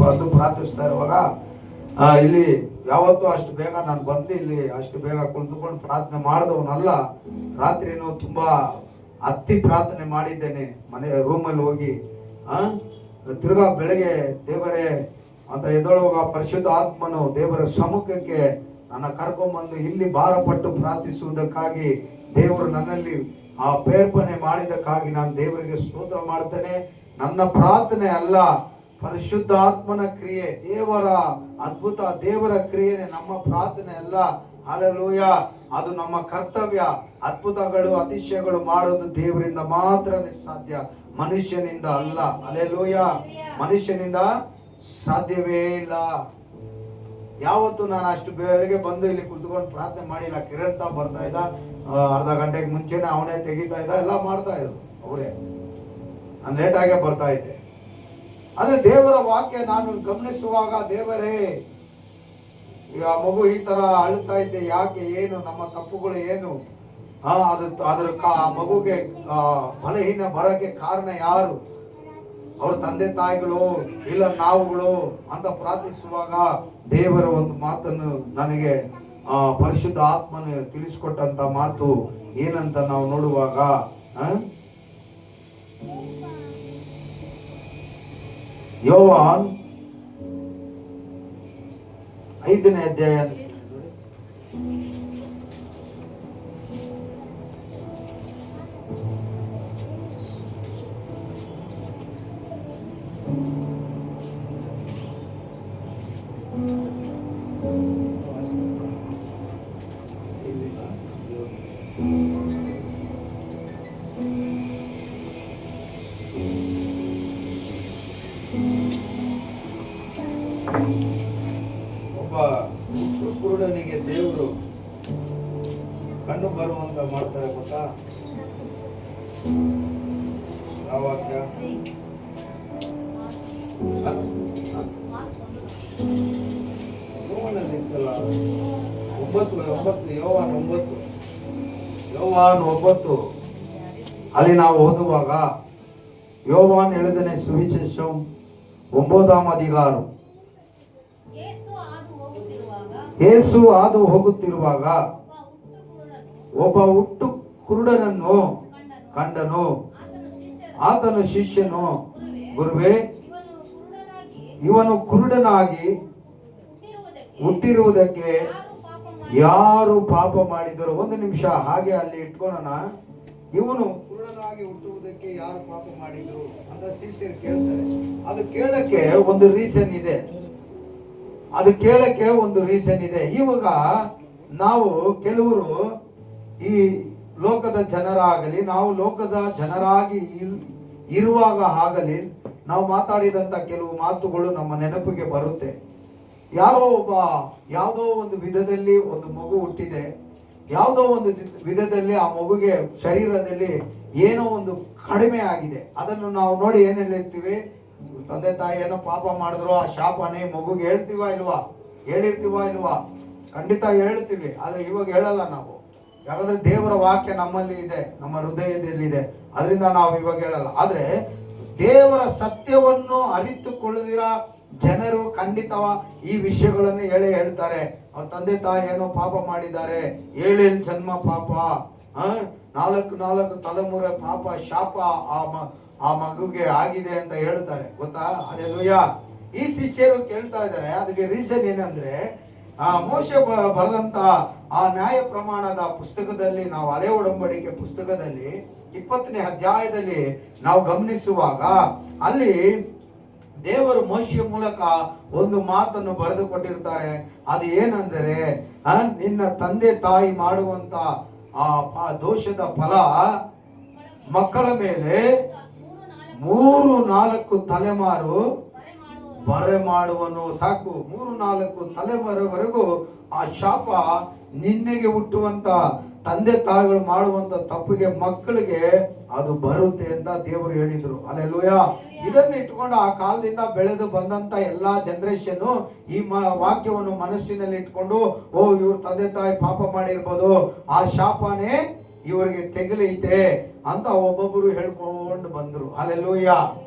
ಬಂದು ಪ್ರಾರ್ಥಿಸ್ತಾ ಇರುವಾಗ ಇಲ್ಲಿ ಯಾವತ್ತೂ ಅಷ್ಟು ಬೇಗ ನಾನು ಬಂದು ಇಲ್ಲಿ ಅಷ್ಟು ಬೇಗ ಕುಳಿತುಕೊಂಡು ಪ್ರಾರ್ಥನೆ ಮಾಡಿದವನಲ್ಲ. ರಾತ್ರಿನೂ ತುಂಬ ಹತ್ತಿ ಪ್ರಾರ್ಥನೆ ಮಾಡಿದ್ದೇನೆ ಮನೆ ರೂಮಲ್ಲಿ ಹೋಗಿ. ತಿರ್ಗಾ ಬೆಳಗ್ಗೆ ದೇವರೇ ಅಂತ ಎದ್ದೊಳುವಾಗ ಪರಿಶುದ್ಧ ಆತ್ಮನು ದೇವರ ಸಮ್ಮುಖಕ್ಕೆ ನನ್ನ ಕರ್ಕೊಂಬಂದು ಇಲ್ಲಿ ಭಾರಪಟ್ಟು ಪ್ರಾರ್ಥಿಸುವುದಕ್ಕಾಗಿ ದೇವರು ನನ್ನಲ್ಲಿ ಆ ಬೇರ್ಪಣೆ ಮಾಡಿದಕ್ಕಾಗಿ ನಾನು ದೇವರಿಗೆ ಸ್ತೋತ್ರ ಮಾಡ್ತೇನೆ. ನನ್ನ ಪ್ರಾರ್ಥನೆ ಅಲ್ಲ, ಪರಿಶುದ್ಧ ಆತ್ಮನ ಕ್ರಿಯೆ, ದೇವರ ಅದ್ಭುತ ದೇವರ ಕ್ರಿಯೆನೇ ನಮ್ಮ ಪ್ರಾರ್ಥನೆ ಅಲ್ಲ. ಹಲ್ಲೆಲೂಯ. ಅದು ನಮ್ಮ ಕರ್ತವ್ಯ. ಅದ್ಭುತಗಳು ಅತಿಶಯಗಳು ಮಾಡೋದು ದೇವರಿಂದ ಮಾತ್ರನೇ ಸಾಧ್ಯ, ಮನುಷ್ಯನಿಂದ ಅಲ್ಲ. ಹಲ್ಲೆಲೂಯ. ಮನುಷ್ಯನಿಂದ ಸಾಧ್ಯವೇ ಇಲ್ಲ. ಯಾವತ್ತು ನಾನು ಅಷ್ಟು ಬೆಳಗ್ಗೆ ಬಂದು ಇಲ್ಲಿ ಕುತ್ಕೊಂಡು ಪ್ರಾರ್ಥನೆ ಮಾಡಿಲ್ಲ. ಕಿರಣ್ ಬರ್ತಾ ಇದ್ದ, ಅರ್ಧ ಗಂಟೆಗೆ ಮುಂಚೆನೆ ಅವನೇ ತೆಗಿತಾ ಇದ್ದ, ಎಲ್ಲ ಮಾಡ್ತಾ ಇದ್ರು ಅವರೇ. ನಾನು ಲೇಟಾಗೆ ಬರ್ತಾ ಇದ್ದೆ. ಆದರೆ ದೇವರ ವಾಕ್ಯ ನಾನು ಗಮನಿಸುವಾಗ, ದೇವರೇ ಈಗ ಮಗು ಈ ತರ ಅಳುತ್ತಾ ಇದ್ದೆ, ಯಾಕೆ, ಏನು ನಮ್ಮ ತಪ್ಪುಗಳು ಏನು, ಅದ್ರ ಮಗುಗೆ ಬಲಹೀನ ಬರಕ್ಕೆ ಕಾರಣ ಯಾರು, ಅವ್ರ ತಂದೆ ತಾಯಿಗಳು ಇಲ್ಲ ನಾವುಗಳು ಅಂತ ಪ್ರಾರ್ಥಿಸುವಾಗ ದೇವರ ಒಂದು ಮಾತನ್ನು ನನಗೆ ಪರಿಶುದ್ಧ ಆತ್ಮನು ತಿಳಿಸಿಕೊಟ್ಟಂತ ಮಾತು ಏನಂತ ನಾವು ನೋಡುವಾಗ, ಯೋವಾನ್ 5ನೇ ಅಧ್ಯಾಯ ಕುರುಡನಿಗೆ ದೇವರು ಕಣ್ಣು ಬರುವಂತ ಮಾಡ್ತಾರೆ ಗೊತ್ತಾ? ವಾಕ್ಯ ಯೋವಾನ್ 9 ಅಲ್ಲಿ ನಾವು ಓದುವಾಗ, ಯೋವಾನ್ 7ನೇ ಸುವಿಶೇಷಂ 9ನೇ ಅಧಿಕಾರಂ. ಯೇಸು ಹಾದು ಹೋಗುತ್ತಿರುವಾಗ ಒಬ್ಬ ಹುಟ್ಟು ಕುರುಡನನ್ನು ಕಂಡನು. ಆತನು ಶಿಷ್ಯನು, ಗುರುವೇ, ಇವನು ಕುರುಡನಾಗಿ ಹುಟ್ಟಿರುವುದಕ್ಕೆ ಯಾರು ಪಾಪ ಮಾಡಿದರು? ಒಂದು ನಿಮಿಷ ಹಾಗೆ ಅಲ್ಲಿ ಇಟ್ಕೊಳ್ಳೋಣ. ಇವನು ಕುರುಡನಾಗಿ ಹುಟ್ಟುವುದಕ್ಕೆ ಯಾರು ಪಾಪ ಮಾಡಿದ್ರು ಅಂತ ಶಿಷ್ಯರು ಕೇಳ್ತಾರೆ. ಅದು ಕೇಳಕ್ಕೆ ಒಂದು ರೀಸನ್ ಇದೆ. ಇವಾಗ ನಾವು ಕೆಲವರು ಈ ಲೋಕದ ಜನರಾಗಲಿ, ನಾವು ಲೋಕದ ಜನರಾಗಿ ಇರುವಾಗ ಆಗಲಿ, ನಾವು ಮಾತಾಡಿದಂಥ ಕೆಲವು ಮಾತುಗಳು ನಮ್ಮ ನೆನಪಿಗೆ ಬರುತ್ತೆ. ಯಾವುದೋ ಒಂದು ವಿಧದಲ್ಲಿ ಒಂದು ಮಗು ಹುಟ್ಟಿದೆ, ಯಾವುದೋ ಒಂದು ವಿಧದಲ್ಲಿ ಆ ಮಗುಗೆ ಶರೀರದಲ್ಲಿ ಏನೋ ಒಂದು ಕಡಿಮೆ ಆಗಿದೆ. ಅದನ್ನು ನಾವು ನೋಡಿ ಏನು ಹೇಳ್ತೀವಿ, ತಂದೆ ತಾಯಿ ಏನೋ ಪಾಪ ಮಾಡಿದ್ರು, ಆ ಶಾಪನೇ ಮಗುಗೆ ಹೇಳಿರ್ತೀವ ಇಲ್ವಾ? ಖಂಡಿತ ಹೇಳ್ತೀವಿ. ಆದರೆ ಇವಾಗ ಹೇಳಲ್ಲ ನಾವು. ಯಾಕಂದ್ರೆ ದೇವರ ವಾಕ್ಯ ನಮ್ಮಲ್ಲಿ ಇದೆ, ನಮ್ಮ ಹೃದಯದಲ್ಲಿದೆ. ಅದರಿಂದ ನಾವು ಇವಾಗ ಹೇಳಲ್ಲ. ಆದರೆ ದೇವರ ಸತ್ಯವನ್ನು ಅರಿತುಕೊಳ್ಳದಿರ ಜನರು ಖಂಡಿತವ ಈ ವಿಷಯಗಳನ್ನು ಹೇಳ್ತಾರೆ. ಅವ್ರ ತಂದೆ ತಾಯಿ ಏನೋ ಪಾಪ ಮಾಡಿದ್ದಾರೆ, 7 ಜನ್ಮ ಪಾಪ, 4 ತಲೆಮೂರೆ ಪಾಪ, ಶಾಪ ಆ ಮಗುಗೆ ಆಗಿದೆ ಅಂತ ಹೇಳ್ತಾರೆ ಗೊತ್ತಾ? ಹಲ್ಲೆಲೂಯ. ಈ ಶಿಷ್ಯರು ಕೇಳ್ತಾ ಇದ್ದಾರೆ. ಅದಕ್ಕೆ ರೀಸನ್ ಏನಂದ್ರೆ, ಮೋಶೆ ಬರೆದಂತ ಆ ನ್ಯಾಯ ಪ್ರಮಾಣದ ಪುಸ್ತಕದಲ್ಲಿ, ನಾವು ಹಳೆ ಒಡಂಬಡಿಕೆ ಪುಸ್ತಕದಲ್ಲಿ 20ನೇ ಅಧ್ಯಾಯದಲ್ಲಿ ನಾವು ಗಮನಿಸುವಾಗ, ಅಲ್ಲಿ ದೇವರು ಮೋಶೆಯ ಮೂಲಕ ಒಂದು ಮಾತನ್ನು ಬರೆದು ಕೊಟ್ಟಿರ್ತಾರೆ. ಅದು ಏನಂದರೆ, ನಿನ್ನ ತಂದೆ ತಾಯಿ ಮಾಡುವಂತ ಆ ದೋಷದ ಫಲ ಮಕ್ಕಳ ಮೇಲೆ 3-4 ತಲೆಮಾರು ಬರೆ ಮಾಡುವನು. ಸಾಕು, 3-4 ತಲೆಮಾರುವರೆಗೂ ಆ ಶಾಪ ನಿನ್ನೆಗೆ ಹುಟ್ಟುವಂತ ತಂದೆ ತಾಯಿಗಳು ಮಾಡುವಂತ ತಪ್ಪಿಗೆ ಮಕ್ಕಳಿಗೆ ಅದು ಬರುತ್ತೆ ಅಂತ ದೇವರು ಹೇಳಿದ್ರು. ಹಲ್ಲೆಲೂಯ. ಇದನ್ನು ಇಟ್ಕೊಂಡು ಆ ಕಾಲದಿಂದ ಬೆಳೆದು ಬಂದಂತ ಎಲ್ಲಾ ಜನರೇಷನ್ ಈ ವಾಕ್ಯವನ್ನು ಮನಸ್ಸಿನಲ್ಲಿ ಇಟ್ಕೊಂಡು, ಇವ್ರ ತಂದೆ ತಾಯಿ ಪಾಪ ಮಾಡಿರ್ಬೋದು, ಆ ಶಾಪನೇ ಇವರಿಗೆ ತೆಗಲೈತೆ ಅಂತ ಒಬ್ಬೊಬ್ಬರು ಹೇಳ್ಕೊಂಡು ಬಂದ್ರು. ಹಲ್ಲೆಲೂಯ.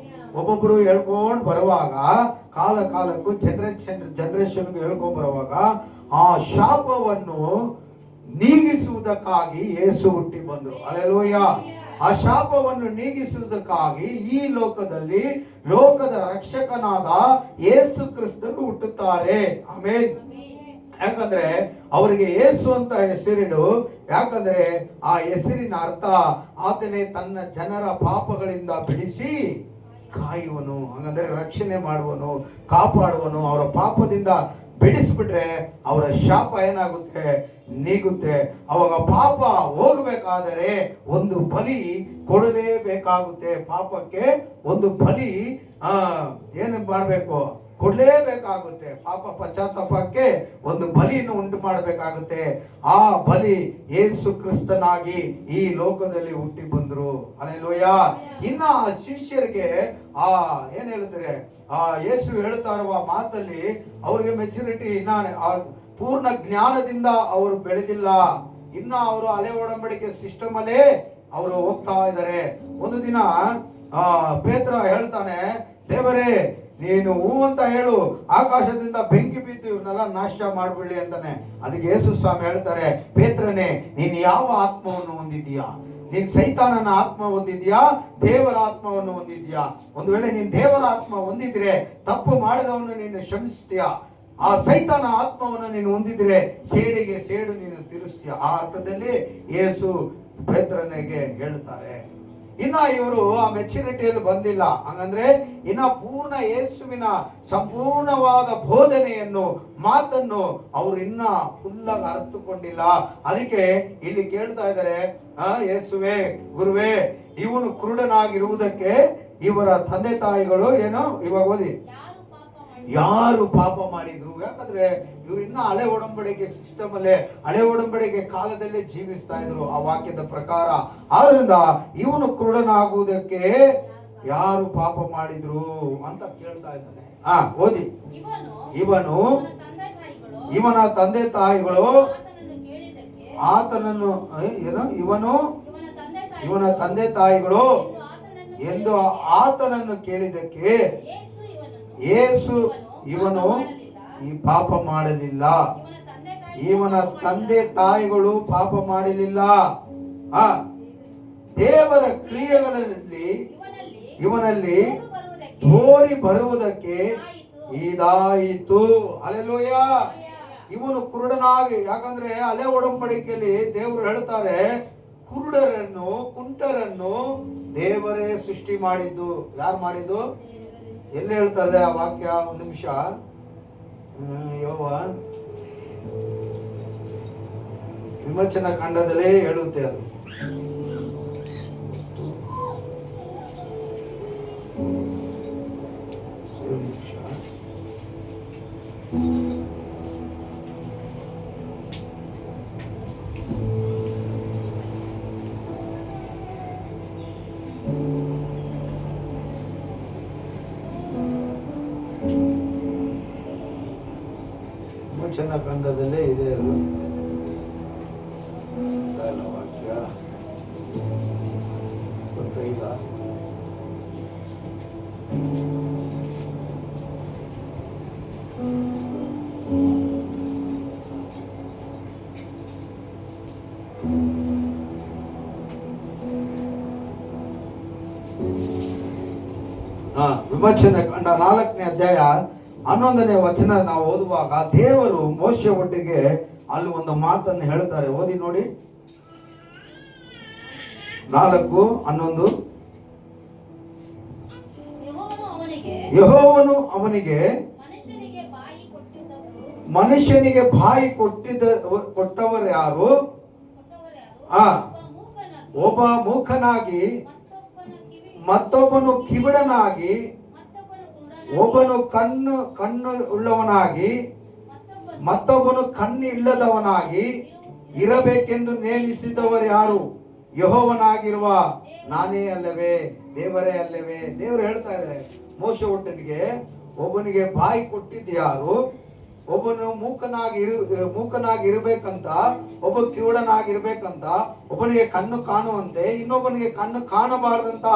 ಒಬ್ಬೊಬ್ರು ಹೇಳ್ಕೊಂಡು ಬರುವಾಗ, ಕಾಲ ಕಾಲಕ್ಕೂ ಜನರೇಷನ್ಗೆ ಹೇಳ್ಕೊಂಡು ಬರುವಾಗ ಆ ಶಾಪವನ್ನು ನೀಗಿಸುವುದಕ್ಕಾಗಿ ಯೇಸು ಹುಟ್ಟಿ ಬಂದರು. ಹಲ್ಲೆಲೂಯ. ಆ ಶಾಪವನ್ನು ನೀಗಿಸುವುದಕ್ಕಾಗಿ ಈ ಲೋಕದಲ್ಲಿ ಲೋಕದ ರಕ್ಷಕನಾದ ಯೇಸು ಕ್ರಿಸ್ತರು ಹುಟ್ಟುತ್ತಾರೆ. ಆಮೇಲೆ ಯಾಕಂದ್ರೆ ಅವರಿಗೆ ಯೇಸು ಅಂತ ಹೆಸರಿಡು. ಯಾಕಂದ್ರೆ ಆ ಹೆಸರಿನ ಅರ್ಥ ಆತನೇ ತನ್ನ ಜನರ ಪಾಪಗಳಿಂದ ಬಿಡಿಸಿ ಕಾಯುವನು, ಹಾಗಂದ್ರೆ ರಕ್ಷಣೆ ಮಾಡುವನು, ಕಾಪಾಡುವನು. ಅವರ ಪಾಪದಿಂದ ಬಿಡಿಸ್ಬಿಟ್ರೆ ಅವರ ಶಾಪ ಏನಾಗುತ್ತೆ? ನೀಗುತ್ತೆ. ಅವಾಗ ಪಾಪ ಹೋಗಬೇಕಾದರೆ ಒಂದು ಬಲಿ ಕೊಡಲೇಬೇಕಾಗುತ್ತೆ. ಪಾಪಕ್ಕೆ ಒಂದು ಬಲಿ ಏನು ಮಾಡಬೇಕು? ಕೊಡಲೇಬೇಕಾಗುತ್ತೆ. ಪಾಪ ಪಶ್ಚಾತ್ತಾಪಕ್ಕೆ ಒಂದು ಬಲಿಯನ್ನು ಉಂಟು ಮಾಡಬೇಕಾಗುತ್ತೆ. ಆ ಬಲಿ ಯೇಸು ಕ್ರಿಸ್ತನಾಗಿ ಈ ಲೋಕದಲ್ಲಿ ಹುಟ್ಟಿ ಬಂದ್ರು. ಹಲ್ಲೆಲೂಯ. ಇನ್ನ ಶಿಷ್ಯರಿಗೆ ಏನ್ ಹೇಳಿದ್ರೆ, ಯೇಸು ಹೇಳ್ತಾ ಇರುವ ಮಾತಲ್ಲಿ ಅವ್ರಿಗೆ ಮೆಚುರಿಟಿ ಇನ್ನ ಪೂರ್ಣ ಜ್ಞಾನದಿಂದ ಅವರು ಬೆಳೆದಿಲ್ಲ. ಇನ್ನ ಅವರು ಹಳೆ ಒಡಂಬಡಿಕೆ ಸಿಸ್ಟಮ್ ಅಲ್ಲೇ ಅವರು ಹೋಗ್ತಾ ಇದ್ದಾರೆ. ಒಂದು ದಿನ ಪೇತ್ರ ಹೇಳ್ತಾನೆ, ದೇವರೇ ನೀನು ಹೂ ಅಂತ ಹೇಳು, ಆಕಾಶದಿಂದ ಬೆಂಕಿ ಬಿದ್ದು ಇವನ್ನೆಲ್ಲ ನಾಶ ಮಾಡ್ಬಿಡ್ಲಿ ಅಂತಾನೆ. ಅದಕ್ಕೆ ಯೇಸು ಸ್ವಾಮಿ ಹೇಳ್ತಾರೆ, ಪೇತ್ರನೇ ನೀನು ಯಾವ ಆತ್ಮವನ್ನು ಹೊಂದಿದೀಯಾ? ನೀನ್ ಸೈತಾನನ ಆತ್ಮ ಹೊಂದಿದ್ಯಾ, ದೇವರ ಆತ್ಮವನ್ನು ಹೊಂದಿದ್ಯಾ? ಒಂದು ವೇಳೆ ನೀನ್ ದೇವರ ಆತ್ಮ ಹೊಂದಿದ್ರೆ ತಪ್ಪು ಮಾಡಿದವನು ನೀನು ಕ್ಷಮಿಸ್ತೀಯಾ? ಆ ಸೈತಾನ ಆತ್ಮವನ್ನು ನೀನು ಹೊಂದಿದ್ರೆ ಸೇಡಿಗೆ ಸೇಡು ನೀನು ತೀರಿಸ್ತೀಯ. ಆ ಅರ್ಥದಲ್ಲಿ ಯೇಸು ಪೇತ್ರನಿಗೆ ಹೇಳ್ತಾರೆ. ಇನ್ನ ಇವರು ಆ ಮೆಚುರಿಟಿಯಲ್ಲಿ ಬಂದಿಲ್ಲ. ಹಂಗಂದ್ರೆ ಇನ್ನ ಪೂರ್ಣ ಯೇಸುವಿನ ಸಂಪೂರ್ಣವಾದ ಬೋಧನೆಯನ್ನು, ಮಾತನ್ನು ಅವರು ಇನ್ನ ಫುಲ್ಲಾಗಿ ಅರ್ಥಕೊಂಡಿಲ್ಲ. ಅದಕ್ಕೆ ಇಲ್ಲಿ ಕೇಳ್ತಾ ಇದ್ದಾರೆ, ಯೇಸುವೆ, ಗುರುವೇ, ಇವನು ಕುರುಡನಾಗಿರುವುದಕ್ಕೆ ಇವರ ತಂದೆ ತಾಯಿಗಳು ಏನೋ, ಇವಾಗ ಓದಿ, ಯಾರು ಪಾಪ ಮಾಡಿದ್ರು? ಯಾಕಂದ್ರೆ ಇವ್ರು ಇನ್ನ ಹಳೆ ಒಡಂಬಡಿಕೆ ಸಿಸ್ಟಮ್ ಅಲ್ಲೇ, ಹಳೆ ಒಡಂಬಡಿಕೆ ಕಾಲದಲ್ಲೇ ಜೀವಿಸ್ತಾ ಇದ್ರು ಆ ವಾಕ್ಯದ ಪ್ರಕಾರ. ಆದ್ರಿಂದ ಇವನು ಕುರುಡನಾಗುವುದಕ್ಕೆ ಯಾರು ಪಾಪ ಮಾಡಿದ್ರು ಅಂತ ಕೇಳ್ತಾ ಇದ್ದಾನೆ. ಓದಿ. ಇವನ ತಂದೆ ತಾಯಿಗಳು ಆತನನ್ನು ಇವನ ತಂದೆ ತಾಯಿಗಳು ಎಂದು ಆತನನ್ನು ಕೇಳಿದಕ್ಕೆ ಯೇಸು ಇವನು ಈ ಪಾಪ ಮಾಡಲಿಲ್ಲ, ಇವನ ತಂದೆ ತಾಯಿಗಳು ಪಾಪ ಮಾಡಲಿಲ್ಲ, ದೇವರ ಕ್ರಿಯೆಗಳಲ್ಲಿ ಇವನಲ್ಲಿ ತೋರಿ ಬರುವುದಕ್ಕೆ ಇದಾಯಿತು. ಹಲ್ಲೆಲೂಯ. ಇವನು ಕುರುಡನಾಗಿ, ಯಾಕಂದ್ರೆ ಹಳೆ ಒಡಂಬಡಿಕೆಯಲ್ಲಿ ದೇವರು ಹೇಳ್ತಾರೆ, ಕುರುಡರನ್ನು ಕುಂಟರನ್ನು ದೇವರೇ ಸೃಷ್ಟಿ ಮಾಡಿದ್ದು. ಯಾರು ಮಾಡಿದ್ದು? ಎಲ್ಲಿ ಹೇಳ್ತಾರೆ ಆ ವಾಕ್ಯ? ಒಂದು ನಿಮಿಷ. ಯೋವಾನ್ ವಿಮೋಚನ ಖಂಡದಲ್ಲೇ ಹೇಳುತ್ತೆ ಅದು. ಒಂದು ನಿಮಿಷ. ವಿಮೋಚನ ಖಂಡದಲ್ಲೇ ಇದೆ ಅದು. ವಾಕ್ಯ 25. ವಿಮೋಚನ ಖಂಡ 4ನೇ ಅಧ್ಯಾಯ 11ನೇ ವಚನ ನಾವು ಓದುವಾಗ ದೇವರು ಮೋಶೆ ಒಟ್ಟಿಗೆ ಅಲ್ಲಿ ಒಂದು ಮಾತನ್ನು ಹೇಳ್ತಾರೆ. ಓದಿ ನೋಡಿ. 4:11. ಯೆಹೋವನು ಅವನಿಗೆ ಮನುಷ್ಯನಿಗೆ ಬಾಯಿ ಕೊಟ್ಟವರು ಯಾರು? ಒಬ್ಬ ಮೂಕನಾಗಿ, ಮತ್ತೊಬ್ಬನು ಕಿವಿಡನಾಗಿ, ಒಬ್ಬನು ಕಣ್ಣು ಉಳ್ಳವನಾಗಿ, ಮತ್ತೊಬ್ಬನು ಕಣ್ಣು ಇಲ್ಲದವನಾಗಿ ಇರಬೇಕೆಂದು ನೇಮಿಸಿದವರು ಯಾರು? ಯೆಹೋವನಾಗಿರುವ ನಾನೇ ಅಲ್ಲವೇ? ದೇವರೇ ಅಲ್ಲವೇ? ದೇವರು ಹೇಳ್ತಾ ಇದ್ದಾರೆ ಮೋಶೆ ಒಟ್ಟನಿಗೆ, ಒಬ್ಬನಿಗೆ ಬಾಯಿ ಕೊಟ್ಟಿದ್ದು ಯಾರು? ಒಬ್ಬನು ಮೂಕನಾಗಿರ್ಬೇಕಂತ, ಒಬ್ಬ ಕಿವುಡನಾಗಿರ್ಬೇಕಂತ, ಒಬ್ಬನಿಗೆ ಕಣ್ಣು ಕಾಣುವಂತೆ ಇನ್ನೊಬ್ಬನಿಗೆ ಕಣ್ಣು ಕಾಣಬಾರ್ದಂತ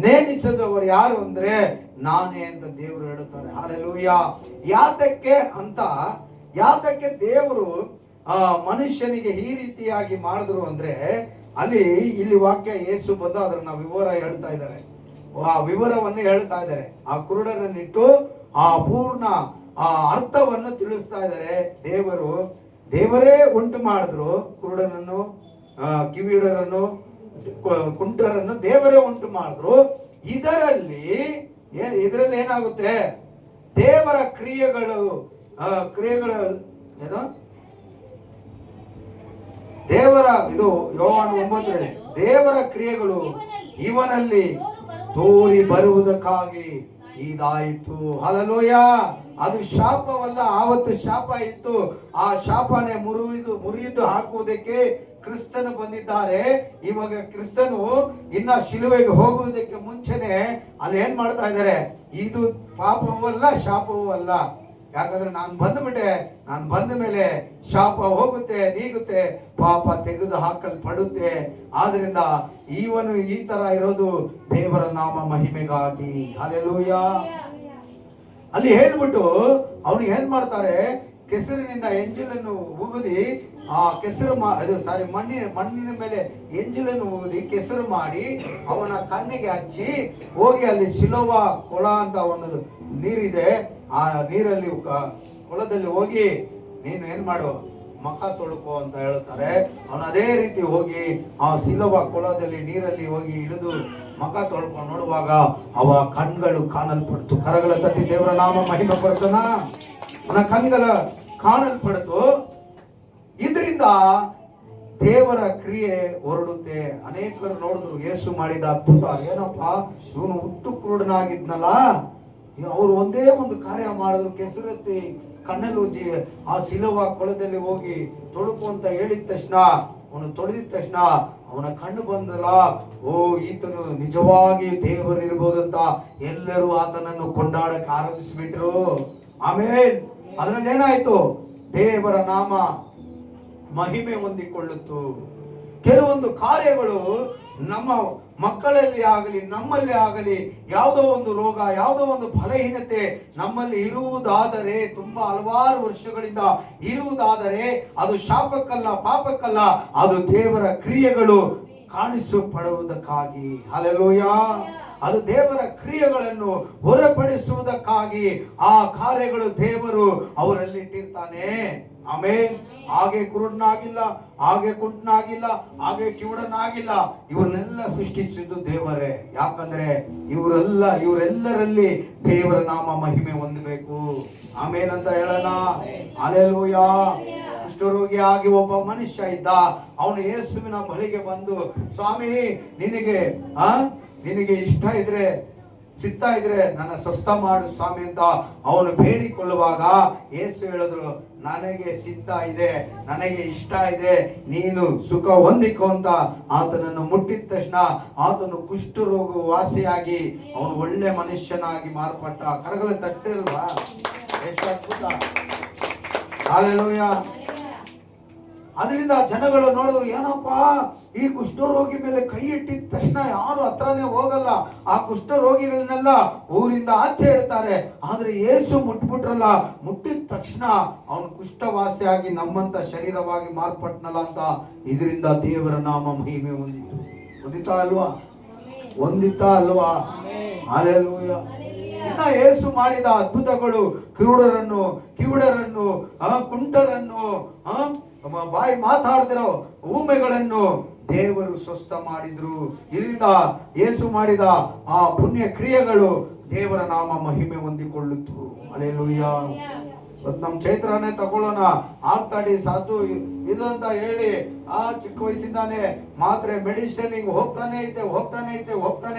ನೇಮಿಸಿದವರು ಯಾರು ಅಂದ್ರೆ ನಾನೇ ಅಂತ ದೇವರು ಹೇಳುತ್ತಾರೆ. ಹಲ್ಲೆಲೂಯಾ. ಯಾತಕ್ಕೆ ದೇವರು ಮನುಷ್ಯನಿಗೆ ಈ ರೀತಿಯಾಗಿ ಮಾಡಿದ್ರು ಅಂದ್ರೆ ಇಲ್ಲಿ ವಾಕ್ಯ ಯೇಸು ಬಂದು ಅದನ್ನ ವಿವರ ಹೇಳ್ತಾ ಇದ್ದಾರೆ. ಆ ವಿವರವನ್ನು ಹೇಳ್ತಾ ಇದ್ದಾರೆ. ಆ ಕುರುಡರನ್ನಿಟ್ಟು ಆ ಪೂರ್ಣ ಅರ್ಥವನ್ನು ತಿಳಿಸ್ತಾ ಇದ್ದಾರೆ. ದೇವರೇ ಉಂಟು ಮಾಡಿದ್ರು. ಕುರುಡನನ್ನು, ಕಿವಿಡರನ್ನು, ಕುಂಟರನ್ನು ದೇವರೇ ಉಂಟು ಮಾಡಿದ್ರು. ಇದರಲ್ಲಿ ಏನಾಗುತ್ತೆ? ದೇವರ ಕ್ರಿಯೆಗಳು ಏನು? ಯೋಹಾನ 9 ದೇವರ ಕ್ರಿಯೆಗಳು ಇವನಲ್ಲಿ ತೋರಿ ಬರುವುದಕ್ಕಾಗಿ ಇದಾಯಿತು. ಹಲ್ಲೆಲೂಯಾ. ಅದು ಶಾಪವಲ್ಲ. ಆವತ್ತು ಶಾಪ ಇತ್ತು. ಆ ಶಾಪನೆ ಮುರಿದು ಹಾಕುವುದಕ್ಕೆ ಕ್ರಿಸ್ತನು ಬಂದಿದ್ದಾರೆ. ಇವಾಗ ಕ್ರಿಸ್ತನು ಇನ್ನ ಶಿಲುವೆಗೆ ಹೋಗುವುದಕ್ಕೆ ಮುಂಚೆನೆ ಅಲ್ಲಿ ಏನ್ ಮಾಡ್ತಾ ಇದ್ದಾರೆ? ಇದು ಪಾಪವೂ ಅಲ್ಲ, ಶಾಪವೂ ಅಲ್ಲ. ಯಾಕಂದ್ರೆ ನಾನು ಬಂದ ಮೇಲೆ ಶಾಪ ಹೋಗುತ್ತೆ, ನೀಗುತ್ತೆ, ಪಾಪ ತೆಗೆದು ಹಾಕಲ್ಪಡುತ್ತೆ. ಆದ್ರಿಂದ ಇವನು ಈ ತರ ಇರೋದು ದೇವರ ನಾಮ ಮಹಿಮೆಗಾಗಿ. ಹಲ್ಲೆಲೂಯಾ. ಅಲ್ಲಿ ಹೇಳ್ಬಿಟ್ಟು ಅವನು ಏನ್ ಮಾಡ್ತಾರೆ? ಕೆಸರಿನಿಂದ ಎಂಜಿಲನ್ನು ಉಗುದಿ ಆ ಕೆಸರು ಮಣ್ಣಿನ ಮೇಲೆ ಎಂಜಿಲನ್ನು ಉಗುದಿ ಕೆಸರು ಮಾಡಿ ಅವನ ಕಣ್ಣಿಗೆ ಹಚ್ಚಿ ಹೋಗಿ ಅಲ್ಲಿ ಸಿಲೋವ ಕೊಳ ಅಂತ ಒಂದು ನೀರಿದೆ. ಆ ನೀರಲ್ಲಿ ಕೊಳದಲ್ಲಿ ಹೋಗಿ ನೀನು ಏನ್ ಮಾಡು, ಮಕ್ಕ ತೊಳ್ಕೊ ಅಂತ ಹೇಳ್ತಾರೆ. ಅವನು ಅದೇ ರೀತಿ ಹೋಗಿ ಆ ಸಿಲೋವ ಕೊಳದಲ್ಲಿ ನೀರಲ್ಲಿ ಹೋಗಿ ಇಳಿದು ಮಕ್ಕ ತೊಳ್ಕೊಂಡು ನೋಡುವಾಗ ಅವ ಕಣ್ಗಳು ಕಾಣಲ್ಪಡ್ತು. ಕರಗಳ ತಟ್ಟಿ ದೇವರ ನಾಮ ಮಹಿಮೆ ಪಡ್ತಾನ. ಅವನ ಕಣ್ಗಳ ಕಾಣಲ್ಪಡ್ತು. ಇದರಿಂದ ದೇವರ ಕ್ರಿಯೆ ಹೊರಡುತ್ತೆ. ಅನೇಕರು ನೋಡಿದ್ರು ಯೇಸು ಮಾಡಿದ ಅದ್ಭುತ. ಏನಪ್ಪ, ಇವನು ಹುಟ್ಟು ಕುರುಡನಾಗಿದ್ನಲ್ಲ, ಅವರು ಒಂದೇ ಒಂದು ಕಾರ್ಯ ಮಾಡಿದ್ರು. ಕೆಸರತ್ತಿ ಕಣ್ಣಲ್ಲಿ ಉಜ್ಜಿ ಆ ಸಿಲುವ ಕೊಳದಲ್ಲಿ ಹೋಗಿ ತೊಳಕು ಅಂತ ಹೇಳಿದ ತಕ್ಷಣ, ಅವನು ತೊಳೆದಿದ ತಕ್ಷಣ ಅವನ ಕಣ್ಣು ಬಂದಲ್ಲ. ಓ, ಈತನು ನಿಜವಾಗಿ ದೇವರು ಇರ್ಬೋದಂತ ಎಲ್ಲರೂ ಆತನನ್ನು ಕೊಂಡಾಡಕ್ಕೆ ಆರಂಭಿಸಿಬಿಟ್ರು. ಆಮೇಲೆ ಅದರಲ್ಲಿ ಏನಾಯ್ತು? ದೇವರ ನಾಮ ಮಹಿಮೆ ಹೊಂದಿಕೊಳ್ಳುತ್ತು. ಕೆಲವೊಂದು ಕಾರ್ಯಗಳು ನಮ್ಮ ಮಕ್ಕಳಲ್ಲಿ ಆಗಲಿ ನಮ್ಮಲ್ಲಿ ಆಗಲಿ ಯಾವುದೋ ಒಂದು ರೋಗ, ಯಾವುದೋ ಒಂದು ಬಲಹೀನತೆ ನಮ್ಮಲ್ಲಿ ಇರುವುದಾದರೆ, ತುಂಬಾ ಹಲವಾರು ವರ್ಷಗಳಿಂದ ಇರುವುದಾದರೆ, ಅದು ಶಾಪಕ್ಕಲ್ಲ, ಪಾಪಕ್ಕಲ್ಲ, ಅದು ದೇವರ ಕ್ರಿಯೆಗಳು ಕಾಣಿಸಲ್ಪಡುವುದಕ್ಕಾಗಿ. ಹಲ್ಲೆಲೂಯಾ. ಅದು ದೇವರ ಕ್ರಿಯೆಗಳನ್ನು ಹೊರಪಡಿಸುವುದಕ್ಕಾಗಿ ಆ ಕಾರ್ಯಗಳು ದೇವರು ಅವರಲ್ಲಿ ಇಟ್ಟಿರ್ತಾನೆ. ಆಮೇಲೆ ಹಾಗೆ ಕುರುಡನಾಗಿಲ್ಲ, ಹಾಗೆ ಕುಂಟನಾಗಿಲ್ಲ, ಹಾಗೆ ಕಿವುಡನಾಗಿಲ್ಲ. ಇವರನ್ನೆಲ್ಲ ಸೃಷ್ಟಿಸಿದ್ದು ದೇವರೇ. ಯಾಕಂದ್ರೆ ಇವರೆಲ್ಲರಲ್ಲಿ ದೇವರ ನಾಮ ಮಹಿಮೆ ಹೊಂದಬೇಕು. ಆಮೇಲೆ ಅಂತ ಹೇಳೋಣ. ಹಲ್ಲೆಲೂಯಾ. ಕುಷ್ಠರೋಗಿ ಆಗಿ ಒಬ್ಬ ಮನುಷ್ಯ ಇದ್ದ. ಅವನು ಯೇಸುವಿನ ಬಳಿಗೆ ಬಂದು, ಸ್ವಾಮಿ, ನಿನಗೆ ಇಷ್ಟ ಇದ್ರೆ, ಸಿದ್ಧ ಇದ್ರೆ ನನ್ನ ಸ್ವಸ್ಥ ಮಾಡು ಸ್ವಾಮಿ ಅಂತ ಅವನು ಬೇಡಿಕೊಳ್ಳುವಾಗ ಯೇಸು ಹೇಳಿದ್ರು, ನನಗೆ ಸಿದ್ಧ ಇದೆ, ನನಗೆ ಇಷ್ಟ ಇದೆ, ನೀನು ಸುಖ ಹೊಂದಿಕೊ ಅಂತ ಆತನನ್ನು ಮುಟ್ಟಿದ ತಕ್ಷಣ ಆತನು ಕುಷ್ಠರೋಗ ವಾಸಿಯಾಗಿ ಅವನು ಒಳ್ಳೆ ಮನುಷ್ಯನಾಗಿ ಮಾರ್ಪಟ್ಟ. ಕರಗಳ ತಟ್ಟಿಲ್ವಾ? ಎಷ್ಟು ಅದ್ಭುತ. ಹಲ್ಲೆಲೂಯಾ. ಅದರಿಂದ ಜನಗಳು ನೋಡಿದ್ರು, ಏನಪ್ಪ, ಈ ಕುಷ್ಠರೋಗಿ ಮೇಲೆ ಕೈ ಇಟ್ಟಿದ ತಕ್ಷಣ ಯಾರು ಹತ್ರನೇ ಹೋಗಲ್ಲ, ಆ ಕುಷ್ಠರೋಗಿಗಳನ್ನೆಲ್ಲ ಊರಿಂದ ಆಚೆ ಇಡ್ತಾರೆ. ಆದ್ರೆ ಯೇಸು ಮುಟ್ಬಿಟ್ರಲ್ಲ, ಮುಟ್ಟಿದ ತಕ್ಷಣ ಅವನು ಕುಷ್ಠವಾಸಿಯಾಗಿ ನಮ್ಮಂತ ಶರೀರವಾಗಿ ಮಾರ್ಪಟ್ನಲ್ಲ ಅಂತ ಇದರಿಂದ ದೇವರ ನಾಮ ಮಹಿಮೆ ಹೊಂದಿತಾ ಅಲ್ವಾ? ಹಲ್ಲೆಲೂಯಾ. ಇನ್ನ ಯೇಸು ಮಾಡಿದ ಅದ್ಭುತಗಳು, ಕಿವುಡರನ್ನು, ಕುಂಟರನ್ನು, ಬಾಯಿ ಮಾತಾಡದಿರೋ ಊಮೆಗಳನ್ನು ದೇವರು ಸ್ವಸ್ಥ ಮಾಡಿದ್ರು. ಇದರಿಂದ ಯೇಸು ಮಾಡಿದ ಆ ಪುಣ್ಯ ಕ್ರಿಯೆಗಳು ದೇವರ ನಾಮ ಮಹಿಮೆ ಹೊಂದಿಕೊಳ್ಳುತ್ತು. ಹಲ್ಲೆಲೂಯಾ. ನಮ್ಮ ಚೈತ್ರನೇ ತಗೊಳ್ಳೋಣ. ಆರ್ತಾಡಿ ಸಾಧು ಇದು ಅಂತ ಹೇಳಿ ಆ ಚಿಕ್ಕ ವಯಸ್ಸಿಂದಾನೆ ಮಾತ್ರೆ ಮೆಡಿಸಿನ್ ಹೋಗ್ತಾನೆ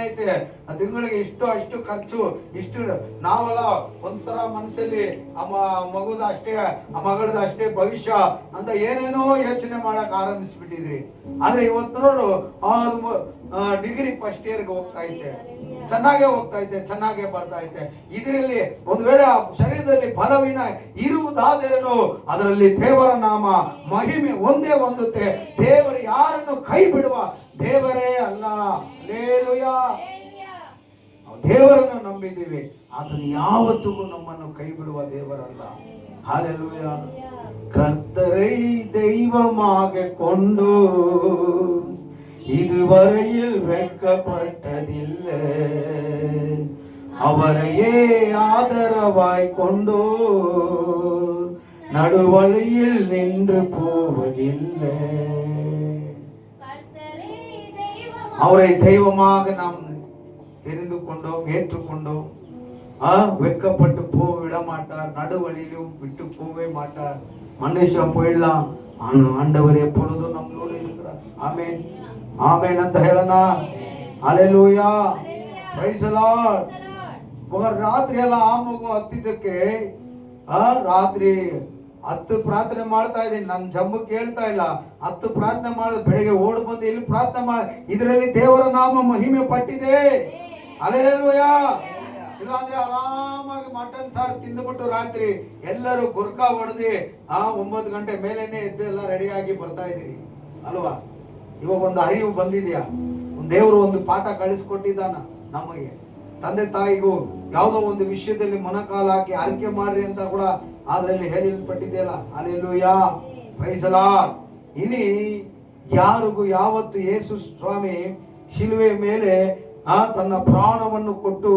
ಐತೆ. ತಿಂಗಳಿಗೆ ಇಷ್ಟು ಅಷ್ಟು ಖರ್ಚು, ಇಷ್ಟು ನಾವೆಲ್ಲ ಒಂಥರ ಮನಸ್ಸಲ್ಲಿ ಮಗುದ ಅಷ್ಟೇ, ಮಗಳದ ಅಷ್ಟೇ ಭವಿಷ್ಯ ಅಂತ ಏನೇನೋ ಯೋಚನೆ ಮಾಡಕ್ ಆರಂಭಿಸ್ಬಿಟ್ಟಿದ್ರಿ. ಆದ್ರೆ ಇವತ್ತು ನೋಡು, ಡಿಗ್ರಿ ಫಸ್ಟ್ ಇಯರ್ಗೆ ಹೋಗ್ತಾ ಐತೆ, ಚೆನ್ನಾಗೇ ಹೋಗ್ತಾ ಐತೆ, ಚೆನ್ನಾಗೇ ಬರ್ತಾ ಐತೆ. ಇದರಲ್ಲಿ ಒಂದು ವೇಳೆ ಆ ಶರೀರದಲ್ಲಿ ಬಲವೀನ ಇರುವುದಾದರೂ ಅದರಲ್ಲಿ ದೇವರ ನಾಮ ಮಹಿಮೆ ಒಂದೇ ಹೊಂದುತ್ತೆ. ದೇವರು ಯಾರನ್ನು ಕೈ ಬಿಡುವ ದೇವರೇ ಅಲ್ಲ. ಹಲ್ಲೆಲೂಯಾ. ದೇವರನ್ನು ನಂಬಿದ್ದೀವಿ, ಆತನು ಯಾವತ್ತಿಗೂ ನಮ್ಮನ್ನು ಕೈ ಬಿಡುವ ದೇವರಲ್ಲ. ಹಲ್ಲೆಲೂಯಾ. கர்த்தரை தெய்வமாக கொண்டு இதுவரையில் வெட்கப்பட்டதில்லை, அவரையே ஆதரவாய் கொண்டு நடுவழியில் நின்று போவதில்லை. அவரை தெய்வமாக நாம் தெரிந்து கொண்டோம், ஏற்றுக்கொண்டோம். வெக்கப்பட்டு போக விட மாட்டார், நடுவழியிலும் விட்டு போகவே மாட்டார். மனுஷன் போயிடலாம், ஆண்டவர் எப்பொழுதும் நம்மளோடு இருக்கிறார். ஆமென் ಆಮೇನ್ ಅಂತ ಹೇಳೋಣ. ಹಲ್ಲೆಲೂಯಾ. Praise the Lord. ರಾತ್ರಿ ಎಲ್ಲ ಆ ಮಗು ಹತ್ತಿದ್ದಕ್ಕೆ ರಾತ್ರಿ 10 ಪ್ರಾರ್ಥನೆ ಮಾಡ್ತಾ ಇದ್ದೀನಿ, ನನ್ನ ಜಂಬ ಕೇಳ್ತಾ ಇಲ್ಲ. 10 ಪ್ರಾರ್ಥನೆ ಮಾಡಿದ ಬೆಳಗ್ಗೆ ಓಡ್ ಬಂದು ಇಲ್ಲಿ ಪ್ರಾರ್ಥನೆ ಮಾಡಿ, ಇದರಲ್ಲಿ ದೇವರ ನಾಮ ಮಹಿಮೆ ಪಟ್ಟಿದೆ. ಹಲ್ಲೆಲೂಯಾ. ಇಲ್ಲಾಂದ್ರೆ ಆರಾಮಾಗಿ ಮಟನ್ ಸಾರು ತಿಂದುಬಿಟ್ಟು ರಾತ್ರಿ ಎಲ್ಲರೂ ಗುರ್ಕಾ ಹೊಡೆದಿ 9 ಗಂಟೆ ಮೇಲೇನೆ ಎದ್ದು ಎಲ್ಲ ರೆಡಿಯಾಗಿ ಬರ್ತಾ ಇದ್ದೀರಿ ಅಲ್ವಾ? ಇವಾಗ ಒಂದು ಅರಿವು ಬಂದಿದೆಯಾ? ಒಂದು ದೇವರು ಒಂದು ಪಾಠ ಕಳಿಸ್ಕೊಟ್ಟಿದ್ದಾನ ನಮಗೆ. ತಂದೆ ತಾಯಿಗೂ ಯಾವುದೋ ಒಂದು ವಿಷಯದಲ್ಲಿ ಮೊಣಕಾಲ ಹಾಕಿ ಆಯ್ಕೆ ಮಾಡ್ರಿ ಅಂತ ಕೂಡ ಅದರಲ್ಲಿ ಹೇಳಲ್ಪಟ್ಟಿದೆಯಲ್ಲ. ಹಲ್ಲೆಲೂಯಾ. Praise the Lord. ಇನಿ ಯಾರಿಗೂ ಯಾವತ್ತು ಯೇಸು ಸ್ವಾಮಿ ಶಿಲುವೆ ಮೇಲೆ ತನ್ನ ಪ್ರಾಣವನ್ನು ಕೊಟ್ಟು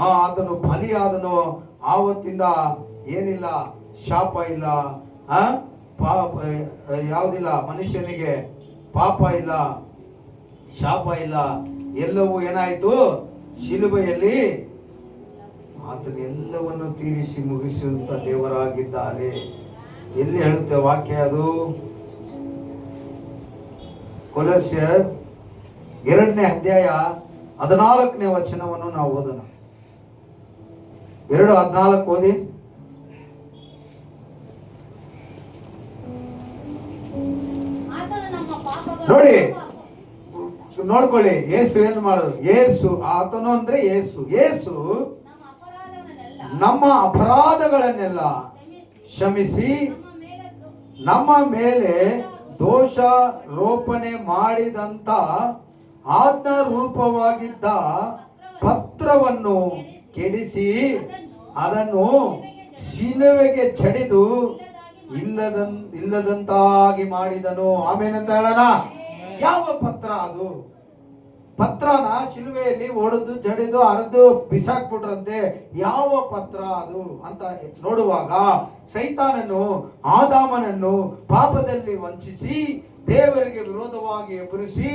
ಆತನು ಬಲಿಯಾದನೋ ಆವತ್ತಿಂದ ಏನಿಲ್ಲ, ಶಾಪ ಇಲ್ಲ, ಪಾಪ ಯಾವುದಿಲ್ಲ, ಮನುಷ್ಯನಿಗೆ ಪಾಪ ಇಲ್ಲ, ಶಾಪ ಇಲ್ಲ. ಎಲ್ಲವೂ ಏನಾಯಿತು? ಶಿಲುಬೆಯಲ್ಲಿ ಆತನು ಎಲ್ಲವನ್ನು ತೀರಿಸಿ ಮುಗಿಸುವಂತ ದೇವರಾಗಿದ್ದಾರೆ. ಎಲ್ಲಿ ಹೇಳುತ್ತೆ ವಾಕ್ಯ? ಅದು ಕೊಲೊಸ್ಯರ್ 2ನೇ ಅಧ್ಯಾಯ 14ನೇ ವಚನವನ್ನು ನಾವು ಓದೋಣ. 2:14 ಓದಿ. ನೋಡಿ, ನೋಡ್ಕೊಳ್ಳಿ. ಯೇಸು ಏನು ಮಾಡೋದು? ಯೇಸು ಆತನು ಅಂದ್ರೆ ಯೇಸು ನಮ್ಮ ಅಪರಾಧಗಳನ್ನೆಲ್ಲ ಕ್ಷಮಿಸಿ ನಮ್ಮ ಮೇಲೆ ದೋಷಾರೋಪಣೆ ಮಾಡಿದಂತ ಆಜ್ಞಾರೂಪವಾಗಿದ್ದ ಪತ್ರವನ್ನು ಕೆಡಿಸಿ ಅದನ್ನು ಶಿಲುಬೆಗೆ ಜಡಿದು ಇಲ್ಲದಂತಾಗಿ ಮಾಡಿದನು. ಆಮೇಲೆ ಅಂತ ಹೇಳೋಣ. ಯಾವ ಪತ್ರ ಅದು? ಪತ್ರನ ಶಿಲುಬೆಯಲ್ಲಿ ಒಡೆದು ಜಡಿದು ಅರ್ದು ಬಿಸಾಕ್ಬಿಟ್ರಂತೆ. ಯಾವ ಪತ್ರ ಅದು ಅಂತ ನೋಡುವಾಗ ಸೈತಾನನು ಆದಾಮನನ್ನು ಪಾಪದಲ್ಲಿ ವಂಚಿಸಿ ದೇವರಿಗೆ ವಿರೋಧವಾಗಿ ಎಬ್ಬರಿಸಿ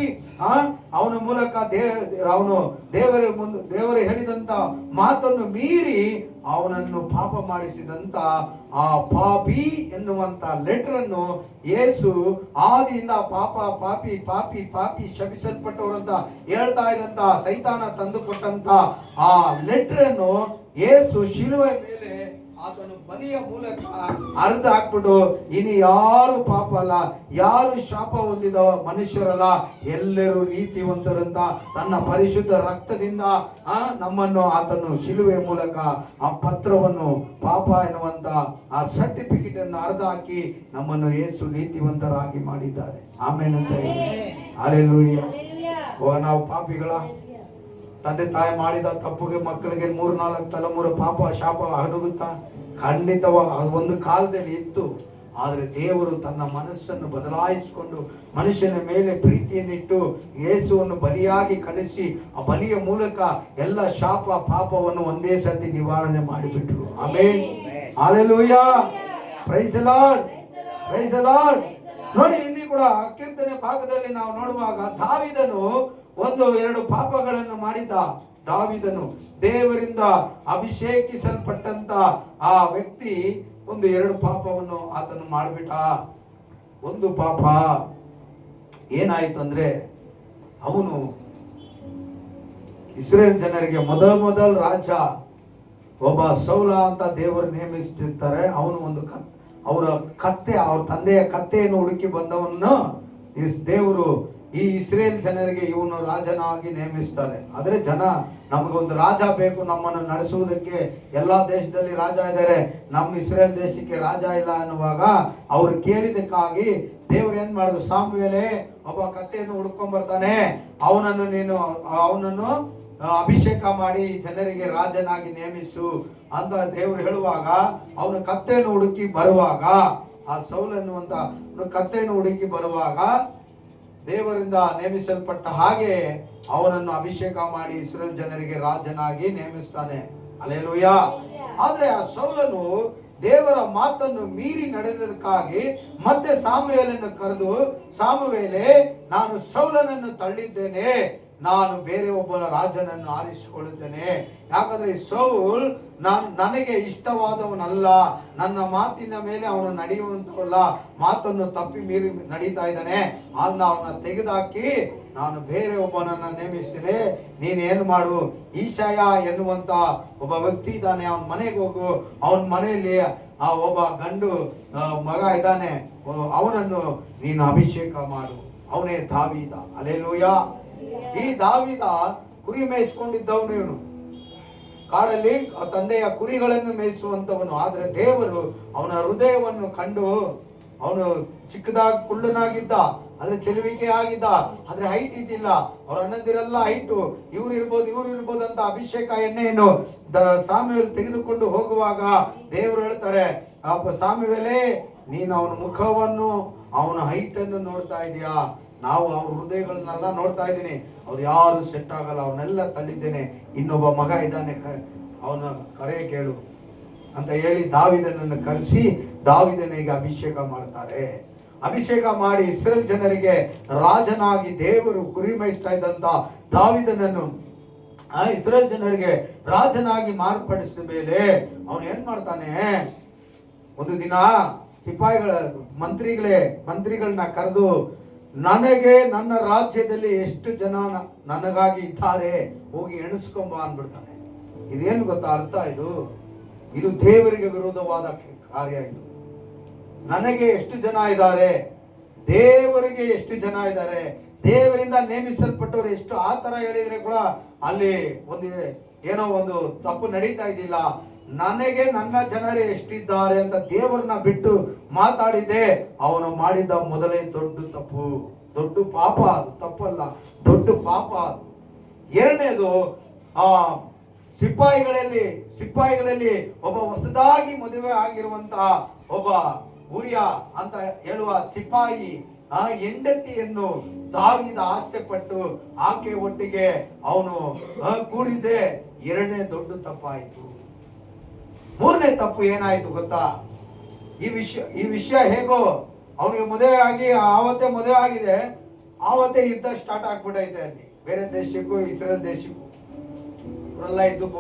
ಅವನ ಮೂಲಕ ಅವನು ದೇವರು ಹೇಳಿದಂತ ಮಾತನ್ನು ಮೀರಿ ಅವನನ್ನು ಪಾಪ ಮಾಡಿಸಿದಂತ ಆ ಪಾಪಿ ಎನ್ನುವಂತ ಲೆಟರ್ ಅನ್ನು ಯೇಸು ಆದಿಯಿಂದ ಪಾಪಿ ಶಪಿಸಲ್ಪಟ್ಟವರಂತ ಹೇಳ್ತಾ ಇದ್ದಂತ ಸೈತಾನ ತಂದು ಕೊಟ್ಟಂತ ಆ ಲೆಟರ್ ಅನ್ನು ಯೇಸು ಶಿಲುವೆ ಮೇಲೆ ಆತನು ಬಲಿಯ ಮೂಲಕ ಅರ್ಧ ಹಾಕ್ಬಿಟ್ಟು ಇನ್ನು ಯಾರು ಪಾಪ ಅಲ್ಲ, ಯಾರು ಶಾಪ ಹೊಂದಿದ ಮನುಷ್ಯರಲ್ಲ, ಎಲ್ಲರೂ ನೀತಿವಂತರಂತ ತನ್ನ ಪರಿಶುದ್ಧ ರಕ್ತದಿಂದ ನಮ್ಮನ್ನು ಆತನು ಶಿಲುವೆ ಮೂಲಕ ಆ ಪತ್ರವನ್ನು ಪಾಪ ಎನ್ನುವಂತ ಆ ಸರ್ಟಿಫಿಕೇಟ್ ಅನ್ನು ಅರ್ಧ ಹಾಕಿ ನಮ್ಮನ್ನು ಯೇಸು ನೀತಿವಂತರಾಗಿ ಮಾಡಿದ್ದಾರೆ. ಆಮೇಲೆ ಅಂತ ಹೇಳಿ ಹಲ್ಲೆಲೂಯಾ. ನಾವು ಪಾಪಿಗಳ ತಂದೆ ತಾಯಿ ಮಾಡಿದ ತಪ್ಪುಗೆ ಮಕ್ಕಳಿಗೆ 3-4 ತಲೆಮೂರು ಪಾಪ ಶಾಪ ಅನುಗುತ್ತಾ? ಖಂಡಿತವಾಗಿ ಒಂದು ಕಾಲದಲ್ಲಿ ಇತ್ತು. ಆದರೆ ದೇವರು ತನ್ನ ಮನಸ್ಸನ್ನು ಬದಲಾಯಿಸಿಕೊಂಡು ಮನುಷ್ಯನ ಮೇಲೆ ಪ್ರೀತಿಯನ್ನಿಟ್ಟು ಯೇಸುವನ್ನು ಬಲಿಯಾಗಿ ಕಳಿಸಿ ಆ ಬಲಿಯ ಮೂಲಕ ಎಲ್ಲ ಶಾಪ ಪಾಪವನ್ನು ಒಂದೇ ಸತಿ ನಿವಾರಣೆ ಮಾಡಿಬಿಟ್ರು. Amen. Hallelujah. Praise the Lord. Praise the Lord. ನೋಡಿ, ಇಲ್ಲಿ ಕೂಡ ಕೀರ್ತನೆ ಭಾಗದಲ್ಲಿ ನಾವು ನೋಡುವಾಗ ದಾವೀದನು 1-2 ಪಾಪಗಳನ್ನು ಮಾಡಿದ. ದಾವೀದನು ದೇವರಿಂದ ಅಭಿಷೇಕಿಸಲ್ಪಟ್ಟಂತ ಆ ವ್ಯಕ್ತಿ 1-2 ಪಾಪವನ್ನು ಆತನು ಮಾಡಿಬಿಟ್ಟ. ಒಂದು ಪಾಪ ಏನಾಯ್ತು ಅಂದ್ರೆ, ಅವನು ಇಸ್ರೇಲ್ ಜನರಿಗೆ ಮೊದಲ ರಾಜ ಒಬ್ಬ ಸೌಲ ಅಂತ ದೇವರು ನೇಮಿಸ್ತಿರ್ತಾರೆ. ಅವನು ಅವ್ರ ತಂದೆಯ ಕತ್ತೆಯನ್ನು ಹುಡುಕಿ ಬಂದವನು ದೇವರು ಈ ಇಸ್ರೇಲ್ ಜನರಿಗೆ ಇವನು ರಾಜನಾಗಿ ನೇಮಿಸ್ತಾರೆ. ಆದರೆ ಜನ ನಮಗೊಂದು ರಾಜ ಬೇಕು ನಮ್ಮನ್ನು ನಡೆಸುವುದಕ್ಕೆ. ಎಲ್ಲ ದೇಶದಲ್ಲಿ ರಾಜ ಇದ್ದಾರೆ, ನಮ್ಮ ಇಸ್ರೇಲ್ ದೇಶಕ್ಕೆ ರಾಜ ಇಲ್ಲ ಅನ್ನುವಾಗ ಅವರು ಕೇಳಿದಕ್ಕಾಗಿ ದೇವರು ಏನ್ ಮಾಡಿದ್ರು, ಸಾಮುವೇಲೇ ಒಬ್ಬ ಕತ್ತೆಯನ್ನು ಹುಡ್ಕೊಂಡ್ ಬರ್ತಾನೆ, ಅವನನ್ನು ಅಭಿಷೇಕ ಮಾಡಿ ಜನರಿಗೆ ರಾಜನಾಗಿ ನೇಮಿಸು ಅಂತ ದೇವರು ಹೇಳುವಾಗ ಅವನು ಕತ್ತೆಯನ್ನು ಹುಡುಕಿ ಬರುವಾಗ, ಆ ಸೌಲ್ ಅನ್ನುವಂತ ಕತ್ತೆಯನ್ನು ಹುಡುಕಿ ಬರುವಾಗ ದೇವರಿಂದ ನೇಮಿಸಲ್ಪಟ್ಟ ಹಾಗೆ ಅವನನ್ನು ಅಭಿಷೇಕ ಮಾಡಿ ಇಸ್ರೇಲ್ ಜನರಿಗೆ ರಾಜನಾಗಿ ನೇಮಿಸ್ತಾನೆ. ಹಲ್ಲೆಲೂಯ. ಆದ್ರೆ ಆ ಸೌಲನು ದೇವರ ಮಾತನ್ನು ಮೀರಿ ನಡೆದದಕ್ಕಾಗಿ ಮತ್ತೆ ಸಾಮುವೇಲನ್ನು ಕರೆದು, ಸಾಮುವೇಲೇ, ನಾನು ಸೌಲನನ್ನು ತಳ್ಳಿದ್ದೇನೆ, ನಾನು ಬೇರೆ ಒಬ್ಬ ರಾಜನನ್ನು ಆರಿಸಿಕೊಳ್ಳುತ್ತೇನೆ. ಯಾಕಂದ್ರೆ ಸೌಲ್ ನನಗೆ ಇಷ್ಟವಾದವನಲ್ಲ, ನನ್ನ ಮಾತಿನ ಮೇಲೆ ಅವನು ನಡೆಯುವಂತವಲ್ಲ, ಮಾತನ್ನು ತಪ್ಪಿ ಮೀರಿ ನಡೀತಾ ಇದ್ದಾನೆ. ಅವನ ತೆಗೆದುಹಾಕಿ ನಾನು ಬೇರೆ ಒಬ್ಬನನ್ನು ನೇಮಿಸ್ತೇನೆ. ನೀನೇನು ಮಾಡು, ಈಶಾಯ ಎನ್ನುವಂತ ಒಬ್ಬ ವ್ಯಕ್ತಿ ಇದ್ದಾನೆ, ಅವನ ಮನೆಗೆ ಹೋಗು, ಅವನ ಮನೆಯಲ್ಲಿ ಒಬ್ಬ ಗಂಡು ಮಗ ಇದ್ದಾನೆ, ಅವನನ್ನು ನೀನು ಅಭಿಷೇಕ ಮಾಡು, ಅವನೇ ದಾವೀದ. ಹಲ್ಲೆಲೂಯ. ಈ ದಾವೀದ ಕುರಿ ಮೇಯಿಸ್ಕೊಂಡಿದ್ದವನು, ಇವನು ಕಾಡಲ್ಲಿ ತಂದೆಯ ಕುರಿಗಳನ್ನು ಮೇಯಿಸುವಂತವನು. ಆದ್ರೆ ದೇವರು ಅವನ ಹೃದಯವನ್ನು ಕಂಡು, ಅವನು ಚಿಕ್ಕದಾಗಿ ಕುಳ್ಳನಾಗಿದ್ದ, ಆದ್ರೆ ಚೆಲುವಿಕೆ ಆಗಿದ್ದ, ಆದ್ರೆ ಹೈಟ್ ಇದ್ದಿಲ್ಲ. ಅವ್ರ ಅಣ್ಣಂದಿರೆಲ್ಲ ಹೈಟು, ಇವ್ರು ಇರ್ಬೋದು ಅಂತ ಅಭಿಷೇಕ ಎಣ್ಣೆಯನ್ನು ಸಾಮುವೇಲ್ ತೆಗೆದುಕೊಂಡು ಹೋಗುವಾಗ ದೇವರು ಹೇಳ್ತಾರೆ, ಸಾಮುವೇಲೇ, ನೀನು ಅವನ ಮುಖವನ್ನು ಅವನ ಹೈಟ್ ಅನ್ನು ನೋಡ್ತಾ ಇದೀಯಾ, ನಾವು ಅವ್ರ ಹೃದಯಗಳನ್ನೆಲ್ಲ ನೋಡ್ತಾ ಇದ್ದೀನಿ, ಅವ್ರು ಯಾರು ಸೆಟ್ ಆಗಲ್ಲ, ಅವನ್ನೆಲ್ಲ ತಳ್ಳಿದ್ದೇನೆ, ಇನ್ನೊಬ್ಬ ಮಗ ಇದ್ದಾನೆ, ಅವನ ಕರೆ ಕೇಳು ಅಂತ ಹೇಳಿ ದಾವೀದನನ್ನು ಕರೆಸಿ ದಾವೀದನಿಗೆ ಅಭಿಷೇಕ ಮಾಡ್ತಾರೆ. ಅಭಿಷೇಕ ಮಾಡಿ ಇಸ್ರೇಲ್ ಜನರಿಗೆ ರಾಜನಾಗಿ ದೇವರು ಕುರಿ ಮೇಯಿಸ್ತಾ ಇದ್ದಂತ ದಾವೀದನನ್ನು ಇಸ್ರೇಲ್ ಜನರಿಗೆ ರಾಜನಾಗಿ ಮಾರ್ಪಡಿಸಿದ ಮೇಲೆ ಅವನು ಏನ್ ಮಾಡ್ತಾನೆ, ಒಂದು ದಿನ ಮಂತ್ರಿಗಳನ್ನ ಕರೆದು, ನನಗೆ ನನ್ನ ರಾಜ್ಯದಲ್ಲಿ ಎಷ್ಟು ಜನ ನನಗಾಗಿ ಇದ್ದಾರೆ, ಹೋಗಿ ಎಣಿಸ್ಕೊಂಬ ಅಂದ್ಬಿಡ್ತಾನೆ. ಇದೇನು ಗೊತ್ತಾ ಅರ್ಥ? ಇದು ದೇವರಿಗೆ ವಿರೋಧವಾದ ಕಾರ್ಯ. ಇದು ನನಗೆ ಎಷ್ಟು ಜನ ಇದ್ದಾರೆ, ದೇವರಿಗೆ ಎಷ್ಟು ಜನ ಇದ್ದಾರೆ, ದೇವರಿಂದ ನೇಮಿಸಲ್ಪಟ್ಟವರು ಎಷ್ಟು, ಆ ತರ ಹೇಳಿದ್ರೆ ಕೂಡ ಅಲ್ಲಿ ಏನೋ ಒಂದು ತಪ್ಪು ನಡೀತಾ ಇದ್ದಿಲ್ಲ. ನನಗೆ ನನ್ನ ಜನರೇ ಎಷ್ಟಿದ್ದಾರೆ ಅಂತ ದೇವರನ್ನ ಬಿಟ್ಟು ಮಾತಾಡಿದೆ, ಅವನು ಮಾಡಿದ ಮೊದಲೇ ದೊಡ್ಡ ತಪ್ಪು, ದೊಡ್ಡ ಪಾಪ. ಅದು ತಪ್ಪಲ್ಲ, ದೊಡ್ಡ ಪಾಪ ಅದು. ಎರಡನೇದು, ಸಿಪಾಯಿಗಳಲ್ಲಿ ಒಬ್ಬ ಹೊಸದಾಗಿ ಮದುವೆ ಆಗಿರುವಂತಹ ಒಬ್ಬ ಉರಿಯ ಅಂತ ಹೇಳುವ ಸಿಪಾಯಿ ಹೆಂಡತಿಯನ್ನು ದಾವೀದ ಆಸೆ ಪಟ್ಟು ಆಕೆ ಒಟ್ಟಿಗೆ ಅವನು ಕೂಡಿದ್ದೆ ಎರಡನೇ ದೊಡ್ಡ ತಪ್ಪಾಯಿತು. ಮೂರನೇ ತಪ್ಪು ಏನಾಯ್ತು ಗೊತ್ತಾ? ಈ ವಿಷಯ ಹೇಗೋ ಅವನಿಗೆ ಮದುವೆ ಆಗಿ ಆವತ್ತೇ ಮದುವೆ ಆಗಿದೆ, ಆವತ್ತೇ ಯುದ್ಧ ಸ್ಟಾರ್ಟ್ ಆಗ್ಬಿಟ್ಟೈತೆ ಅಲ್ಲಿ, ಬೇರೆ ದೇಶಕ್ಕೂ ಇಸ್ರೇಲ್ ದೇಶಕ್ಕೂ. ಇವರೆಲ್ಲ ಯುದ್ಧಕ್ಕೆ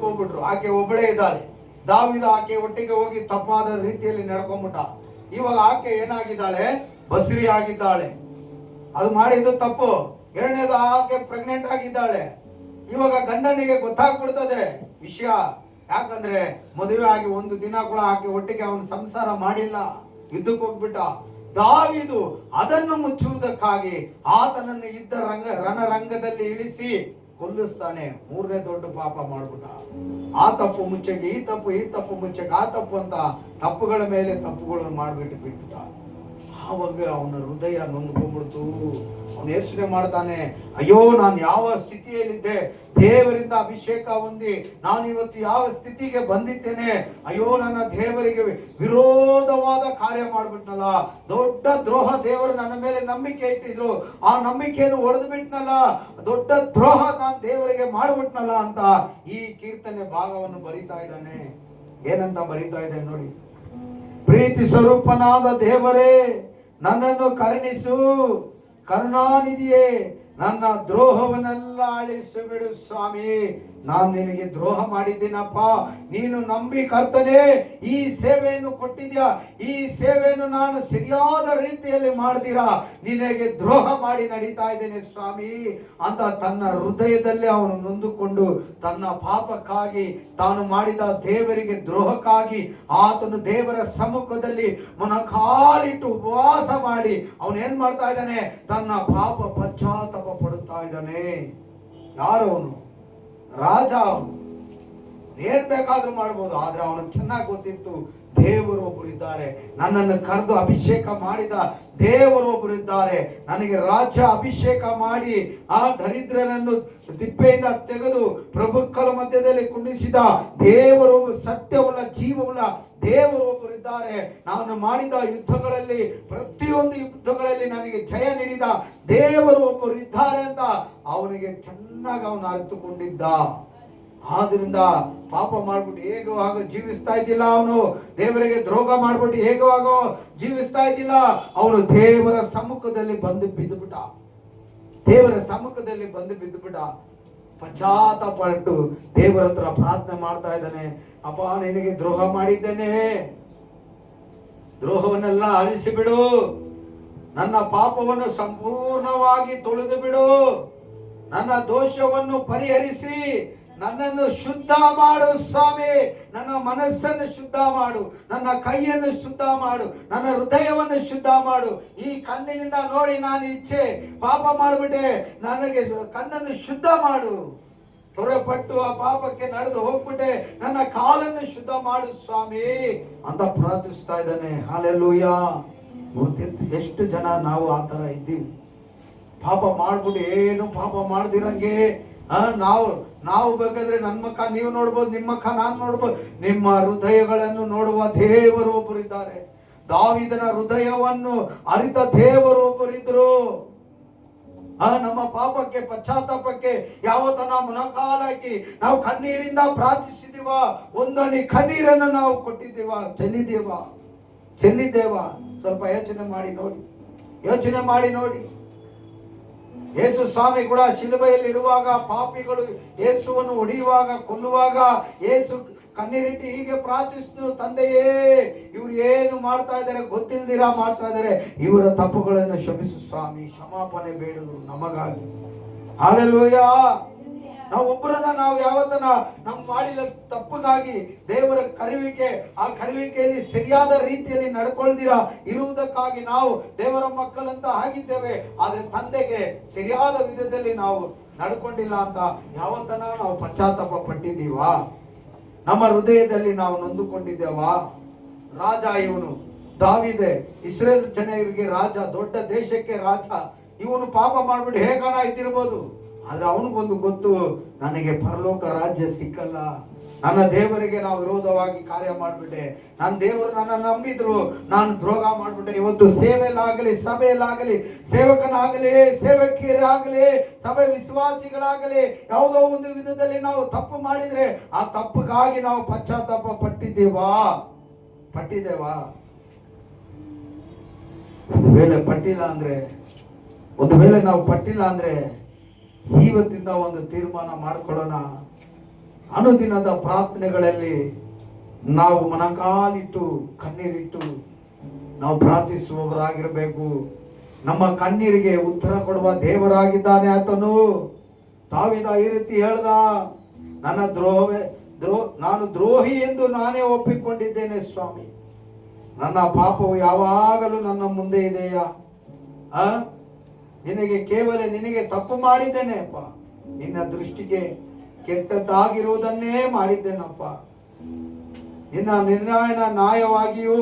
ಹೋಗ್ಬಿಟ್ರು. ಆಕೆ ಒಬ್ಬಳೇ ಇದ್ದಾಳೆ. ದಾವೀದ ಆಕೆ ಒಟ್ಟಿಗೆ ಹೋಗಿ ತಪ್ಪಾದ ರೀತಿಯಲ್ಲಿ ನಡ್ಕೊಂಡ್ಬಿಟ್ಟ. ಇವಾಗ ಆಕೆ ಏನಾಗಿದ್ದಾಳೆ, ಬಸುರಿ ಆಗಿದ್ದಾಳೆ. ಅದು ಮಾಡಿದ್ದು ತಪ್ಪು. ಎರಡನೇದು, ಆಕೆ ಪ್ರೆಗ್ನೆಂಟ್ ಆಗಿದ್ದಾಳೆ. ಇವಾಗ ಗಂಡನಿಗೆ ಗೊತ್ತಾಗ್ಬಿಡ್ತದೆ ವಿಷಯ. ಯಾಕಂದ್ರೆ ಮದುವೆ ಆಗಿ ಒಂದು ದಿನ ಕೂಡ ಆಕೆ ಒಟ್ಟಿಗೆ ಅವನು ಸಂಸಾರ ಮಾಡಿಲ್ಲ, ಯುದ್ಧಕ್ಕೆ ಹೋಗ್ಬಿಟ್ಟ. ದಾವೀದು ಅದನ್ನು ಮುಚ್ಚುವುದಕ್ಕಾಗಿ ಆತನನ್ನು ರಣರಂಗದಲ್ಲಿ ಇಳಿಸಿ ಕೊಲ್ಲಿಸ್ತಾನೆ. ಮೂರನೇ ದೊಡ್ಡ ಪಾಪ ಮಾಡ್ಬಿಟ್ಟ. ಆ ತಪ್ಪು ಮುಚ್ಚಕ್ಕೆ ಈ ತಪ್ಪು ಮುಚ್ಚಕ್ಕೆ ಆ ತಪ್ಪು ಅಂತ ತಪ್ಪುಗಳ ಮೇಲೆ ತಪ್ಪುಗಳನ್ನು ಬಿಟ್ಬಿಟ್ಟ. ಆವಾಗ ಅವನ ಹೃದಯ ನೊಂದ್ಕೊಂಡ್ಬಿಡ್ತು. ಅವನು ಯೋಚನೆ ಮಾಡ್ತಾನೆ, ಅಯ್ಯೋ ನಾನು ಯಾವ ಸ್ಥಿತಿಯಲ್ಲಿದ್ದೆ, ದೇವರಿಂದ ಅಭಿಷೇಕ ಹೊಂದಿ ನಾನು ಇವತ್ತು ಯಾವ ಸ್ಥಿತಿಗೆ ಬಂದಿದ್ದೇನೆ. ಅಯ್ಯೋ, ನನ್ನ ದೇವರಿಗೆ ವಿರೋಧವಾದ ಕಾರ್ಯ ಮಾಡ್ಬಿಟ್ನಲ್ಲ, ದೊಡ್ಡ ದ್ರೋಹ. ದೇವರು ನನ್ನ ಮೇಲೆ ನಂಬಿಕೆ ಇಟ್ಟಿದ್ರು, ಆ ನಂಬಿಕೆಯನ್ನು ಒಡೆದು ಬಿಟ್ನಲ್ಲ, ದೊಡ್ಡ ದ್ರೋಹ ನಾನು ದೇವರಿಗೆ ಮಾಡ್ಬಿಟ್ನಲ್ಲ ಅಂತ ಈ ಕೀರ್ತನೆ ಭಾಗವನ್ನು ಬರಿತಾ ಇದ್ದಾನೆ. ಏನಂತ ಬರಿತಾ ಇದ್ದಾನೆ ನೋಡಿ. ಪ್ರೀತಿ ಸ್ವರೂಪನಾದ ದೇವರೇ, ನನ್ನನ್ನು ಕರುಣಿಸು, ಕರುಣಾನಿಧಿಯೇ, ನನ್ನ ದ್ರೋಹವನ್ನೆಲ್ಲ ಅಳಿಸಿ ಬಿಡು ಸ್ವಾಮಿ. ನಾನು ನಿನಗೆ ದ್ರೋಹ ಮಾಡಿದ್ದೀನಪ್ಪ, ನೀನು ನಂಬಿ ಕರ್ತನೇ ಈ ಸೇವೆಯನ್ನು ಕೊಟ್ಟಿದ್ಯಾ, ಈ ಸೇವೆಯನ್ನು ನಾನು ಸರಿಯಾದ ರೀತಿಯಲ್ಲಿ ಮಾಡ್ದಿರಾ ನಿನಗೆ ದ್ರೋಹ ಮಾಡಿ ನಡೀತಾ ಇದ್ದೇನೆ ಸ್ವಾಮಿ ಅಂತ ತನ್ನ ಹೃದಯದಲ್ಲಿ ಅವನು ನೊಂದುಕೊಂಡು ತನ್ನ ಪಾಪಕ್ಕಾಗಿ ತಾನು ಮಾಡಿದ ದೇವರಿಗೆ ದ್ರೋಹಕ್ಕಾಗಿ ಆತನು ದೇವರ ಸಮ್ಮುಖದಲ್ಲಿ ಮೊಣಕಾಲಿಟ್ಟು ಉಪವಾಸ ಮಾಡಿ ಅವನು ಏನ್ ಮಾಡ್ತಾ ಇದ್ದಾನೆ, ತನ್ನ ಪಾಪ ಪಶ್ಚಾತ್ತಾಪ ಪಡುತ್ತಾ ಇದ್ದಾನೆ. ಯಾರು ಅವನು? ರಾಜ. ಅವನು ಏನ್ ಬೇಕಾದ್ರೂ ಮಾಡ್ಬೋದು, ಆದ್ರೆ ಅವನಿಗೆ ಚೆನ್ನಾಗಿ ಗೊತ್ತಿತ್ತು ದೇವರು ಒಬ್ಬರು ಇದ್ದಾರೆ, ನನ್ನನ್ನು ಕರೆದು ಅಭಿಷೇಕ ಮಾಡಿದ ದೇವರು ಒಬ್ಬರು ಇದ್ದಾರೆ, ನನಗೆ ರಾಜ್ಯ ಅಭಿಷೇಕ ಮಾಡಿ ಆ ದರಿದ್ರನನ್ನು ತಿಪ್ಪೆಯಿಂದ ತೆಗೆದು ಪ್ರಭುಕ್ಕಳ ಮಧ್ಯದಲ್ಲಿ ಕುಂಡಿಸಿದ ದೇವರು, ಸತ್ಯವುಳ್ಳ ಜೀವವುಳ್ಳ ದೇವರು ಒಬ್ಬರು ಇದ್ದಾರೆ, ನಾನು ಮಾಡಿದ ಯುದ್ಧಗಳಲ್ಲಿ ಪ್ರತಿಯೊಂದು ಯುದ್ಧಗಳಲ್ಲಿ ನನಗೆ ಜಯ ನೀಡಿದ ದೇವರು ಒಬ್ಬರು ಇದ್ದಾರೆ ಅಂತ ಅವನಿಗೆ ಚೆನ್ನಾಗಿ ಅವನು ಅರಿತುಕೊಂಡಿದ್ದ. ಆದ್ರಿಂದ ಪಾಪ ಮಾಡ್ಬಿಟ್ಟು ಹೇಗೋ ಹಾಗೋ ಜೀವಿಸ್ತಾ ಇದ್ದಿಲ್ಲ ಅವನು, ದೇವರಿಗೆ ದ್ರೋಹ ಮಾಡ್ಬಿಟ್ಟು ಹೇಗೋ ಹಾಗೋ ಜೀವಿಸ್ತಾ ಇದ್ದಿಲ್ಲ ಅವನು. ದೇವರ ಸಮ್ಮುಖದಲ್ಲಿ ಬಂದು ಬಿದ್ದುಬಿಟ್ಟ, ದೇವರ ಸಮ್ಮುಖದಲ್ಲಿ ಬಂದು ಬಿದ್ದುಬಿಟ್ಟ. ಪಶ್ಚಾತ್ತಾಪಟ್ಟು ದೇವರ ಹತ್ರ ಪ್ರಾರ್ಥನೆ ಮಾಡ್ತಾ ಇದ್ದಾನೆ, ಅಪ್ಪ ನಿನಗೆ ದ್ರೋಹ ಮಾಡಿದ್ದೇನೆ, ದ್ರೋಹವನ್ನೆಲ್ಲ ಅಳಿಸಿಬಿಡು, ನನ್ನ ಪಾಪವನ್ನು ಸಂಪೂರ್ಣವಾಗಿ ತೊಳೆದು ಬಿಡು, ನನ್ನ ದೋಷವನ್ನು ಪರಿಹರಿಸಿ ನನ್ನನ್ನು ಶುದ್ಧ ಮಾಡು ಸ್ವಾಮಿ, ನನ್ನ ಮನಸ್ಸನ್ನು ಶುದ್ಧ ಮಾಡು, ನನ್ನ ಕೈಯನ್ನು ಶುದ್ಧ ಮಾಡು, ನನ್ನ ಹೃದಯವನ್ನು ಶುದ್ಧ ಮಾಡು. ಈ ಕಣ್ಣಿನಿಂದ ನೋಡಿ ನಾನು ಇಚ್ಛೆ ಪಾಪ ಮಾಡಿಬಿಟ್ಟೆ, ನನಗೆ ಕಣ್ಣನ್ನು ಶುದ್ಧ ಮಾಡು, ತೊರೆಪಟ್ಟು ಆ ಪಾಪಕ್ಕೆ ನಡೆದು ಹೋಗ್ಬಿಟ್ಟೆ, ನನ್ನ ಕಾಲನ್ನು ಶುದ್ಧ ಮಾಡು ಸ್ವಾಮಿ ಅಂತ ಪ್ರಾರ್ಥಿಸ್ತಾ ಇದ್ದಾನೆ. ಹಲ್ಲೆಲೂಯಾ. ಇವತ್ತು ಎಷ್ಟು ಜನ ನಾವು ಆ ಥರ ಇದ್ದೀವಿ, ಪಾಪ ಮಾಡ್ಬಿಟ್ಟು ಏನು ಪಾಪ ಮಾಡ್ದಿರಂಗೆ ನಾವು ಬೇಕಾದ್ರೆ ನನ್ನ ಮುಖ ನೀವು ನೋಡ್ಬೋದು, ನಿಮ್ಮ ಮುಖ ನಾನು ನೋಡ್ಬೋದು, ನಿಮ್ಮ ಹೃದಯಗಳನ್ನು ನೋಡುವ ದೇವರು ಒಬ್ಬರು ಇದ್ದಾರೆ. ದಾವೀದನ ಹೃದಯವನ್ನು ಅರಿತ ದೇವರು ಒಬ್ಬರು ಇದ್ರು. ನಮ್ಮ ಪಾಪಕ್ಕೆ ಪಶ್ಚಾತ್ತಾಪಕ್ಕೆ ಯಾವತ್ತ ನಾವು ಮೊಣಕಾಲಾಕಿ ನಾವು ಕಣ್ಣೀರಿಂದ ಪ್ರಾರ್ಥಿಸಿದೀವ, ಒಂದೊಂದು ಕಣ್ಣೀರನ್ನು ನಾವು ಕೊಟ್ಟಿದ್ದೇವ, ಚೆಲ್ಲಿದ್ದೇವ. ಸ್ವಲ್ಪ ಯೋಚನೆ ಮಾಡಿ ನೋಡಿ, ಯೋಚನೆ ಮಾಡಿ ನೋಡಿ. ಯೇಸು ಸ್ವಾಮಿ ಕೂಡ ಶಿಲುಬೆಯಲ್ಲಿ ಇರುವಾಗ ಪಾಪಿಗಳು ಯೇಸುವನ್ನು ಹೊಡೆಯುವಾಗ ಕೊಲ್ಲುವಾಗ ಯೇಸು ಕಣ್ಣೀರಿಟ್ಟು ಹೀಗೆ ಪ್ರಾರ್ಥಿಸಿದ್ರು, ತಂದೆಯೇ ಇವ್ರು ಏನು ಮಾಡ್ತಾ ಇದ್ದಾರೆ ಗೊತ್ತಿಲ್ದಿರಾ ಮಾಡ್ತಾ ಇದ್ದಾರೆ, ಇವರ ತಪ್ಪುಗಳನ್ನು ಕ್ಷಮಿಸು ಸ್ವಾಮಿ, ಕ್ಷಮಾಪಣೆ ಬೇಡುದು ನಮಗಾಗಿ. ಹಲ್ಲೆಲೂಯಾ. ನಾವು ಒಬ್ಬರನ್ನ ನಾವು ಯಾವತ್ತನ ನಾವು ಮಾಡಿದ ತಪ್ಪಿಗಾಗಿ ದೇವರ ಕರೆಯುವಿಕೆ, ಆ ಕರೆಯುವಿಕೆಯಲ್ಲಿ ಸರಿಯಾದ ರೀತಿಯಲ್ಲಿ ನಡ್ಕೊಳ್ದಿರಾ ಇರುವುದಕ್ಕಾಗಿ ನಾವು ದೇವರ ಮಕ್ಕಳಂತ ಆಗಿದ್ದೇವೆ. ಆದ್ರೆ ತಂದೆಗೆ ಸರಿಯಾದ ವಿಧದಲ್ಲಿ ನಾವು ನಡ್ಕೊಂಡಿಲ್ಲ ಅಂತ ಯಾವತ್ತನ ನಾವು ಪಶ್ಚಾತ್ತಾಪ ಪಟ್ಟಿದ್ದೀವಾ? ನಮ್ಮ ಹೃದಯದಲ್ಲಿ ನಾವು ನೊಂದುಕೊಂಡಿದ್ದೇವಾ? ರಾಜ ಇವನು ದಾವೀದೆ, ಇಸ್ರೇಲ್ ಜನರಿಗೆ ರಾಜ, ದೊಡ್ಡ ದೇಶಕ್ಕೆ ರಾಜ. ಇವನು ಪಾಪ ಮಾಡ್ಬಿಟ್ಟು ಹೇಗಾನ ಇದ್ದಿರ್ಬೋದು, ಆದ್ರೆ ಅವನಿಗೊಂದು ಗೊತ್ತು, ನನಗೆ ಪರಲೋಕ ರಾಜ್ಯ ಸಿಕ್ಕಲ್ಲ, ನನ್ನ ದೇವರಿಗೆ ನಾವು ವಿರೋಧವಾಗಿ ಕಾರ್ಯ ಮಾಡಿಬಿಟ್ಟೆ, ನನ್ನ ದೇವರು ನನ್ನ ನಂಬಿದ್ರು, ನಾನು ದ್ರೋಹ ಮಾಡಿಬಿಟ್ಟೆ. ಇವತ್ತು ಸೇವೆಯಲ್ಲಾಗಲಿ, ಸಭೆಯಲ್ಲಾಗಲಿ, ಸೇವಕನಾಗಲಿ, ಸೇವಕಿಯರಾಗಲಿ, ಸಭೆ ವಿಶ್ವಾಸಿಗಳಾಗಲಿ, ಯಾವುದೋ ಒಂದು ವಿಧದಲ್ಲಿ ನಾವು ತಪ್ಪು ಮಾಡಿದ್ರೆ ಆ ತಪ್ಪಿಗಾಗಿ ನಾವು ಪಶ್ಚಾತ್ತಾಪ ಪಟ್ಟಿದ್ದೇವಾ? ಒಂದು ವೇಳೆ ನಾವು ಪಟ್ಟಿಲ್ಲ ಅಂದ್ರೆ ಇವತ್ತಿಂದ ಒಂದು ತೀರ್ಮಾನ ಮಾಡಿಕೊಳ್ಳೋಣ. ಅನುದಿನದ ಪ್ರಾರ್ಥನೆಗಳಲ್ಲಿ ನಾವು ಮೊಣಕಾಲಿಟ್ಟು ಕಣ್ಣೀರಿಟ್ಟು ನಾವು ಪ್ರಾರ್ಥಿಸುವವರಾಗಿರಬೇಕು. ನಮ್ಮ ಕಣ್ಣೀರಿಗೆ ಉತ್ತರ ಕೊಡುವ ದೇವರಾಗಿದ್ದಾನೆ ಆತನು. ದಾವೀದ ಈ ರೀತಿ ಹೇಳ್ದ, ನಾನು ದ್ರೋಹಿ ಎಂದು ನಾನೇ ಒಪ್ಪಿಕೊಂಡಿದ್ದೇನೆ ಸ್ವಾಮಿ, ನನ್ನ ಪಾಪವು ಯಾವಾಗಲೂ ನನ್ನ ಮುಂದೆ ಇದೆಯಾ? ನಿನಗೆ ತಪ್ಪು ಮಾಡಿದ್ದೇನೆ ಅಪ್ಪ, ನಿನ್ನ ದೃಷ್ಟಿಗೆ ಕೆಟ್ಟದ್ದಾಗಿರುವುದನ್ನೇ ಮಾಡಿದ್ದೇನಪ್ಪ. ನಿನ್ನ ನಿರ್ಣಯನ ನ್ಯಾಯವಾಗಿಯೂ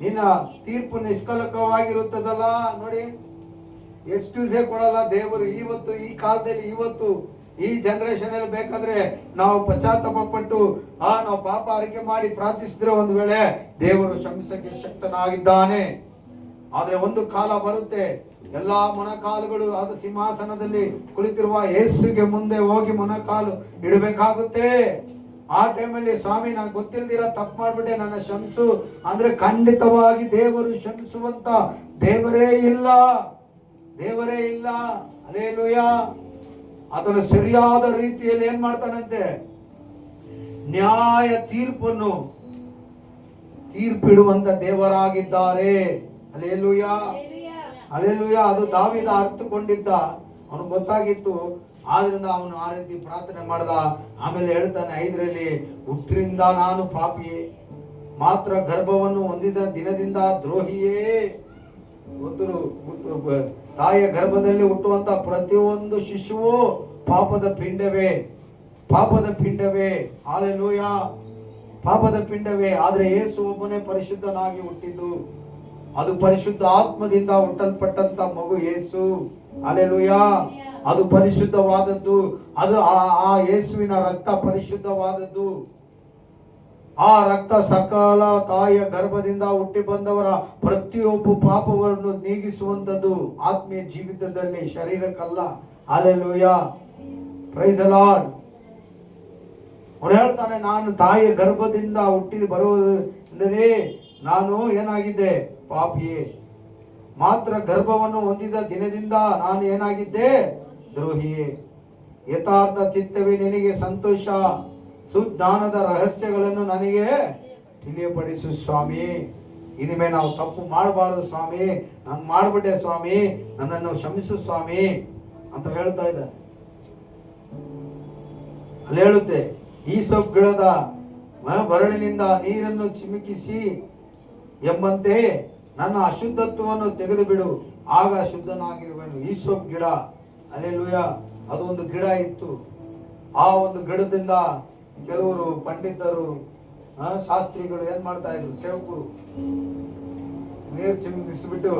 ನಿನ್ನ ತೀರ್ಪು ನಿಷ್ಕಲಕವಾಗಿರುತ್ತದಲ್ಲ. ನೋಡಿ, ಎಕ್ಸ್ಕ್ಯೂಸೇ ಕೊಡಲ್ಲ ದೇವರು. ಇವತ್ತು ಈ ಕಾಲದಲ್ಲಿ, ಇವತ್ತು ಈ ಜನರೇಷನ್ ಅಲ್ಲಿ ಬೇಕಾದ್ರೆ ನಾವು ಪಶ್ಚಾತ್ತಾಪ ಪಟ್ಟು ನಾವು ಪಾಪ ಅರಿಕೆ ಮಾಡಿ ಪ್ರಾರ್ಥಿಸಿದ್ರೆ ಒಂದು ವೇಳೆ ದೇವರು ಕ್ಷಮಿಸಕ್ಕೆ ಶಕ್ತನಾಗಿದ್ದಾನೆ. ಆದ್ರೆ ಒಂದು ಕಾಲ ಬರುತ್ತೆ, ಎಲ್ಲಾ ಮೊಣಕಾಲುಗಳು ಆದ ಸಿಂಹಾಸನದಲ್ಲಿ ಕುಳಿತಿರುವ ಯೇಸುಗೆ ಮುಂದೆ ಹೋಗಿ ಮೊಣಕಾಲು ಇಡಬೇಕಾಗುತ್ತೆ. ಆ ಟೈಮಲ್ಲಿ ಸ್ವಾಮಿ ನಾನು ಗೊತ್ತಿಲ್ದಿರ ತಪ್ಪು ಮಾಡ್ಬಿಟ್ಟೆ, ನನ್ನ ಕ್ಷಮಿಸು ಅಂದ್ರೆ ಖಂಡಿತವಾಗಿ ದೇವರು ಕ್ಷಮಿಸುವಂತ ದೇವರೇ ಇಲ್ಲ. ಹಲ್ಲೆಲೂಯಾ. ಅದನ್ನು ಸರಿಯಾದ ರೀತಿಯಲ್ಲಿ ಏನ್ ಮಾಡ್ತಾನಂತೆ, ನ್ಯಾಯ ತೀರ್ಪಿಡುವಂತ ದೇವರಾಗಿದ್ದಾರೆ. Hallelujah, hallelujah. ಅದು ದಾವೀದ ಅರ್ಥಕೊಂಡಿದ್ದ, ಅವನು ಗೊತ್ತಾಗಿತ್ತು. ಆದ್ರಿಂದ ಅವನು ಆ ರೀತಿ ಪ್ರಾರ್ಥನೆ ಮಾಡ್ದ. ಆಮೇಲೆ ಹೇಳ್ತಾನೆ 5ರಲ್ಲಿ, ಹುಟ್ಟಿನಿಂದ ನಾನು ಪಾಪಿಯೇ, ಮಾತ್ರ ಗರ್ಭವನ್ನು ಹೊಂದಿದ ದಿನದಿಂದ ದ್ರೋಹಿಯೇ. ಗೊತ್ತರು, ತಾಯಿಯ ಗರ್ಭದಲ್ಲಿ ಹುಟ್ಟುವಂತ ಪ್ರತಿಯೊಂದು ಶಿಶುವು ಪಾಪದ ಪಿಂಡವೇ, ಪಾಪದ ಪಿಂಡವೇ. ಹಲ್ಲೆಲೂಯಾ, ಪಾಪದ ಪಿಂಡವೇ. ಆದ್ರೆ ಯೇಸು ಒಬ್ಬನೇ ಪರಿಶುದ್ಧನಾಗಿ ಹುಟ್ಟಿದ್ದು. ಅದು ಪರಿಶುದ್ಧ ಆತ್ಮದಿಂದ ಹುಟ್ಟಲ್ಪಟ್ಟಂತ ಮಗು ಯೇಸು. ಹಲ್ಲೆಲೂಯಾ, ಅದು ಪರಿಶುದ್ಧವಾದದ್ದು. ಅದು ಆ ಯೇಸುವಿನ ರಕ್ತ ಪರಿಶುದ್ಧವಾದದ್ದು. ಆ ರಕ್ತ ಸಕಲ ತಾಯಿಯ ಗರ್ಭದಿಂದ ಹುಟ್ಟಿ ಬಂದವರ ಪ್ರತಿಯೊಬ್ಬ ಪಾಪವನ್ನು ನೀಗಿಸುವಂತದ್ದು ಆತ್ಮೀಯ ಜೀವಿತದಲ್ಲಿ, ಶರೀರಕ್ಕಲ್ಲ. Hallelujah, praise the Lord. ಅವನು ಹೇಳ್ತಾನೆ, ನಾನು ತಾಯಿಯ ಗರ್ಭದಿಂದ ಹುಟ್ಟಿ ಬರುವುದೆಂದರೆ ನಾನು ಏನಾಗಿದ್ದೆ, ಪಾಪಿಯೇ. ಮಾತ್ರ ಗರ್ಭವನ್ನು ಹೊಂದಿದ ದಿನದಿಂದ ನಾನು ಏನಾಗಿದ್ದೆ, ದ್ರೋಹಿಯೇ. ಯಥಾರ್ಥ ಚಿತ್ತವೇ ನಿನಗೆ ಸಂತೋಷ, ಸುಜ್ಞಾನದ ರಹಸ್ಯಗಳನ್ನು ನನಗೆ ತಿಳಿಯಪಡಿಸು ಸ್ವಾಮಿ. ಇನಿಮೆ ನಾವು ತಪ್ಪು ಮಾಡಬಾರದು ಸ್ವಾಮಿ, ನಾನು ಮಾಡಿಬಿಟ್ಟೆ ಸ್ವಾಮಿ, ನನ್ನನ್ನು ಕ್ಷಮಿಸು ಸ್ವಾಮಿ ಅಂತ ಹೇಳ್ತಾ ಇದ್ದಾನೆ. ಅಲ್ಲಿ ಹೇಳುತ್ತೆ, ಈಸೋಪ್ ಗಿಡದ ಬರಳಿನಿಂದ ನೀರನ್ನು ಚಿಮುಕಿಸಿ ಎಂಬಂತೆ ನನ್ನ ಅಶುದ್ಧತ್ವವನ್ನು ತೆಗೆದು ಬಿಡು, ಆಗ ಶುದ್ಧನಾಗಿರುವೆನು. ಈಸೋಪ್ ಗಿಡ, ಹಲ್ಲೆಲೂಯಾ, ಅದು ಒಂದು ಗಿಡ ಇತ್ತು. ಆ ಒಂದು ಗಿಡದಿಂದ ಕೆಲವರು ಪಂಡಿತರು, ಶಾಸ್ತ್ರಿಗಳು ಏನ್ ಮಾಡ್ತಾ ಇದ್ರು, ಸೇವಕರು ನೀರು ಚಿಮುಕಿಸಿಬಿಟ್ಟು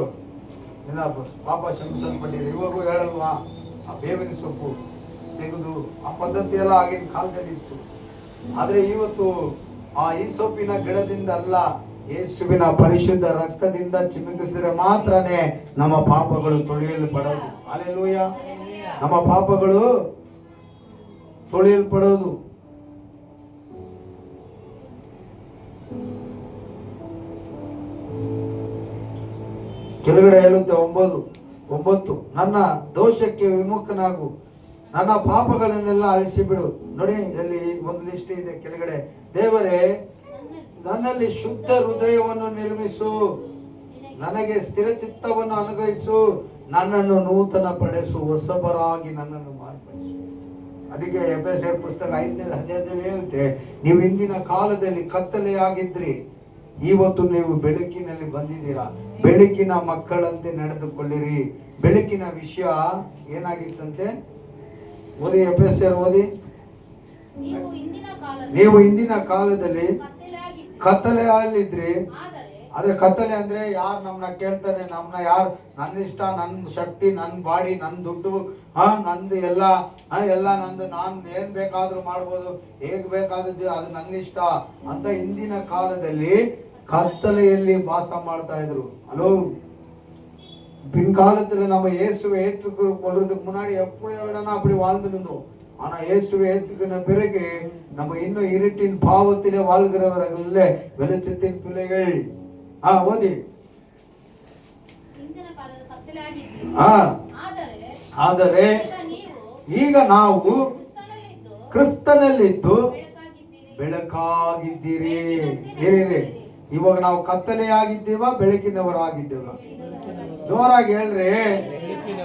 ಏನ ಪಾಪ ಕ್ಷಮಿಸಲ್ಪಟ್ಟಿದೆ. ಇವಾಗೂ ಹೇಳಲ್ವಾ, ಆ ಬೇವಿನ ಸೊಪ್ಪು ತೆಗೆದು, ಆ ಪದ್ಧತಿ ಎಲ್ಲ ಆಗಿನ ಕಾಲದಲ್ಲಿ ಇತ್ತು. ಆದ್ರೆ ಇವತ್ತು ಆ ಈ ಸೊಪ್ಪಿನ ಗಿಡದಿಂದ ಅಲ್ಲ, ಯೇಸುವಿನ ಪರಿಶುದ್ಧ ರಕ್ತದಿಂದ ಚಿಮುಕಿಸಿದ್ರೆ ಮಾತ್ರನೇ ನಮ್ಮ ಪಾಪಗಳು ತೊಳೆಯಲ್ಪಡೋದು. ಹಲ್ಲೆಲೂಯಾ, ನಮ್ಮ ಪಾಪಗಳು ತೊಳೆಯಲ್ಪಡೋದು. ಕೆಳಗಡೆ ಹೇಳುತ್ತೆ 9, ನನ್ನ ದೋಷಕ್ಕೆ ವಿಮುಖನಾಗು, ನನ್ನ ಪಾಪಗಳನ್ನೆಲ್ಲ ಅಳಿಸಿಬಿಡು. ನೋಡಿ, ಅಲ್ಲಿ ಒಂದು ಲಿಸ್ಟ್ ಇದೆ ಕೆಳಗಡೆ. ದೇವರೇ, ನನ್ನಲ್ಲಿ ಶುದ್ಧ ಹೃದಯವನ್ನು ನಿರ್ಮಿಸು, ನನಗೆ ಸ್ಥಿರ ಚಿತ್ತವನ್ನು ಅನುಗ್ರಹಿಸು, ನನ್ನನ್ನು ನೂತನ ಪಡಿಸು, ಹೊಸಬರಾಗಿ ನನ್ನನ್ನು ಮಾರ್ಪಡಿಸು. ಅದಕ್ಕೆ ಎಫೆಸರ್ ಪುಸ್ತಕ 5ನೇ ಅಧ್ಯಾಯದಲ್ಲಿ ಹೇಳುತ್ತೆ, ನೀವು ಇಂದಿನ ಕಾಲದಲ್ಲಿ ಕತ್ತಲೆಯಾಗಿದ್ರಿ, ಇವತ್ತು ನೀವು ಬೆಳಕಿನಲ್ಲಿ ಬಂದಿದ್ದೀರಾ. ಬೆಳಕಿನ ಮಕ್ಕಳಂತೆ ನಡೆದುಕೊಳ್ಳಿರಿ. ಬೆಳಕಿನ ವಿಷಯ ಏನಾಗಿತ್ತಂತೆ? ಓದಿ, ಎಫೆಸರ್ ಓದಿ. ನೀವು ಇಂದಿನ ಕಾಲದಲ್ಲಿ ಕತ್ತಲೆಯಲ್ಲಿದ್ರಿ. ಆದ್ರೆ ಕತ್ತಲೆ ಅಂದ್ರೆ ಯಾರು ನಮ್ಮನ್ನ ಕೇಳ್ತಾನೆ, ನಮ್ಮನ್ನ ಯಾರು, ನನ್ನ ಇಷ್ಟ, ನನ್ನ ಶಕ್ತಿ, ನನ್ನ ಬಾಡಿ, ನನ್ನ ದುಡ್ಡು, ನಂದು ಎಲ್ಲ ನಂದು, ನಾನು ಏನ್ ಬೇಕಾದ್ರೂ ಮಾಡ್ಬೋದು, ಹೇಗ್ ಬೇಕಾದ್ರೂ ಅದು ನನ್ನ ಇಷ್ಟ ಅಂತ ಇಂದಿನ ಕಾಲದಲ್ಲಿ கத்தலைಯಲ್ಲಿ வாச ಮಾಡ್ತಾ ಇದ್ರು. ஹலோ, பின்காலத்துல நம்ம இயேசுவை ஏற்றுக்கொள்றதுக்கு முன்னாடி எப்படி வேணா அப்படி வாழ்ந்து இருந்தோம். ஆனா இயேசுவை ஏற்றுக்கின பிறகு நம்ம இன்னும் இருட்டின் பாவத்திலே வாழ்கிறவர்கள் இல்ல, வெளிச்சத்தின் பிள்ளைகள். ಓದಿ. ಆದರೆ ಈಗ ನಾವು ಕ್ರಿಸ್ತನಲ್ಲಿದ್ದು ಬೆಳಕಾಗಿದ್ದೀರಿ. ಏನಿರಿ, ಇವಾಗ ನಾವು ಕತ್ತಲೆಯಾಗಿದ್ದೀವ, ಬೆಳಕಿನವರಾಗಿದ್ದೀವ? ಜೋರಾಗಿ ಹೇಳ್ರಿ,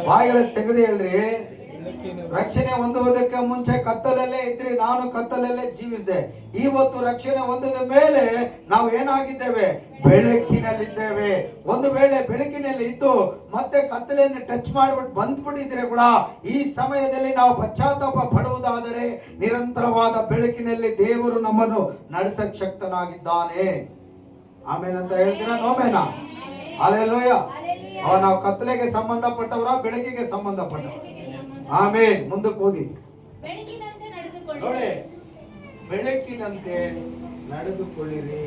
ಬಾಯಿಗಳ ತೆಗೆದು ಹೇಳ್ರಿ. ರಕ್ಷಣೆ ಹೊಂದುವುದಕ್ಕೆ ಮುಂಚೆ ಕತ್ತಲಲ್ಲೇ ಇದ್ರಿ, ನಾನು ಕತ್ತಲಲ್ಲೇ ಜೀವಿಸಿದೆ. ಇವತ್ತು ರಕ್ಷಣೆ ಹೊಂದಿದ ಮೇಲೆ ನಾವು ಏನಾಗಿದ್ದೇವೆ? ಬೆಳಕಿನಲ್ಲಿದ್ದೇವೆ. ಒಂದು ವೇಳೆ ಬೆಳಕಿನಲ್ಲಿ ಇದ್ದು ಮತ್ತೆ ಕತ್ತಲೆಯನ್ನು ಟಚ್ ಮಾಡಿಬಿಟ್ಟು ಬಂದ್ಬಿಟ್ಟಿದ್ರೆ ಕೂಡ ಈ ಸಮಯದಲ್ಲಿ ನಾವು ಪಶ್ಚಾತ್ತಾಪ ಪಡುವುದಾದರೆ ನಿರಂತರವಾದ ಬೆಳಕಿನಲ್ಲಿ ದೇವರು ನಮ್ಮನ್ನು ನಡೆಸಕ್ ಶಕ್ತನಾಗಿದ್ದಾನೆ. ಆಮೇನಂತ ಹೇಳ್ತೀರಾ? ನೋಮೇನಾ? ಹಲ್ಲೆಲೂಯಾ. ನಾವು ಕತ್ತಲೆಗೆ ಸಂಬಂಧಪಟ್ಟವರ, ಬೆಳಕಿಗೆ ಸಂಬಂಧಪಟ್ಟವರ? ಆಮೇನ್. ಮುಂದಕ್ಕೆ ಓದಿ. ನೋಡಿ, ಬೆಳಕಿನಂತೆ ನಡೆದುಕೊಳ್ಳಿರಿ.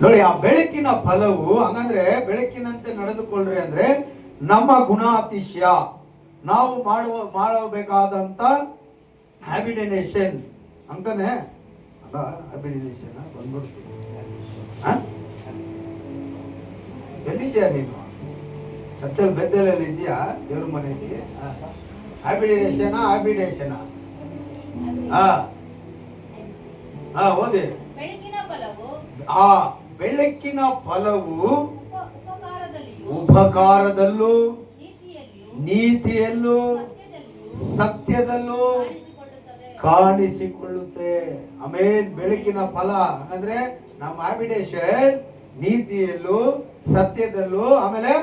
ನೋಡಿ, ಆ ಬೆಳಕಿನ ಫಲವು ಹಂಗಂದ್ರೆ ಬೆಳಕಿನಂತೆ ನಡೆದುಕೊಳ್ಳ್ರಿ ಅಂದ್ರೆ ನಮ್ಮ ಗುಣಾತಿಶಯ, ನಾವು ಮಾಡಬೇಕಾದಂತ ಹ್ಯಾಬಿಟೇಷನ್ ಅಂತಾನೆ ಅಲ್ಲ. ಹ್ಯಾಬಿಟೇಷನ್ ಬಂದ್ಬಿಡ್ತೀವಿ. ಎಲ್ಲಿದ್ಯಾ ನೀನು? ಚರ್ಚಲ್ಲಿ ಬೆದ್ದಲಲ್ಲಿ ಇದೆಯಾ ದೇವ್ರ ಮನೆಯಲ್ಲಿ? ಹ್ಯಾಬಿಟೇಷನಾ ಹ್ಯಾಬಿಟೇಷನಾ? ಓದಿ. ಆ ಬೆಳಕಿನ ಫಲವು ಉಪಕಾರದಲ್ಲೂ ನೀತಿಯಲ್ಲೂ ಸತ್ಯದಲ್ಲೂ ಕಾಣಿಸಿಕೊಳ್ಳುತ್ತೆ. ಆಮೇಲೆ ಬೆಳಕಿನ ಫಲ ಅಂದ್ರೆ ನಮ್ಮ ಹ್ಯಾಬಿಟೇಷನ್ ನೀತಿಯಲ್ಲೂ ಸತ್ಯದಲ್ಲೂ, ಆಮೇಲೆ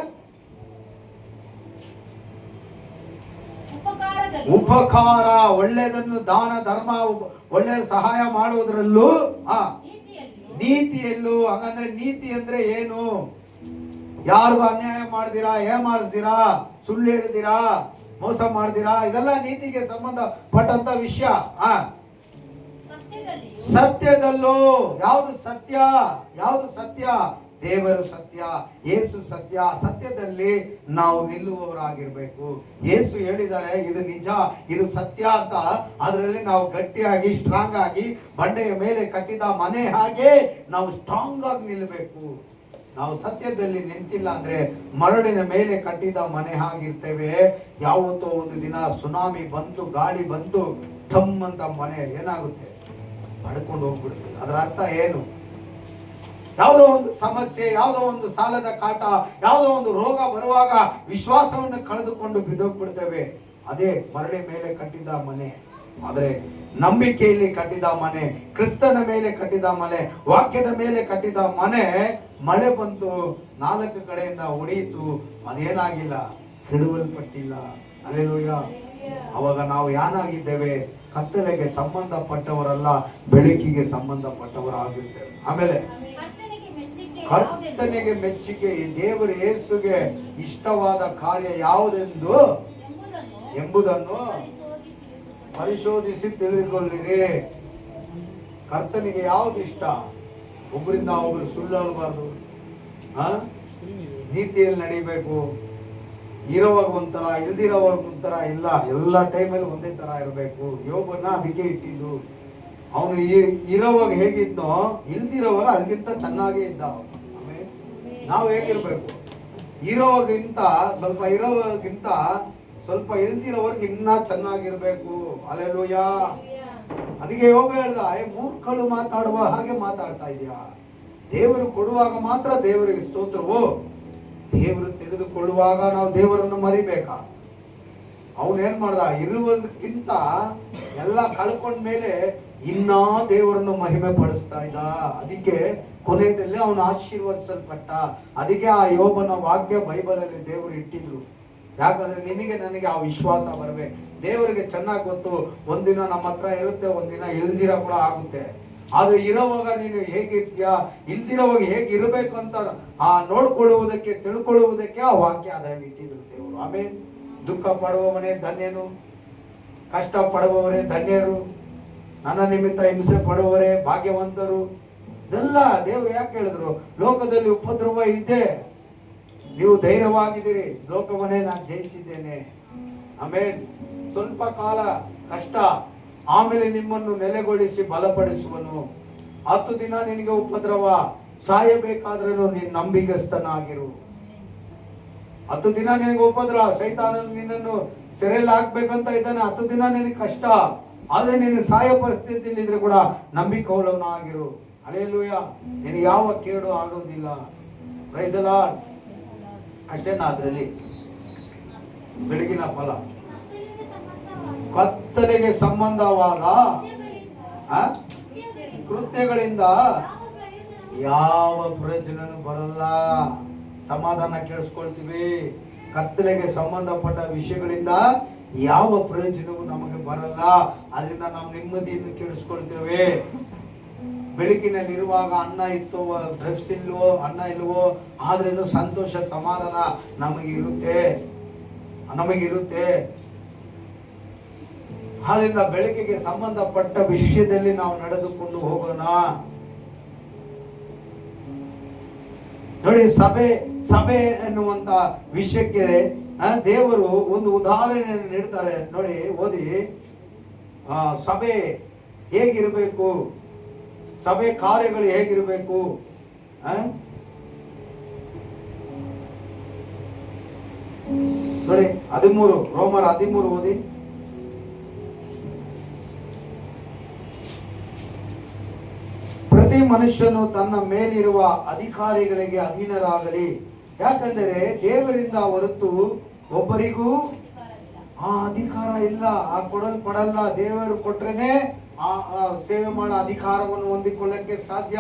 ಉಪಕಾರ, ಒಳ್ಳೆಯದನ್ನು ದಾನ ಧರ್ಮ ಒಳ್ಳೆಯ ಸಹಾಯ ಮಾಡುವುದರಲ್ಲೂ, ನೀತಿಯಲ್ಲೂ. ಹಂಗಂದ್ರೆ ನೀತಿ ಅಂದ್ರೆ ಏನು? ಯಾರಿಗೂ ಅನ್ಯಾಯ ಮಾಡ್ದಿರಾ, ಮಾಡಿಸ್ದಿರಾ, ಸುಳ್ಳು ಹೇಳಿದಿರಾ, ಮೋಸ ಮಾಡ್ದಿರಾ, ಇದೆಲ್ಲ ನೀತಿಗೆ ಸಂಬಂಧಪಟ್ಟಂತ ವಿಷಯ. ಸತ್ಯದಲ್ಲೂ. ಯಾವುದು ಸತ್ಯ? ಯಾವುದು ಸತ್ಯ? ದೇವರು ಸತ್ಯ, ಯೇಸು ಸತ್ಯ. ಸತ್ಯದಲ್ಲಿ ನಾವು ನಿಲ್ಲುವವರಾಗಿರ್ಬೇಕು. ಯೇಸು ಹೇಳಿದ್ದಾರೆ ಇದು ನಿಜ, ಇದು ಸತ್ಯ ಅಂತ. ಅದರಲ್ಲಿ ನಾವು ಗಟ್ಟಿಯಾಗಿ ಸ್ಟ್ರಾಂಗ್ ಆಗಿ ಬಂಡೆಯ ಮೇಲೆ ಕಟ್ಟಿದ ಮನೆ ಹಾಗೆ ನಾವು ಸ್ಟ್ರಾಂಗ್ ಆಗಿ ನಿಲ್ಲಬೇಕು. ನಾವು ಸತ್ಯದಲ್ಲಿ ನಿಂತಿಲ್ಲ ಅಂದ್ರೆ ಮರಳಿನ ಮೇಲೆ ಕಟ್ಟಿದ ಮನೆ ಹಾಗಿರ್ತೇವೆ. ಯಾವತ್ತೋ ಒಂದು ದಿನ ಸುನಾಮಿ ಬಂತು, ಗಾಳಿ ಬಂತು, ಠಮ್ ಅಂತ ಮನೆ ಏನಾಗುತ್ತೆ? ಪಡ್ಕೊಂಡು ಹೋಗ್ಬಿಡುತ್ತೆ. ಅದರ ಅರ್ಥ ಏನು? ಯಾವುದೋ ಒಂದು ಸಮಸ್ಯೆ, ಯಾವುದೋ ಒಂದು ಸಾಲದ ಕಾಟ, ಯಾವುದೋ ಒಂದು ರೋಗ ಬರುವಾಗ ವಿಶ್ವಾಸವನ್ನು ಕಳೆದುಕೊಂಡು ಬಿದ್ದೋಗ್ಬಿಡ್ತೇವೆ. ಅದೇ ಮರಳಿ ಮೇಲೆ ಕಟ್ಟಿದ ಮನೆ. ಆದರೆ ನಂಬಿಕೆಯಲ್ಲಿ ಕಟ್ಟಿದ ಮನೆ, ಕ್ರಿಸ್ತನ ಮೇಲೆ ಕಟ್ಟಿದ ಮನೆ, ವಾಕ್ಯದ ಮೇಲೆ ಕಟ್ಟಿದ ಮನೆ, ಮಳೆ ಬಂತು, 4 ಕಡೆಯಿಂದ ಹೊಡೆಯಿತು, ಅದೇನಾಗಿಲ್ಲ, ಕೆಡವಲ್ಪಟ್ಟಿಲ್ಲ. ಹಲ್ಲೆಲೂಯ. ಅವಾಗ ನಾವು ಏನಾಗಿದ್ದೇವೆ? ಕತ್ತಲೆಗೆ ಸಂಬಂಧಪಟ್ಟವರಲ್ಲ, ಬೆಳಕಿಗೆ ಸಂಬಂಧಪಟ್ಟವರಾಗಿರ್ತೇವೆ. ಆಮೇಲೆ ಕರ್ತನಿಗೆ ಮೆಚ್ಚುಗೆ, ದೇವರ ಯೇಸುಗೆ ಇಷ್ಟವಾದ ಕಾರ್ಯ ಯಾವುದೆಂದು ಎಂಬುದನ್ನು ಪರಿಶೋಧಿಸಿ ತಿಳಿದುಕೊಳ್ಳಿರಿ. ಕರ್ತನಿಗೆ ಯಾವ್ದು ಇಷ್ಟ? ಒಬ್ಬರಿಂದ ಒಬ್ಬರು ಸುಳ್ಳು ಹೇಳಬಾರ್ದು, ನೀತಿಯಲ್ಲಿ ನಡಿಬೇಕು, ಇರೋವಾಗ ಒಂಥರ, ಇಲ್ದಿರೋವಾಗ ಒಂಥರ ಇಲ್ಲ, ಎಲ್ಲ ಟೈಮಲ್ಲಿ ಒಂದೇ ತರ ಇರಬೇಕು. ಯೋಬನ್ನ ಅದಕ್ಕೆ ಇಟ್ಟಿದ್ದು. ಅವನು ಇರೋವಾಗ ಹೇಗಿದ್ನೋ ಇಲ್ದಿರೋವಾಗ ಅದಕ್ಕಿಂತ ಚೆನ್ನಾಗೇ ಇದ್ದ. ಆಮೇಲೆ ನಾವು ಹೇಗಿರ್ಬೇಕು? ಇರೋವಾಗಿಂತ ಸ್ವಲ್ಪ ಇಲ್ದಿರೋವರ್ಗೆ ಇನ್ನ ಚೆನ್ನಾಗಿರ್ಬೇಕು. ಹಲ್ಲೆಲೂಯಾ. ಅದಕ್ಕೆ ಯೋಬ ಹೇಳ್ದ, ಮೂರ್ಖಳು ಮಾತಾಡುವ ಹಾಗೆ ಮಾತಾಡ್ತಾ ಇದೆಯಾ? ದೇವರು ಕೊಡುವಾಗ ಮಾತ್ರ ದೇವರಿಗೆ ಸ್ತೋತ್ರವು. ದೇವರು ತೆಗೆದುಕೊಳ್ಳುವಾಗ ನಾವು ದೇವರನ್ನು ಮರಿಬೇಕಾ? ಅವನೇನ್ ಮಾಡ್ದ? ಇರುವುದಕ್ಕಿಂತ ಎಲ್ಲ ಕಳ್ಕೊಂಡ್ಮೇಲೆ ಇನ್ನ ದೇವರನ್ನು ಮಹಿಮೆ ಪಡಿಸ್ತಾ ಇದ್ದ. ಅದಕ್ಕೆ ಕೊನೆಯಲ್ಲಿ ಅವನು ಆಶೀರ್ವದಿಸಲ್ಪಟ್ಟ. ಅದಕ್ಕೆ ಆ ಯೋಬನ ವಾಕ್ಯ ಬೈಬಲಲ್ಲಿ ದೇವರು ಇಟ್ಟಿದ್ರು. ಯಾಕಂದ್ರೆ ನಿನಗೆ ನನಗೆ ಆ ವಿಶ್ವಾಸ ಬರಬೇಕು. ದೇವರಿಗೆ ಚೆನ್ನಾಗಿ ಗೊತ್ತು, ಒಂದಿನ ನಮ್ಮ ಹತ್ರ ಇರುತ್ತೆ, ಒಂದಿನ ಇಳ್ದಿರ ಕೂಡ ಆಗುತ್ತೆ. ಆದ್ರೆ ಇರೋವಾಗ ನೀನು ಹೇಗಿರ್ತೀಯ, ಇಲ್ದಿರೋವಾಗ ಹೇಗಿರ್ಬೇಕು ಅಂತ ನೋಡ್ಕೊಳ್ಳುವುದಕ್ಕೆ, ತಿಳ್ಕೊಳ್ಳುವುದಕ್ಕೆ ಆ ವಾಕ್ಯ ಅದರಲ್ಲಿ ಇಟ್ಟಿದ್ರು ದೇವರು. ಆಮೇಲೆ ದುಃಖ ಪಡುವವನೇ ಧನ್ಯನು, ಕಷ್ಟ ಪಡುವವರೇ ಧನ್ಯರು, ನನ್ನ ನಿಮಿತ್ತ ಹಿಂಸೆ ಪಡುವವರೇ ಭಾಗ್ಯವಂತರು. ಇದೆಲ್ಲ ದೇವರು ಯಾಕೆ ಹೇಳಿದ್ರು? ಲೋಕದಲ್ಲಿ ಉಪದ್ರವ ಇದೆ, ನೀವು ಧೈರ್ಯವಾಗಿದ್ದೀರಿ, ಲೋಕವನ್ನೇ ನಾನು ಜಯಿಸಿದ್ದೇನೆ. ಆಮೇಲೆ ಸ್ವಲ್ಪ ಕಾಲ ಕಷ್ಟ, ಆಮೇಲೆ ನಿಮ್ಮನ್ನು ನೆಲೆಗೊಳಿಸಿ ಬಲಪಡಿಸುವನು. 10 ದಿನ ನಿನಗೆ ಉಪದ್ರವ, ಸಾಯಬೇಕಾದ್ರೂ ನೀನು ನಂಬಿಗಸ್ತನಾಗಿರು. 10 ದಿನ ನಿನಗೆ ಉಪದ್ರವ, ಸೈತಾನನು ನಿನ್ನನ್ನು ಸೆರೆಯಲ್ಲಿ ಹಾಕ್ಬೇಕಂತ ಇದ್ದಾನೆ. 10 ದಿನ ನಿನಗೆ ಕಷ್ಟ, ಆದ್ರೆ ನೀನು ಸಾಯ ಪರಿಸ್ಥಿತಿಯಲ್ಲಿ ಇದ್ರೆ ಕೂಡ ನಂಬಿಕೌಳವನಾಗಿರು. ಹಲ್ಲೆಲೂಯ. ನಿನಗೆ ಯಾವ ಕೇಡು ಆಗೋದಿಲ್ಲ. Praise the Lord. ಅಷ್ಟೇನಾ? ಅದರಲ್ಲಿ ಬೆಳಗಿನ ಫಲ ಕತ್ತಲೆಗೆ ಸಂಬಂಧವಾದ ಕೃತ್ಯಗಳಿಂದ ಯಾವ ಪ್ರಯೋಜನನೂ ಬರಲ್ಲ. ಸಮಾಧಾನ ಕೇಳಿಸ್ಕೊಳ್ತೀವಿ. ಕತ್ತಲೆಗೆ ಸಂಬಂಧಪಟ್ಟ ವಿಷಯಗಳಿಂದ ಯಾವ ಪ್ರಯೋಜನವೂ ನಮಗೆ ಬರಲ್ಲ. ಅದರಿಂದ ನಾವು ನೆಮ್ಮದಿಯನ್ನು ಕೇಳಿಸ್ಕೊಳ್ತೇವೆ. ಬೆಳಕಿನಲ್ಲಿರುವಾಗ ಅನ್ನ ಇತ್ತು, ಡ್ರೆಸ್ ಇಲ್ವೋ, ಅನ್ನ ಇಲ್ವೋ, ಆದ್ರೇನು ಸಂತೋಷ, ಸಮಾಧಾನ ನಮಗಿರುತ್ತೆ. ಆದ್ರಿಂದ ಬೆಳಕಿಗೆ ಸಂಬಂಧಪಟ್ಟ ವಿಷಯದಲ್ಲಿ ನಾವು ನಡೆದುಕೊಂಡು ಹೋಗೋಣ. ನೋಡಿ, ಸಭೆ ಎನ್ನುವಂತ ವಿಷಯಕ್ಕೆ ದೇವರು ಒಂದು ಉದಾಹರಣೆಯನ್ನು ನೀಡ್ತಾರೆ. ನೋಡಿ, ಓದಿ. ಸಭೆ ಹೇಗಿರಬೇಕು, ಸಭೆ ಕಾರ್ಯಗಳು ಹೇಗಿರಬೇಕು. ನೋಡಿ 13, ರೋಮರ 13 ಓದಿ. ಪ್ರತಿ ಮನುಷ್ಯನು ತನ್ನ ಮೇಲಿರುವ ಅಧಿಕಾರಿಗಳಿಗೆ ಅಧೀನರಾಗಲಿ, ಯಾಕಂದರೆ ದೇವರಿಂದ ಹೊರತು ಒಬ್ಬರಿಗೂ ಆ ಅಧಿಕಾರ ಇಲ್ಲ, ಆ ಕೊಡಲ್ಪಡಲ್ಲ. ದೇವರು ಕೊಟ್ರೇನೆ ಆ ಸೇವೆ ಮಾಡೋ ಅಧಿಕಾರವನ್ನು ಹೊಂದಿಕೊಳ್ಳಕ್ಕೆ ಸಾಧ್ಯ.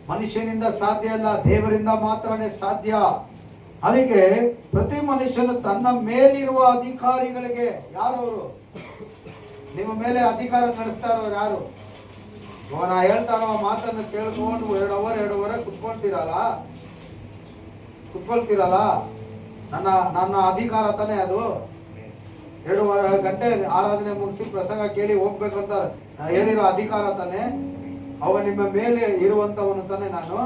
ಮನುಷ್ಯನಿಂದ ಸಾಧ್ಯ ಅಲ್ಲ, ದೇವರಿಂದ ಮಾತ್ರನೇ ಸಾಧ್ಯ. ಅದಕ್ಕೆ ಪ್ರತಿ ಮನುಷ್ಯನು ತನ್ನ ಮೇಲಿರುವ ಅಧಿಕಾರಿಗಳಿಗೆ, ಯಾರವರು? ನಿಮ್ಮ ಮೇಲೆ ಅಧಿಕಾರ ನಡೆಸ್ತಾ ಇರೋರು ಯಾರು? ನಾ ಹೇಳ್ತಾ ಇರೋ ಮಾತನ್ನು ಕೇಳ್ಕೊಂಡು 2 ಅವರ್ ಕುತ್ಕೊಳ್ತೀರಲ್ಲ, ನನ್ನ ಅಧಿಕಾರ ತಾನೇ ಅದು. 2 ಗಂಟೆ ಆರಾಧನೆ ಮುಗಿಸಿ ಪ್ರಸಂಗ ಕೇಳಿ ಹೋಗ್ಬೇಕಂತ ಹೇಳಿರೋ ಅಧಿಕಾರ ತಾನೆ. ಅವ ನಿಮ್ಮ ಮೇಲೆ ಇರುವಂತವನು ತಾನೆ ನಾನು.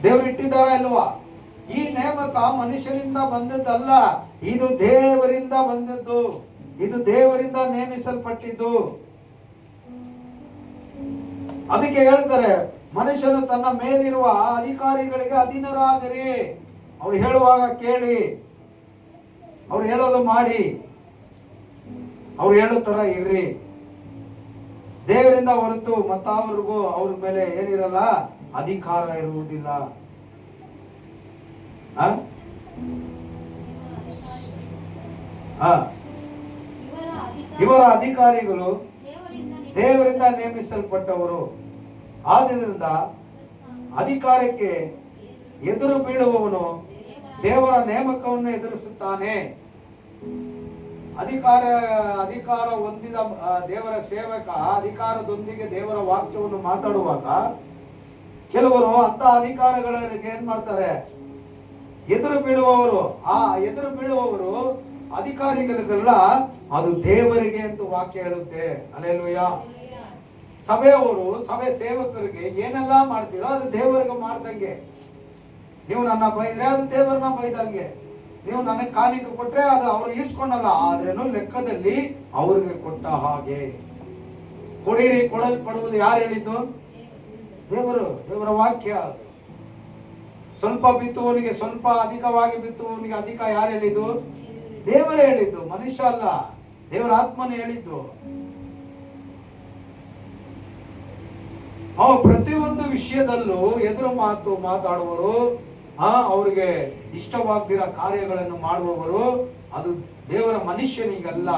ದೇವರು ಇಟ್ಟಿದ್ದಾರ ಇಲ್ವಾ? ಈ ನೇಮಕ ಮನುಷ್ಯನಿಂದ ಬಂದದ್ದಲ್ಲ, ಇದು ದೇವರಿಂದ ಬಂದದ್ದು, ಇದು ದೇವರಿಂದ ನೇಮಿಸಲ್ಪಟ್ಟಿದ್ದು. ಅದಕ್ಕೆ ಹೇಳ್ತಾರೆ, ಮನುಷ್ಯನು ತನ್ನ ಮೇಲಿರುವ ಅಧಿಕಾರಿಗಳಿಗೆ ಅಧೀನರಾಗಿರಿ. ಅವ್ರು ಹೇಳುವಾಗ ಕೇಳಿ, ಅವ್ರು ಹೇಳೋದು ಮಾಡಿ, ಅವ್ರು ಹೇಳೋ ತರ ಇರ್ರಿ. ದೇವರಿಂದ ಹೊರತು ಮತ್ತಾವ್ರಿಗೂ ಅವ್ರ ಮೇಲೆ ಏನಿರಲ್ಲ, ಅಧಿಕಾರ ಇರುವುದಿಲ್ಲ. ಇವರ ಅಧಿಕಾರಿಗಳು ದೇವರಿಂದ ನೇಮಿಸಲ್ಪಟ್ಟವರು. ಆದ್ದರಿಂದ ಅಧಿಕಾರಕ್ಕೆ ಎದುರು ಬೀಳುವವನು ದೇವರ ನೇಮಕವನ್ನು ಎದುರಿಸುತ್ತಾನೆ. ಅಧಿಕಾರ ಹೊಂದಿದ ದೇವರ ಸೇವಕ ಅಧಿಕಾರದೊಂದಿಗೆ ದೇವರ ವಾಕ್ಯವನ್ನು ಮಾತಾಡುವಾಗ ಕೆಲವರು ಅಂತ ಅಧಿಕಾರಗಳಿಗೆ ಏನ್ ಮಾಡ್ತಾರೆ, ಎದುರು ಬೀಳುವವರು. ಆ ಎದುರು ಬೀಳುವವರು ಅಧಿಕಾರಿಗಳಿಗೆಲ್ಲ ಅದು ದೇವರಿಗೆ ಅಂತ ವಾಕ್ಯ ಹೇಳುತ್ತೆ. ಹಲ್ಲೆಲೂಯಾ. ಸಭೆಯವರು, ಸಭೆ ಸೇವಕರಿಗೆ ಏನೆಲ್ಲ ಮಾಡ್ತೀರೋ ಅದು ದೇವರಿಗೆ ಮಾಡ್ದಂಗೆ. ನೀವು ನನ್ನ ಬೈದ್ರೆ ಅದು ದೇವರನ್ನ ಬೈದಂಗೆ. ನೀವು ನನಗೆ ಕಾಣಿಕೆ ಕೊಟ್ರೆ ಅದು ಅವರು ಈಸ್ಕೊಂಡಲ್ಲ, ಆದ್ರೇನು ಲೆಕ್ಕದಲ್ಲಿ ಅವ್ರಿಗೆ ಕೊಟ್ಟ ಹಾಗೆ. ಕೊಡಿರಿ, ಕೊಡಲ್ಪಡುವುದು ಯಾರು ಹೇಳಿದ್ದು? ದೇವರು. ದೇವರ ವಾಕ್ಯ ಅದು. ಸ್ವಲ್ಪ ಬಿತ್ತುವವನಿಗೆ ಸ್ವಲ್ಪ, ಅಧಿಕವಾಗಿ ಬಿತ್ತುವವನಿಗೆ ಅಧಿಕ ಯಾರು ಹೇಳಿದ್ದು? ದೇವರೇ ಹೇಳಿದ್ದು, ಮನುಷ್ಯ ಅಲ್ಲ. ದೇವರ ಆತ್ಮನೇ ಹೇಳಿದ್ದು. ಪ್ರತಿಯೊಂದು ವಿಷಯದಲ್ಲೂ ಎದುರು ಮಾತಾಡುವರು, ಅವರಿಗೆ ಇಷ್ಟವಾಗದಿರೋ ಕಾರ್ಯಗಳನ್ನು ಮಾಡುವವರು, ಅದು ದೇವರ ಮನುಷ್ಯನಿಗಲ್ಲ,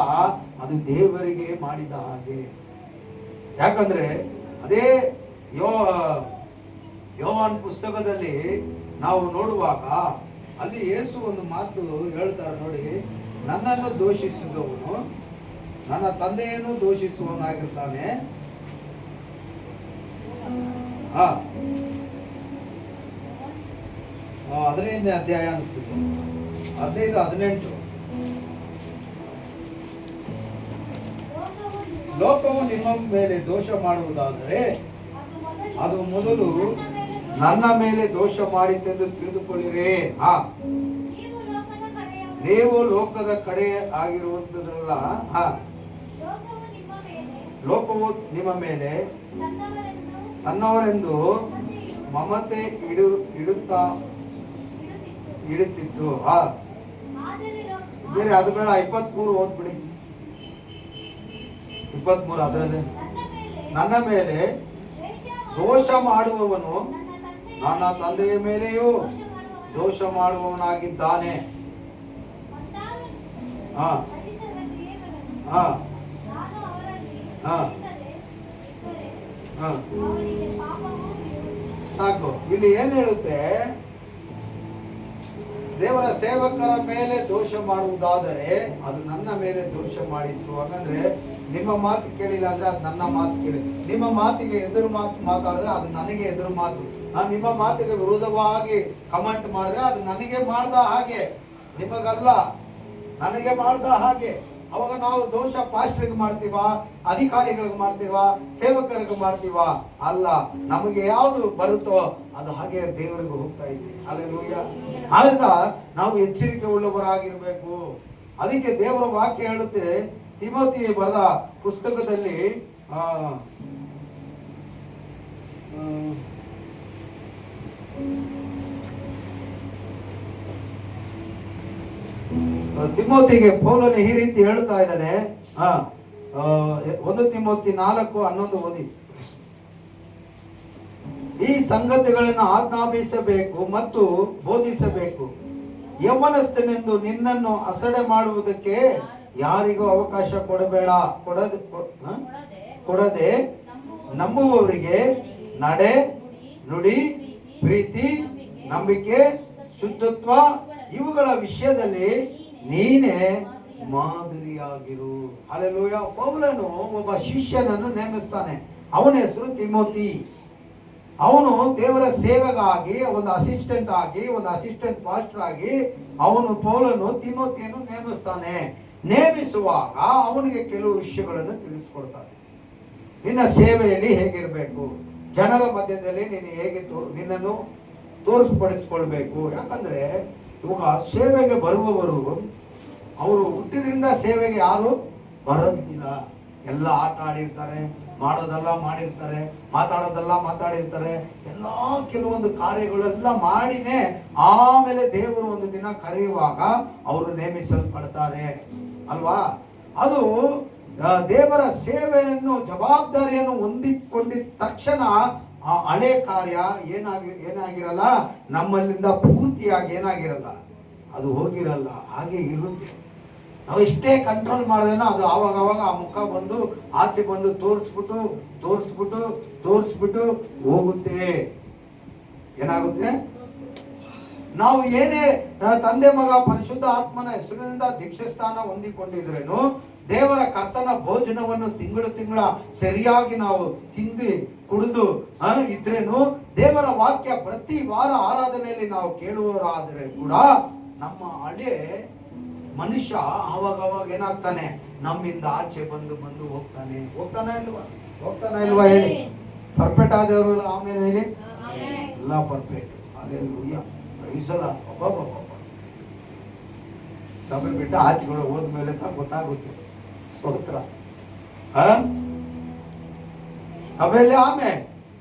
ಅದು ದೇವರಿಗೆ ಮಾಡಿದ ಹಾಗೆ. ಯಾಕಂದ್ರೆ ಅದೇ ಯೋಹಾನ್ ಪುಸ್ತಕದಲ್ಲಿ ನಾವು ನೋಡುವಾಗ ಅಲ್ಲಿ ಯೇಸು ಒಂದು ಮಾತು ಹೇಳ್ತಾರೆ ನೋಡಿ, ನನ್ನನ್ನು ದೋಷಿಸಿದವನು ನನ್ನ ತಂದೆಯನ್ನು ದೋಷಿಸುವವನಾಗಿರ್ತಾನೆ. 15ನೇ ಅಧ್ಯಾಯ ಅನಿಸ್ತದೆ, 15-18. ಲೋಕವು ನಿಮ್ಮ ಮೇಲೆ ದೋಷ ಮಾಡುವುದಾದರೆ ಅದು ಮೊದಲು ನನ್ನ ಮೇಲೆ ದೋಷ ಮಾಡಿತೆಂದು ತಿಳಿದುಕೊಳ್ಳಿರಿ. ನೀವು ಲೋಕದ ಕಡೆ ಆಗಿರುವಂತದಲ್ಲ. ಲೋಕವು ನಿಮ್ಮ ಮೇಲೆ ತನ್ನವರೆಂದು ಮಮತೆ ಇಡುತ್ತಿತ್ತು. ಸರಿ, ಅದು ಬೇಡ, 23 ಓದ್ಬಿಡಿ. 23 ಅದರಲ್ಲಿ, ನನ್ನ ಮೇಲೆ ದೋಷ ಮಾಡುವವನು ನನ್ನ ತಂದೆಯ ಮೇಲೆಯೂ ದೋಷ ಮಾಡುವವನಾಗಿದ್ದಾನೆ. ಸಾಕು. ಇಲ್ಲಿ ಏನ್ ಹೇಳುತ್ತೆ, ದೇವರ ಸೇವಕರ ಮೇಲೆ ದೋಷ ಮಾಡುವುದಾದರೆ ಅದು ನನ್ನ ಮೇಲೆ ದೋಷ ಮಾಡಿತ್ತು. ಹಾಗಂದ್ರೆ ನಿಮ್ಮ ಮಾತು ಕೇಳಿಲ್ಲ ಅಂದ್ರೆ ಅದು ನನ್ನ ಮಾತು ಕೇಳಿ, ನಿಮ್ಮ ಮಾತಿಗೆ ಎದುರು ಮಾತಾಡಿದ್ರೆ ಅದು ನನಗೆ ಎದುರು ಮಾತು, ನಿಮ್ಮ ಮಾತಿಗೆ ವಿರೋಧವಾಗಿ ಕಮೆಂಟ್ ಮಾಡಿದ್ರೆ ಅದು ನನಗೆ ಮಾಡ್ದ ಹಾಗೆ, ನಿಮಗಲ್ಲ, ನನಗೆ ಮಾಡ್ದ ಹಾಗೆ. ಅವಾಗ ನಾವು ದೋಷ ಪಾಸ್ಟರ್ಗೆ ಮಾಡ್ತೀವ, ಅಧಿಕಾರಿಗಳಿಗೆ ಮಾಡ್ತೀವ, ಸೇವಕರಿಗೆ ಮಾಡ್ತೀವ? ಅಲ್ಲ, ನಮಗೆ ಯಾವುದು ಬರುತ್ತೋ ಅದು ಹಾಗೆ ದೇವರಿಗೆ ಹೋಗ್ತಾ ಇದೆ. ಹಲ್ಲೆಲೂಯಾ. ಆದ್ರಿಂದ ನಾವು ಎಚ್ಚರಿಕೆ ಉಳ್ಳವರಾಗಿರ್ಬೇಕು. ಅದಕ್ಕೆ ದೇವರ ವಾಕ್ಯ ಹೇಳುತ್ತೆ, ತಿಮೋತಿ ಬರೆದ ಪುಸ್ತಕದಲ್ಲಿ ತಿಮೋತಿಗೆ ಪೌಲನು ಈ ರೀತಿ ಹೇಳ್ತಾ ಇದ್ದಾನೆ. 1 ತಿಮೋತಿ 4:11 ಓದಿ. ಈ ಸಂಗತಿಗಳನ್ನು ಆಜ್ಞಾಪಿಸಬೇಕು ಮತ್ತು ಬೋಧಿಸಬೇಕು. ಯೌವನಸ್ಥನೆಂದು ನಿನ್ನನ್ನು ಅಸಡೆ ಮಾಡುವುದಕ್ಕೆ ಯಾರಿಗೂ ಅವಕಾಶ ಕೊಡದೆ ನಂಬುವವರಿಗೆ ನಡೆ, ನುಡಿ, ಪ್ರೀತಿ, ನಂಬಿಕೆ, ಶುದ್ಧತ್ವ ಇವುಗಳ ವಿಷಯದಲ್ಲಿ ನೀನೇ ಮಾದರಿಯಾಗಿರು. ಹಲ್ಲೆಲೂಯಾ. ಪೌಲನು ಒಬ್ಬ ಶಿಷ್ಯನನ್ನು ನೇಮಿಸ್ತಾನೆ. ಅವನ ಹೆಸರು ತಿಮೋತಿ. ಅವನು ದೇವರ ಸೇವೆಗಾಗಿ ಒಂದು ಅಸಿಸ್ಟೆಂಟ್ ಆಗಿ, ಒಂದು ಅಸಿಸ್ಟೆಂಟ್ ಪಾಸ್ಟರ್ ಆಗಿ ಅವನು ಪೌಲನು ತಿಮೋತಿಯನ್ನು ನೇಮಿಸ್ತಾನೆ. ನೇಮಿಸುವಾಗ ಅವನಿಗೆ ಕೆಲವು ವಿಷಯಗಳನ್ನು ತಿಳಿಸ್ಕೊಡ್ತಾನೆ. ನಿನ್ನ ಸೇವೆಯಲ್ಲಿ ಹೇಗಿರಬೇಕು, ಜನರ ಮಧ್ಯದಲ್ಲಿ ನೀನು ಹೇಗೆ ನಿನ್ನನ್ನು ತೋರಿಸ್ಪಡಿಸ್ಕೊಳ್ಬೇಕು. ಯಾಕಂದ್ರೆ ಇವಾಗ ಸೇವೆಗೆ ಬರುವವರು ಅವರು ಹುಟ್ಟಿದ್ರಿಂದ ಸೇವೆಗೆ ಯಾರು ಬರೋದಿಲ್ಲ. ಎಲ್ಲ ಆಟ ಆಡಿರ್ತಾರೆ, ಮಾಡೋದೆಲ್ಲ ಮಾಡಿರ್ತಾರೆ, ಮಾತಾಡೋದೆಲ್ಲ ಮಾತಾಡಿರ್ತಾರೆ, ಎಲ್ಲ ಕೆಲವೊಂದು ಕಾರ್ಯಗಳೆಲ್ಲ ಮಾಡಿನೇ ಆಮೇಲೆ ದೇವರು ಒಂದು ದಿನ ಕರೆಯುವಾಗ ಅವರು ನೇಮಿಸಲ್ಪಡ್ತಾರೆ ಅಲ್ವಾ. ಅದು ದೇವರ ಸೇವೆಯನ್ನು ಜವಾಬ್ದಾರಿಯನ್ನು ಹೊಂದಿಕೊಂಡಿದ್ದ ತಕ್ಷಣ ಆ ಹಳೆ ಕಾರ್ಯ ಏನಾಗಿರಲ್ಲ, ನಮ್ಮಲ್ಲಿಂದ ಪೂರ್ತಿಯಾಗಿ ಏನಾಗಿರಲ್ಲ, ಅದು ಹೋಗಿರಲ್ಲ, ಹಾಗೆ ಇರುತ್ತೆ. ನಾವು ಇಷ್ಟೇ ಕಂಟ್ರೋಲ್ ಮಾಡಿದ್ರೇನೋ ಅದು ಆವಾಗ ಆ ಮುಖ ಬಂದು ಆಚೆ ಬಂದು ತೋರಿಸ್ಬಿಟ್ಟು ಹೋಗುತ್ತೆ. ಏನಾಗುತ್ತೆ, ನಾವು ಏನೇ ತಂದೆ ಮಗ ಪರಿಶುದ್ಧ ಆತ್ಮನ ಹೆಸರಿನಿಂದ ದೀಕ್ಷಾಸ್ಥಾನ ಹೊಂದಿಕೊಂಡಿದ್ರೇನು, ದೇವರ ಕರ್ತನ ಭೋಜನವನ್ನು ತಿಂಗಳ ಸರಿಯಾಗಿ ನಾವು ತಿಂದು ಕುಡಿದು ಇದ್ರೇನು, ದೇವರ ವಾಕ್ಯ ಪ್ರತಿ ವಾರ ಆರಾಧನೆಯಲ್ಲಿ ನಾವು ಕೇಳುವವರಾದರೆ ಕೂಡ ನಮ್ಮ ಹಳೆ ಮನುಷ್ಯ ಆವಾಗ ಏನಾಗ್ತಾನೆ, ನಮ್ಮಿಂದ ಆಚೆ ಬಂದು ಹೋಗ್ತಾನೆ ಇಲ್ವಾ ಹೇಳಿ. ಪರ್ಫೆಕ್ಟ್ ಆದವರು ಆಮೇಲೆ ಹೇಳಿ, ಎಲ್ಲ ಪರ್ಫೆಕ್ಟ್. ಅಲ್ಲೆಲ್ಲೂಯ್ಯ, ಪ್ರೈಸಲ್ಲ. ಸಭೆ ಬಿಟ್ಟು ಆಚೆಗಳು ಹೋದ್ಮೇಲೆ ಗೊತ್ತಾಗುತ್ತೆ ಸ್ತೋತ್ರ. ಸಭೆಯಲ್ಲಿ ಆಮೇಲೆ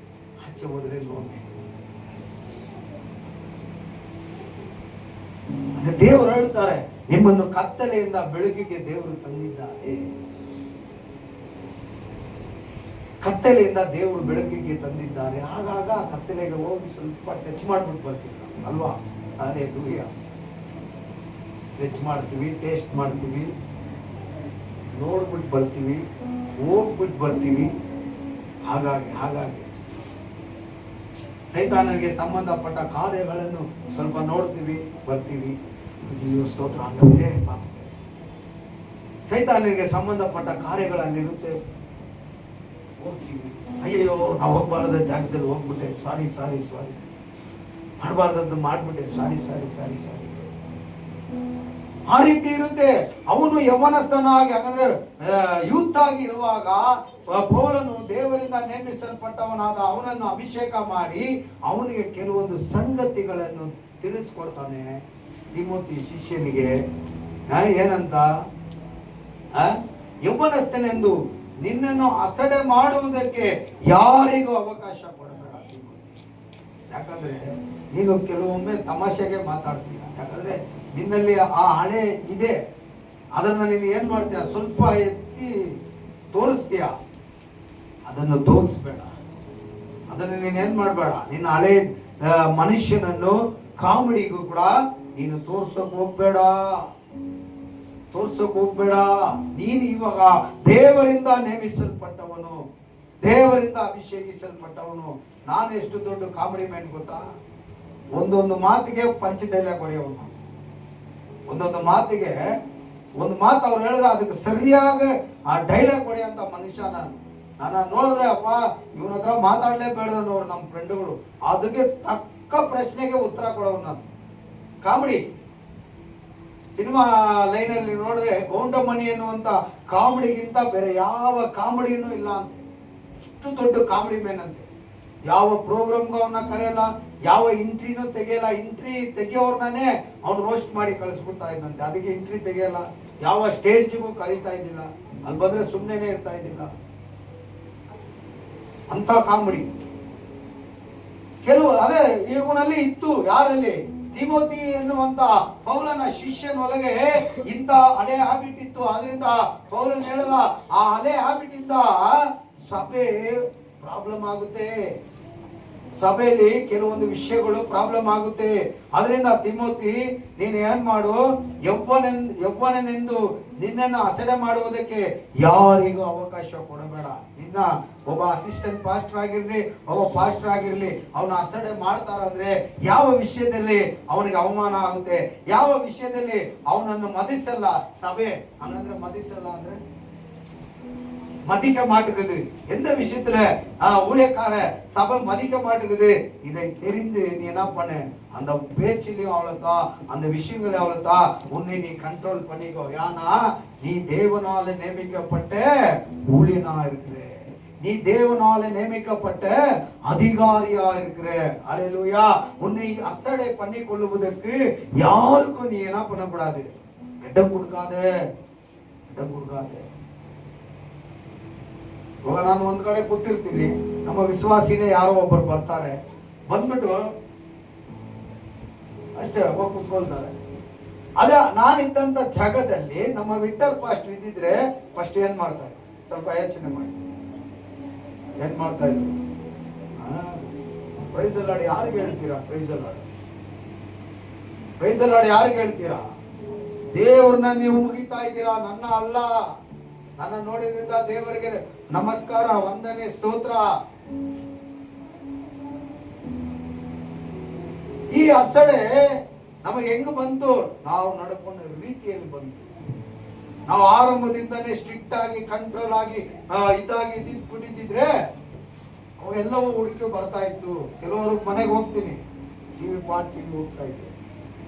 ಆಚೆ ಹೋದ್ರೆ ನೋಮೆ. ಅದೇ ದೇವರು ಹೇಳ್ತಾರೆ, ನಿಮ್ಮನ್ನು ಕತ್ತಲೆಯಿಂದ ಬೆಳಕಿಗೆ ದೇವರು ತಂದಿದ್ದಾರೆ. ಕತ್ತಲೆಯಿಂದ ದೇವರು ಬೆಳಕಿಗೆ ತಂದಿದ್ದಾರೆ. ಆಗಾಗ ಕತ್ತಲೆಗೆ ಹೋಗಿ ಸ್ವಲ್ಪ ಟಚ್ ಮಾಡ್ಬಿಟ್ಟು ಬರ್ತೀವಿ ನಾವು ಅಲ್ವಾ. ಅದೇ ಲೂಯ, ಟಚ್ ಮಾಡ್ತೀವಿ, ಟೇಸ್ಟ್ ಮಾಡ್ತೀವಿ, ನೋಡ್ಬಿಟ್ಟು ಬರ್ತೀವಿ, ಹೋಗ್ಬಿಟ್ಟು ಬರ್ತೀವಿ. ಹಾಗಾಗಿ ಸೈತಾನನಿಗೆ ಸಂಬಂಧಪಟ್ಟ ಕಾರ್ಯಗಳನ್ನು ಸ್ವಲ್ಪ ನೋಡ್ತೀವಿ, ಬರ್ತೀವಿ. ಸ್ತೋತ್ರ ಅನ್ನೋದೇ ಪಾತ್ರ. ಸೈತಾನನಿಗೆ ಸಂಬಂಧಪಟ್ಟ ಕಾರ್ಯಗಳಲ್ಲಿರುತ್ತೆ, ಹೋಗ್ತೀವಿ. ಅಯ್ಯೋ ನಾವು ಹೋಗ್ಬಾರ್ದ ಜಾಗದಲ್ಲಿ ಹೋಗ್ಬಿಟ್ಟೆ, ಸಾರಿ ಮಾಡಬಾರ್ದದ್ದು ಮಾಡ್ಬಿಟ್ಟೆ, ಸಾರಿ. ಆ ರೀತಿ ಇರುತ್ತೆ. ಅವನು ಯೌವನಸ್ಥನಾಗಿ ಹಾಗಂದ್ರೆ ಯೂತ್ ಆಗಿ ಇರುವಾಗ ಪೌಲನು ದೇವರಿಂದ ನೇಮಿಸಲ್ಪಟ್ಟವನಾದ ಅವನನ್ನು ಅಭಿಷೇಕ ಮಾಡಿ ಅವನಿಗೆ ಕೆಲವೊಂದು ಸಂಗತಿಗಳನ್ನು ತಿಳಿಸ್ಕೊಡ್ತಾನೆ. ತಿಮೋತಿ ಶಿಷ್ಯನಿಗೆ ಏನಂತ, ಯೌವನಸ್ಥನೆಂದು ನಿನ್ನನ್ನು ಅಸಡೆ ಮಾಡುವುದಕ್ಕೆ ಯಾರಿಗೂ ಅವಕಾಶ ಕೊಡಬೇಡ ತಿಮೋತಿ. ಯಾಕಂದ್ರೆ ನೀನು ಕೆಲವೊಮ್ಮೆ ತಮಾಷೆಗೆ ಮಾತಾಡ್ತೀಯ. ಯಾಕಂದ್ರೆ ನಿನ್ನಲ್ಲಿ ಆ ಹಳೆ ಇದೆ, ಅದನ್ನು ನೀನು ಏನು ಮಾಡ್ತೀಯ, ಸ್ವಲ್ಪ ಎತ್ತಿ ತೋರಿಸ್ತೀಯ. ಅದನ್ನು ತೋರಿಸ್ಬೇಡ, ಅದನ್ನು ನೀನೇನು ಮಾಡಬೇಡ. ನಿನ್ನ ಹಳೆ ಮನುಷ್ಯನನ್ನು ಕಾಮಿಡಿಗೂ ಕೂಡ ನೀನು ತೋರ್ಸೋಕೆ ಹೋಗ್ಬೇಡ. ನೀನು ಇವಾಗ ದೇವರಿಂದ ನೇಮಿಸಲ್ಪಟ್ಟವನು, ದೇವರಿಂದ ಅಭಿಷೇಕಿಸಲ್ಪಟ್ಟವನು. ನಾನು ಎಷ್ಟು ದೊಡ್ಡ ಕಾಮಿಡಿ ಮ್ಯಾನ್ ಗೊತ್ತಾ. ಒಂದೊಂದು ಮಾತಿಗೆ ಪಂಚ್ ಡೈಲಾಗ್ ಹೊಡೆಯವನು. ಒಂದೊಂದು ಮಾತಿಗೆ ಒಂದು ಮಾತು ಅವ್ರು ಹೇಳಿದ್ರೆ ಅದಕ್ಕೆ ಸರಿಯಾಗಿ ಆ ಡೈಲಾಗ್ ಹೊಡೆಯಂತ ಮನುಷ್ಯ ನಾನು ನೋಡಿದ್ರೆ ಅಪ್ಪ ಇವನ ಹತ್ರ ಮಾತಾಡಲೇಬೇಡ್ದವ್ರು ನಮ್ಮ ಫ್ರೆಂಡ್ಗಳು. ಅದಕ್ಕೆ ತಕ್ಕ ಪ್ರಶ್ನೆಗೆ ಉತ್ತರ ಕೊಡೋನು ನಾನು. ಕಾಮಿಡಿ ಸಿನಿಮಾ ಲೈನಲ್ಲಿ ನೋಡಿದ್ರೆ ಗೌಂಡಮಣಿ ಎನ್ನುವಂಥ ಕಾಮಿಡಿಗಿಂತ ಬೇರೆ ಯಾವ ಕಾಮಿಡಿನೂ ಇಲ್ಲ ಅಂತೆ. ಅಷ್ಟು ದೊಡ್ಡ ಕಾಮಿಡಿ ಮ್ಯಾನ್ ಅಂತೆ. ಯಾವ ಪ್ರೋಗ್ರಾಮ್ಗೂ ಅವನ್ನ ಕರೆಯಲ್ಲ, ಯಾವ ಇಂಟ್ರಿನೂ ತೆಗೆಯಲ್ಲ. ಇಂಟ್ರಿ ತೆಗಿಯೋರ್ನೇ ಅವ್ನು ರೋಸ್ಟ್ ಮಾಡಿ ಕಳಿಸ್ಬಿಡ್ತಾ ಇದ್ದಂತೆ. ಅದಕ್ಕೆ ಇಂಟ್ರಿ ತೆಗೆಯಲ್ಲ, ಯಾವ ಸ್ಟೇಜ್ಗೂ ಕರೀತಾ ಇದ್ದಿಲ್ಲ, ಅಲ್ಲಿ ಬಂದ್ರೆ ಸುಮ್ಮನೆ ಇರ್ತಾ ಇದ್ದಿಲ್ಲ. ಅಂತ ಕಾಮಿಡಿ ಕೆಲವು ಅದೇ ಇವನಲ್ಲಿ ಇತ್ತು. ಯಾರಲ್ಲಿ? ತಿಮೋತಿ ಎನ್ನುವಂತ ಪೌಲನ ಶಿಷ್ಯನೊಳಗೆ ಇಂಥ ಹಳೆ ಹ್ಯಾಬಿಟ್ ಇತ್ತು. ಅದರಿಂದ ಪೌಲನ್ ಹೇಳಿದ ಆ ಹಳೆ ಹ್ಯಾಬಿಟ್ ಇಂದ ಸಭೆ ಪ್ರಾಬ್ಲಮ್ ಆಗುತ್ತೆ, ಸಭೆಯಲ್ಲಿ ಕೆಲವೊಂದು ವಿಷಯಗಳು ಪ್ರಾಬ್ಲಮ್ ಆಗುತ್ತೆ. ಅದರಿಂದ ತಿಮೋತಿ ನೀನು ಏನ್ ಮಾಡು, ಯೌವನನೆಂದು ನಿನ್ನನ್ನು ಅಸಡೆ ಮಾಡುವುದಕ್ಕೆ ಯಾರಿಗೂ ಅವಕಾಶ ಕೊಡಬೇಡ. ನಿನ್ನ ಒಬ್ಬ ಅಸಿಸ್ಟೆಂಟ್ ಪಾಸ್ಟರ್ ಆಗಿರ್ಲಿ, ಒಬ್ಬ ಪಾಸ್ಟರ್ ಆಗಿರ್ಲಿ, ಅವನ ಅಸಡೆ ಮಾಡ್ತಾರಂದ್ರೆ ಯಾವ ವಿಷಯದಲ್ಲಿ ಅವನಿಗೆ ಅವಮಾನ ಆಗುತ್ತೆ, ಯಾವ ವಿಷಯದಲ್ಲಿ ಅವನನ್ನು ಮದಿಸಲ್ಲ சபை. ಹಂಗಂದ್ರೆ ಮದಿಸಲ್ಲ ಅಂದ್ರೆ மதிக்க மாட்டுக்குது. எந்த விஷயத்துல ஊழியக்கார சபை மதிக்க மாட்டுக்குது, இதை தெரிந்து நீ என்ன பண்ணு, அந்த பேச்சிலையும் அவ்வளவுதான், அந்த விஷயங்களும் அவ்வளவுதான், உன்னை நீ கண்ட்ரோல் பண்ணிக்கோ. ஏன்னா நீ தேவனால நியமிக்கப்பட்ட ஊழியனா இருக்கிற, நீ தேவனால நியமிக்கப்பட்ட அதிகாரியா இருக்கிற. அல்லேலூயா. உன்னை அசடை பண்ணி கொள்ளுவதற்கு யாருக்கும் நீ என்ன பண்ணக்கூடாது, இடம் கொடுக்காத, இடம் கொடுக்காத. ಇವಾಗ ನಾನು ಒಂದ್ ಕಡೆ ಕೂತಿರ್ತೀನಿ, ನಮ್ಮ ವಿಶ್ವಾಸಿನೇ ಯಾರೋ ಒಬ್ಬರು ಬರ್ತಾರೆ, ಬಂದ್ಬಿಟ್ಟು ಅಷ್ಟೇ ಹೋಗಿ ಕೂತ್ಕೊಳ್ತಾರೆ. ಅದೇ ನಾನಿದ್ದಂತ ಜಾಗದಲ್ಲಿ ನಮ್ಮ ವಿಠಲ್ ಪಾಸ್ಟ್ ಇದ್ದಿದ್ರೆ ಫಸ್ಟ್ ಏನ್ ಮಾಡ್ತಾ ಇದ್ರು, ಸ್ವಲ್ಪ ಯೋಚನೆ ಮಾಡಿ ಏನ್ ಮಾಡ್ತಾ ಇದ್ರು. ಪ್ರೈಸ್ ಅಲ್ಲಾಡಿ ಯಾರಿಗೆ ಹೇಳ್ತೀರಾ? ಪ್ರೈಸ್ ಅಲ್ಲಾಡಿ, ಪ್ರೈಸ್ ಅಲ್ಲಾಡಿ ಯಾರಿಗೆ ಹೇಳ್ತೀರಾ? ದೇವ್ರನ್ನ ನೀವು ಮುಗಿತಾ ಇದ್ದೀರಾ, ನನ್ನ ಅಲ್ಲ. ನನ್ನ ನೋಡಿದ್ರಿಂದ ದೇವರಿಗೆ ನಮಸ್ಕಾರ, ವಂದನೆ, ಸ್ತೋತ್ರ. ಈ ಅಸಡೆ ನಮಗೆ ಹೆಂಗ್ ಬಂತು? ನಾವು ನಡ್ಕೊಂಡ ರೀತಿಯಲ್ಲಿ ಬಂತು. ನಾವು ಆರಂಭದಿಂದನೇ ಸ್ಟ್ರಿಕ್ಟ್ ಆಗಿ ಕಂಟ್ರೋಲ್ ಆಗಿ ಇದಾಗಿ ಬಿಟ್ಟಿದ್ರೆ ಅವೆಲ್ಲವೂ ಹುಡುಕಿ ಬರ್ತಾ ಇತ್ತು. ಕೆಲವರು ಮನೆಗೆ ಹೋಗ್ತೀನಿ, ಟಿವಿ ಹೋಗ್ತಾ ಇದ್ದೆ.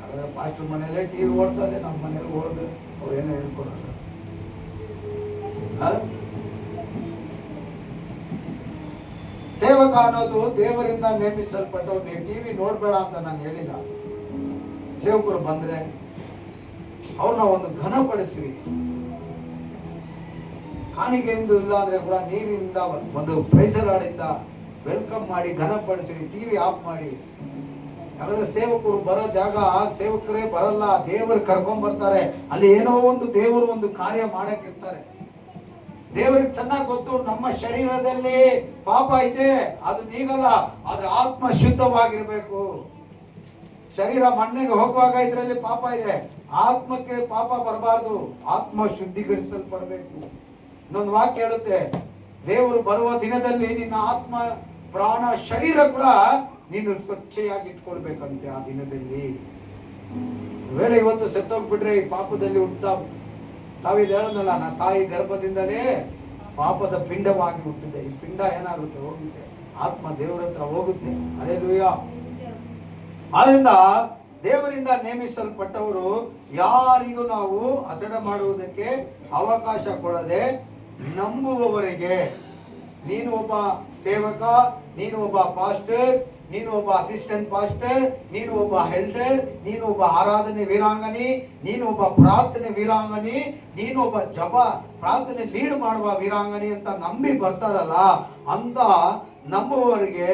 ಹಾಗಾದ್ರೆ ಪಾಸ್ಟರ್ ಮನೆಯಲ್ಲೇ ಟಿವಿ ಓಡ್ತಾ ಇದೆ, ನಮ್ಮ ಮನೇಲಿ ಓಡೋದು ಅವ್ರು ಏನೋ ಹೇಳ್ಕೊಡೋದು. ಸೇವಕ ಅನ್ನೋದು ದೇವರಿಂದ ನೇಮಿಸಲ್ಪಟ್ಟವ್ರು. ನೀವು ಟಿವಿ ನೋಡ್ಬೇಡ ಅಂತ ನಾನು ಹೇಳಿಲ್ಲ. ಸೇವಕರು ಬಂದ್ರೆ ಅವ್ರನ್ನ ಒಂದು ಘನಪಡಿಸ್ರಿ. ಕಾಣಿಕೆಯಿಂದ ಇಲ್ಲ ಅಂದ್ರೆ ಕೂಡ ನೀರಿನಿಂದ ಒಂದು ಪ್ರೈಸಲಾಡಿಂದ ವೆಲ್ಕಮ್ ಮಾಡಿ ಘನಪಡಿಸ್ರಿ. ಟಿವಿ ಆಫ್ ಮಾಡಿ. ಯಾಕಂದ್ರೆ ಸೇವಕರು ಬರೋ ಜಾಗ ಸೇವಕರೇ ಬರಲ್ಲ, ದೇವರು ಕರ್ಕೊಂಡ್ ಬರ್ತಾರೆ. ಅಲ್ಲಿ ಏನೋ ಒಂದು ದೇವರು ಒಂದು ಕಾರ್ಯ ಮಾಡಕ್ಕಿರ್ತಾರೆ. ದೇವರಿಗೆ ಚೆನ್ನಾಗಿ ಗೊತ್ತು, ನಮ್ಮ ಶರೀರದಲ್ಲಿ ಪಾಪ ಇದೆ, ಅದು ನೀಗಲ್ಲ, ಆದ್ರೆ ಆತ್ಮ ಶುದ್ಧವಾಗಿರ್ಬೇಕು. ಶರೀರ ಮಣ್ಣಿಗೆ ಹೋಗುವಾಗ ಇದರಲ್ಲಿ ಪಾಪ ಇದೆ, ಆತ್ಮಕ್ಕೆ ಪಾಪ ಬರಬಾರ್ದು, ಆತ್ಮ ಶುದ್ಧೀಕರಿಸಲ್ಪಡಬೇಕು. ಇನ್ನೊಂದು ವಾಕ್ಯ ಹೇಳುತ್ತೆ, ದೇವರು ಬರುವ ದಿನದಲ್ಲಿ ನಿನ್ನ ಆತ್ಮ, ಪ್ರಾಣ, ಶರೀರ ಕೂಡ ನೀನು ಸ್ವಚ್ಛವಾಗಿ ಇಟ್ಕೊಳ್ಬೇಕಂತೆ ಆ ದಿನದಲ್ಲಿ. ವೇಳೆ ಇವತ್ತು ಸತ್ತೋಗ್ಬಿಟ್ರೆ ಈ ಪಾಪದಲ್ಲಿ ಹುಟ್ಟ ತಾವಿದ್ ಹೇಳೋದಲ್ಲ, ನಾ ತಾಯಿ ಗರ್ಭದಿಂದಲೇ ಪಾಪದ ಪಿಂಡವಾಗಿ ಹುಟ್ಟಿದೆ. ಈ ಪಿಂಡ ಏನಾಗುತ್ತೆ, ಹೋಗುತ್ತೆ, ಆತ್ಮ ದೇವರ ಹತ್ರ ಹೋಗುತ್ತೆ. ಹಲ್ಲೆಲೂಯಾ. ಆದ್ರಿಂದ ದೇವರಿಂದ ನೇಮಿಸಲ್ಪಟ್ಟವರು ಯಾರಿಗೂ ನಾವು ಅಸಡೆ ಮಾಡುವುದಕ್ಕೆ ಅವಕಾಶ ಕೊಡದೆ ನಂಬುವವರಿಗೆ, ನೀನು ಒಬ್ಬ ಸೇವಕ, ನೀನು ಒಬ್ಬ ಪಾಸ್ಟರ್, ನೀನು ಒಬ್ಬ ಅಸಿಸ್ಟೆಂಟ್ ಪಾಸ್ಟರ್, ನೀನು ಒಬ್ಬ ಹೆಲ್ಡರ್, ನೀನು ಒಬ್ಬ ಆರಾಧನೆ ವೀರಾಂಗನಿ, ನೀನು ಒಬ್ಬ ಪ್ರಾರ್ಥನೆ ವೀರಾಂಗನಿ, ನೀನು ಒಬ್ಬ ಪ್ರಾರ್ಥನೆ ಲೀಡ್ ಮಾಡುವ ವೀರಾಂಗನಿ ಅಂತ ನಂಬಿ ಬರ್ತಾರಲ್ಲ, ಅಂತ ನಂಬುವವರಿಗೆ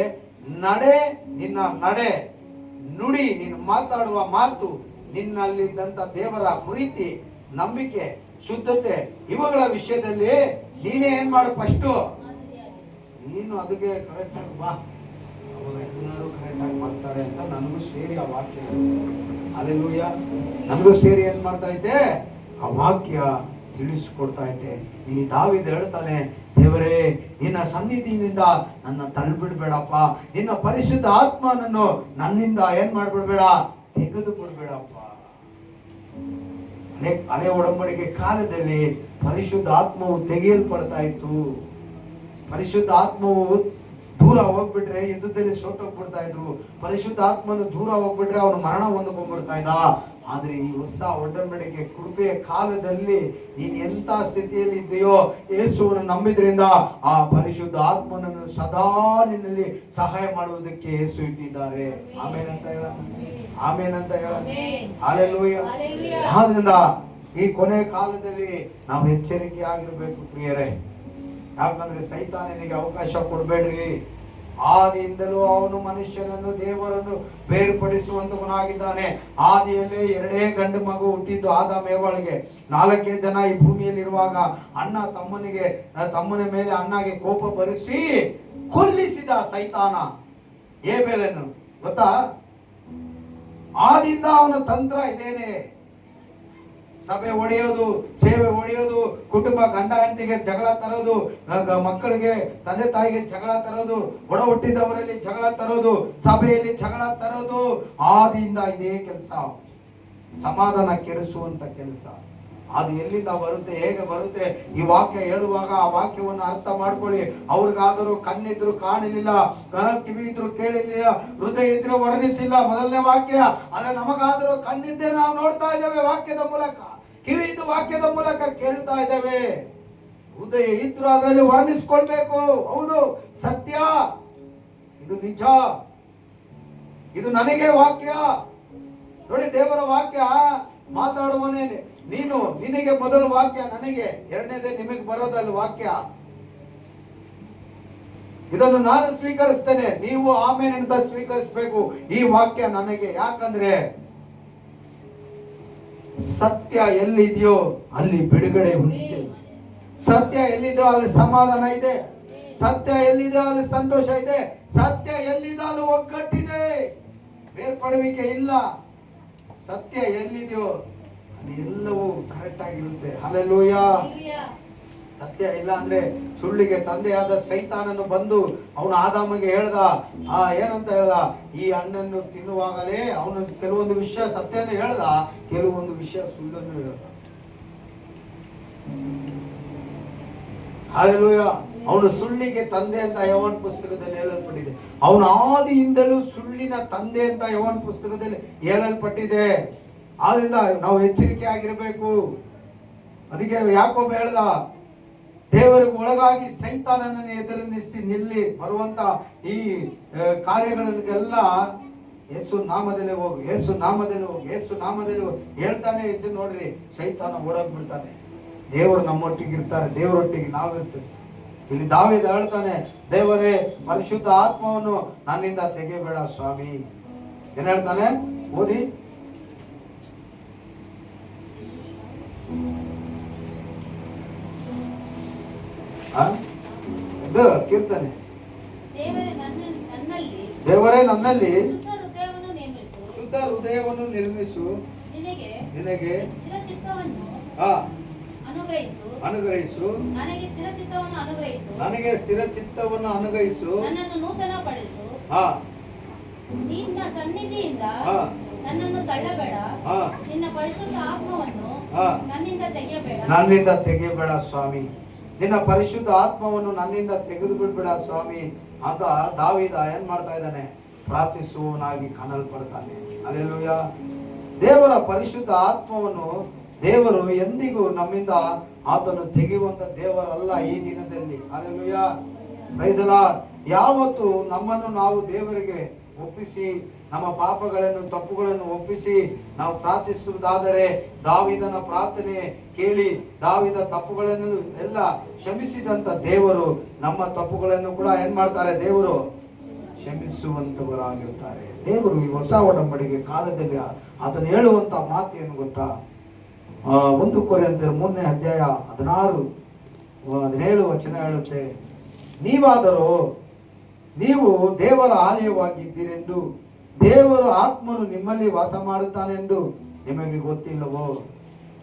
ನಿನ್ನ ನಡೆ, ನುಡಿ, ನೀನು ಮಾತಾಡುವ ಮಾತು, ನಿನ್ನಲ್ಲಿದ್ದಂಥ ದೇವರ ಪ್ರೀತಿ, ನಂಬಿಕೆ, ಶುದ್ಧತೆ, ಇವುಗಳ ವಿಷಯದಲ್ಲಿ ನೀನೇ ಏನ್ ಮಾಡು, ಫಸ್ಟು ನೀನು ಅದಕ್ಕೆ ಕರೆಕ್ಟಾಗಿ ಬಾ, ಅವಾಗ ಎಲ್ಲರೂ ಕರೆಕ್ಟಾಗಿ ಬರ್ತಾರೆ ಅಂತ ನನಗೂ ಸೇರಿ ಆ ವಾಕ್ಯ ಹೇಳುತ್ತೆ. ಹಲ್ಲೆಲೂಯಾ. ನನಗೂ ಸೇರಿ ಏನ್ ಮಾಡ್ತಾ ಇದ್ದೆ, ಆ ವಾಕ್ಯ ತಿಳಿಸ್ಕೊಡ್ತಾ ಇದ್ದೆ. ಇಲ್ಲಿ ದಾವೀದ ಹೇಳ್ತಾನೆ, ದೇವರೇ ನಿನ್ನ ಸನ್ನಿಧಿಯಿಂದ ನನ್ನ ತಳ್ಳಿಬಿಡ್ಬೇಡಪ್ಪ, ನಿನ್ನ ಪರಿಶುದ್ಧ ಆತ್ಮನನ್ನು ನನ್ನಿಂದ ಏನ್ ಮಾಡ್ಬಿಡ್ಬೇಡ, ತೆಗೆದು ಬಿಡ್ಬೇಡಪ್ಪ. ಹಳೆ ಒಡಂಬಡಿಕೆ ಕಾಲದಲ್ಲಿ ಪರಿಶುದ್ಧ ಆತ್ಮವು ತೆಗೆಯಲ್ಪಡ್ತಾ ಇತ್ತು. ಪರಿಶುದ್ಧ ಆತ್ಮವು ದೂರ ಹೋಗ್ಬಿಟ್ರೆ ಯುದ್ಧದಲ್ಲಿ ಸೋತೋಗ್ಬಿಡ್ತಾ ಇದ್ರು. ಪರಿಶುದ್ಧ ಆತ್ಮನು ದೂರ ಹೋಗ್ಬಿಟ್ರೆ ಅವನು ಮರಣ ಹೊಂದ್ಕೊಂಡ್ಬಿಡ್ತಾ ಇದ್ದ. ಆದ್ರೆ ಈ ಹೊಸ ಒಡಂಬಡಿಕೆ ಕೃಪೆಯ ಕಾಲದಲ್ಲಿ ನೀನು ಎಂತ ಸ್ಥಿತಿಯಲ್ಲಿ ಇದೆಯೋ, ಯೇಸುವನ್ನು ನಂಬಿದ್ರಿಂದ ಆ ಪರಿಶುದ್ಧ ಆತ್ಮನನ್ನು ಸದಾ ನಿನ್ನಲ್ಲಿ ಸಹಾಯ ಮಾಡುವುದಕ್ಕೆ ಯೇಸು ಇಟ್ಟಿದ್ದಾರೆ. ಆಮೇನಂತ ಹೇಳ, ಆಮೇನಂತ ಹೇಳ. ಹಲ್ಲೆಲೂಯಾ. ಆದ್ರಿಂದ ಈ ಕೊನೆ ಕಾಲದಲ್ಲಿ ನಾವು ಎಚ್ಚರಿಕೆ ಆಗಿರ್ಬೇಕು ಪ್ರಿಯರೇ. ಯಾಕಂದ್ರೆ ಸೈತಾನನಿಗೆ ಅವಕಾಶ ಕೊಡಬೇಡ್ರಿ. ಆದಿಯಿಂದಲೂ ಅವನು ಮನುಷ್ಯನನ್ನು ದೇವರನ್ನು ಬೇರ್ಪಡಿಸುವಂತವನಾಗಿದ್ದಾನೆ. ಆದಿಯಲ್ಲಿ 2 ಗಂಡು ಮಗು ಹುಟ್ಟಿದ್ದು ಆದಾಮ ಏವಾಳಿಗೆ. 4 ಜನ ಈ ಭೂಮಿಯಲ್ಲಿರುವಾಗ ಅಣ್ಣ ತಮ್ಮನ ಮೇಲೆ ಅಣ್ಣಗೆ ಕೋಪ ಬರಿಸಿ ಕೊಲ್ಲಿಸಿದ ಸೈತಾನ ಏಬೇಲನ್ನು. ಗೊತ್ತಾ? ಆದಿಯಿಂದ ಅವನ ತಂತ್ರ ಇದೇನೆ. ಸಭೆ ಒಡೆಯೋದು, ಸೇವೆ ಒಡೆಯೋದು, ಕುಟುಂಬ ಗಂಡ ಹೆಂಡತಿಗೆ ಜಗಳ ತರೋದು, ಮಕ್ಕಳಿಗೆ ತಂದೆ ತಾಯಿಗೆ ಜಗಳ ತರೋದು, ಒಡ ಹುಟ್ಟಿದವರಲ್ಲಿ ಜಗಳ ತರೋದು, ಸಭೆಯಲ್ಲಿ ಜಗಳ ತರೋದು. ಆದಿಯಿಂದ ಇದೇ ಕೆಲಸ, ಸಮಾಧಾನ ಕೆಡಿಸುವಂತ ಕೆಲಸ. ಅದು ಎಲ್ಲಿಂದ ಬರುತ್ತೆ, ಹೇಗೆ ಬರುತ್ತೆ? ಈ ವಾಕ್ಯ ಹೇಳುವಾಗ ಆ ವಾಕ್ಯವನ್ನು ಅರ್ಥ ಮಾಡ್ಕೊಳ್ಳಿ. ಅವ್ರಿಗಾದರೂ ಕಣ್ಣಿದ್ರು ಕಾಣಲಿಲ್ಲ, ಕಿವಿ ಇದ್ರು ಕೇಳಲಿಲ್ಲ, ಹೃದಯ ಇದ್ರು ವರ್ಣಿಸಿಲ್ಲ, ಮೊದಲನೇ ವಾಕ್ಯ. ಆದ್ರೆ ನಮಗಾದರೂ ಕಣ್ಣಿದ್ದೇ ನಾವು ನೋಡ್ತಾ ಇದ್ದೇವೆ ವಾಕ್ಯದ ಮೂಲಕ, ಕಿವಿ ಇದ್ದು ವಾಕ್ಯದ ಮೂಲಕ ಕೇಳ್ತಾ ಇದ್ದೇವೆ. ಹೃದಯ ಇದ್ರು ಅದರಲ್ಲಿ ವರ್ಣಿಸ್ಕೊಳ್ಬೇಕು. ಹೌದು, ಸತ್ಯ, ಇದು ನಿಜ, ಇದು ನನಗೆ ವಾಕ್ಯ. ನೋಡಿ, ದೇವರ ವಾಕ್ಯ ಮಾತಾಡುವನೇ ನೀನು, ನಿನಗೆ ಮೊದಲು ವಾಕ್ಯ, ನನಗೆ ಎರಡನೇದೇ ನಿಮಗೆ ಬರೋದಲ್ಲ ವಾಕ್ಯ. ಇದನ್ನು ನಾನು ಸ್ವೀಕರಿಸ್ತೇನೆ, ನೀವು ಆಮೇಲೆ ಅಂತ ಸ್ವೀಕರಿಸಬೇಕು. ಈ ವಾಕ್ಯ ನನಗೆ. ಯಾಕಂದ್ರೆ ಸತ್ಯ ಎಲ್ಲಿದೆಯೋ ಅಲ್ಲಿ ಬಿಡುಗಡೆ ಉಂಟು. ಸತ್ಯ ಎಲ್ಲಿದೆಯೋ ಅಲ್ಲಿ ಸಮಾಧಾನ ಇದೆ. ಸತ್ಯ ಎಲ್ಲಿದೆಯೋ ಅಲ್ಲಿ ಸಂತೋಷ ಇದೆ. ಸತ್ಯ ಎಲ್ಲಿದೆಯೋ ಅಲ್ಲಿ ಒಗ್ಗಟ್ಟಿದೆ, ಬೇರ್ಪಡುವಿಕೆ ಇಲ್ಲ. ಸತ್ಯ ಎಲ್ಲಿದೆಯೋ ಅಲ್ಲಿ ಎಲ್ಲವೂ ಕರೆಕ್ಟ್ ಆಗಿರುತ್ತೆ. ಹಲ್ಲೆಲೂಯಾ. ಸತ್ಯ ಇಲ್ಲ ಅಂದ್ರೆ ಸುಳ್ಳಿಗೆ ತಂದೆಯಾದ ಸೈತಾನನು ಬಂದು ಅವನು ಆದಾಮಗೆ ಹೇಳ್ದ, ಏನಂತ ಹೇಳ್ದ? ಈ ಹಣ್ಣನ್ನು ತಿನ್ನುವಾಗಲೇ ಅವನು ಕೆಲವೊಂದು ವಿಷಯ ಸತ್ಯನ ಹೇಳ್ದ, ಕೆಲವೊಂದು ವಿಷಯ ಸುಳ್ಳನ್ನು ಹೇಳ್ದ. ಹಲ್ಲೆಲೂಯಾ. ಅವನು ಸುಳ್ಳಿಗೆ ತಂದೆ ಅಂತ ಯೋಹಾನ ಪುಸ್ತಕದಲ್ಲಿ ಹೇಳಲ್ಪಟ್ಟಿದೆ. ಅವನು ಆದಿಯಿಂದಲೂ ಸುಳ್ಳಿನ ತಂದೆ ಅಂತ ಯೋಹಾನ ಪುಸ್ತಕದಲ್ಲಿ ಹೇಳಲ್ಪಟ್ಟಿದೆ. ಆದ್ರಿಂದ ನಾವು ಎಚ್ಚರಿಕೆ ಆಗಿರಬೇಕು. ಅದಕ್ಕೆ ಯಾಕೋಬ ಹೇಳ್ದ, ದೇವರಿಗೆ ಒಳಗಾಗಿ ಸೈತಾನನನ್ನು ಎದುರಿಸಿ ನಿಲ್ಲಿ ಬರುವಂತ ಈ ಕಾರ್ಯಗಳಿಗೆಲ್ಲ ಯೇಸು ನಾಮದಲ್ಲಿ ಹೋಗು, ಯೇಸು ನಾಮದಲ್ಲಿ ಹೋಗು, ಯೇಸು ನಾಮದಲ್ಲಿ ಹೋಗು ಹೇಳ್ತಾನೆ ಇದ್ದು ನೋಡ್ರಿ, ಸೈತಾನ ಓಡೋಗ್ಬಿಡ್ತಾನೆ. ದೇವರು ನಮ್ಮೊಟ್ಟಿಗೆ ಇರ್ತಾರೆ, ದೇವರೊಟ್ಟಿಗೆ ನಾವಿರ್ತೇವೆ. ಇಲ್ಲಿ ದಾವೀದ ಹೇಳ್ತಾನೆ, ದೇವರೇ ಪರಿಶುದ್ಧ ಆತ್ಮವನ್ನು ನನ್ನಿಂದ ತೆಗೆಯಬೇಡ ಸ್ವಾಮಿ. ಏನ್ ಹೇಳ್ತಾನೆ? ಓದಿ. ಇದು ಕೀರ್ತನೆ. ದೇವರೇ ನನ್ನಲ್ಲಿ ಶುದ್ಧ ಹೃದಯವನ್ನು ನಿರ್ಮಿಸು, ನಿನಗೆ ಅನುಗ್ರಹಿಸು, ನನಗೆ ಸ್ಥಿರ ಚಿತ್ತವನ್ನು ಅನುಗ್ರಹಿಸು, ನನ್ನನ್ನು ನೂತನಪಡಿಸು, ನಿನ್ನ ಸನ್ನಿಧಿಯಿಂದ ನನ್ನನ್ನು ತಳ್ಳಬೇಡ, ನಿನ್ನ ಪರಿಶುದ್ಧ ಆತ್ಮವನ್ನು ನನ್ನಿಂದ ತೆಗೆಯಬೇಡ ಸ್ವಾಮಿ. ನಿನ್ನ ಪರಿಶುದ್ಧ ಆತ್ಮವನ್ನು ನನ್ನಿಂದ ತೆಗೆದು ಬಿಡ್ಬೇಡ ಸ್ವಾಮಿ ಅಂತ ದಾವೀದ ಏನ್ ಮಾಡ್ತಾ ಇದ್ದಾನೆ? ಪ್ರಾರ್ಥಿಸುವವನಾಗಿ ಕಾಣಲ್ಪಡ್ತಾನೆ. ಹಲ್ಲೆಲೂಯಾ. ದೇವರ ಪರಿಶುದ್ಧ ಆತ್ಮವನ್ನು ದೇವರು ಎಂದಿಗೂ ನಮ್ಮಿಂದ ಆತನು ತೆಗೆಯುವಂತ ದೇವರಲ್ಲ ಈ ದಿನದಲ್ಲಿ. ಹಲ್ಲೆಲೂಯಾ. Praise the Lord. ಯಾವತ್ತು ನಮ್ಮನ್ನು ನಾವು ದೇವರಿಗೆ ಒಪ್ಪಿಸಿ, ನಮ್ಮ ಪಾಪಗಳನ್ನು ತಪ್ಪುಗಳನ್ನು ಒಪ್ಪಿಸಿ ನಾವು ಪ್ರಾರ್ಥಿಸುವುದಾದರೆ, ದಾವೀದನ ಪ್ರಾರ್ಥನೆ ಕೇಳಿ ದಾವೀದ ತಪ್ಪುಗಳನ್ನು ಎಲ್ಲ ಕ್ಷಮಿಸಿದಂತ ದೇವರು ನಮ್ಮ ತಪ್ಪುಗಳನ್ನು ಕೂಡ ಏನ್ ಮಾಡ್ತಾರೆ? ದೇವರು ಕ್ಷಮಿಸುವಂತವರಾಗಿರ್ತಾರೆ. ದೇವರು ಈ ಹೊಸ ಒಡಂಬಡಿಕೆ ಕಾಲದಲ್ಲಿ ಆತನು ಹೇಳುವಂತ ಮಾತು ಏನು ಗೊತ್ತಾ? 1 ಕೊರಿಂಥಿಯರ 3ನೇ ಅಧ್ಯಾಯ 16-17 ವಚನ ಹೇಳುತ್ತೆ, ನೀವಾದರೂ ನೀವು ದೇವರ ಆಲಯವಾಗಿದ್ದೀರೆಂದು, ದೇವರ ಆತ್ಮನು ನಿಮ್ಮಲ್ಲಿ ವಾಸ ಮಾಡುತ್ತಾನೆಂದು ನಿಮಗೆ ಗೊತ್ತಿಲ್ಲವೋ?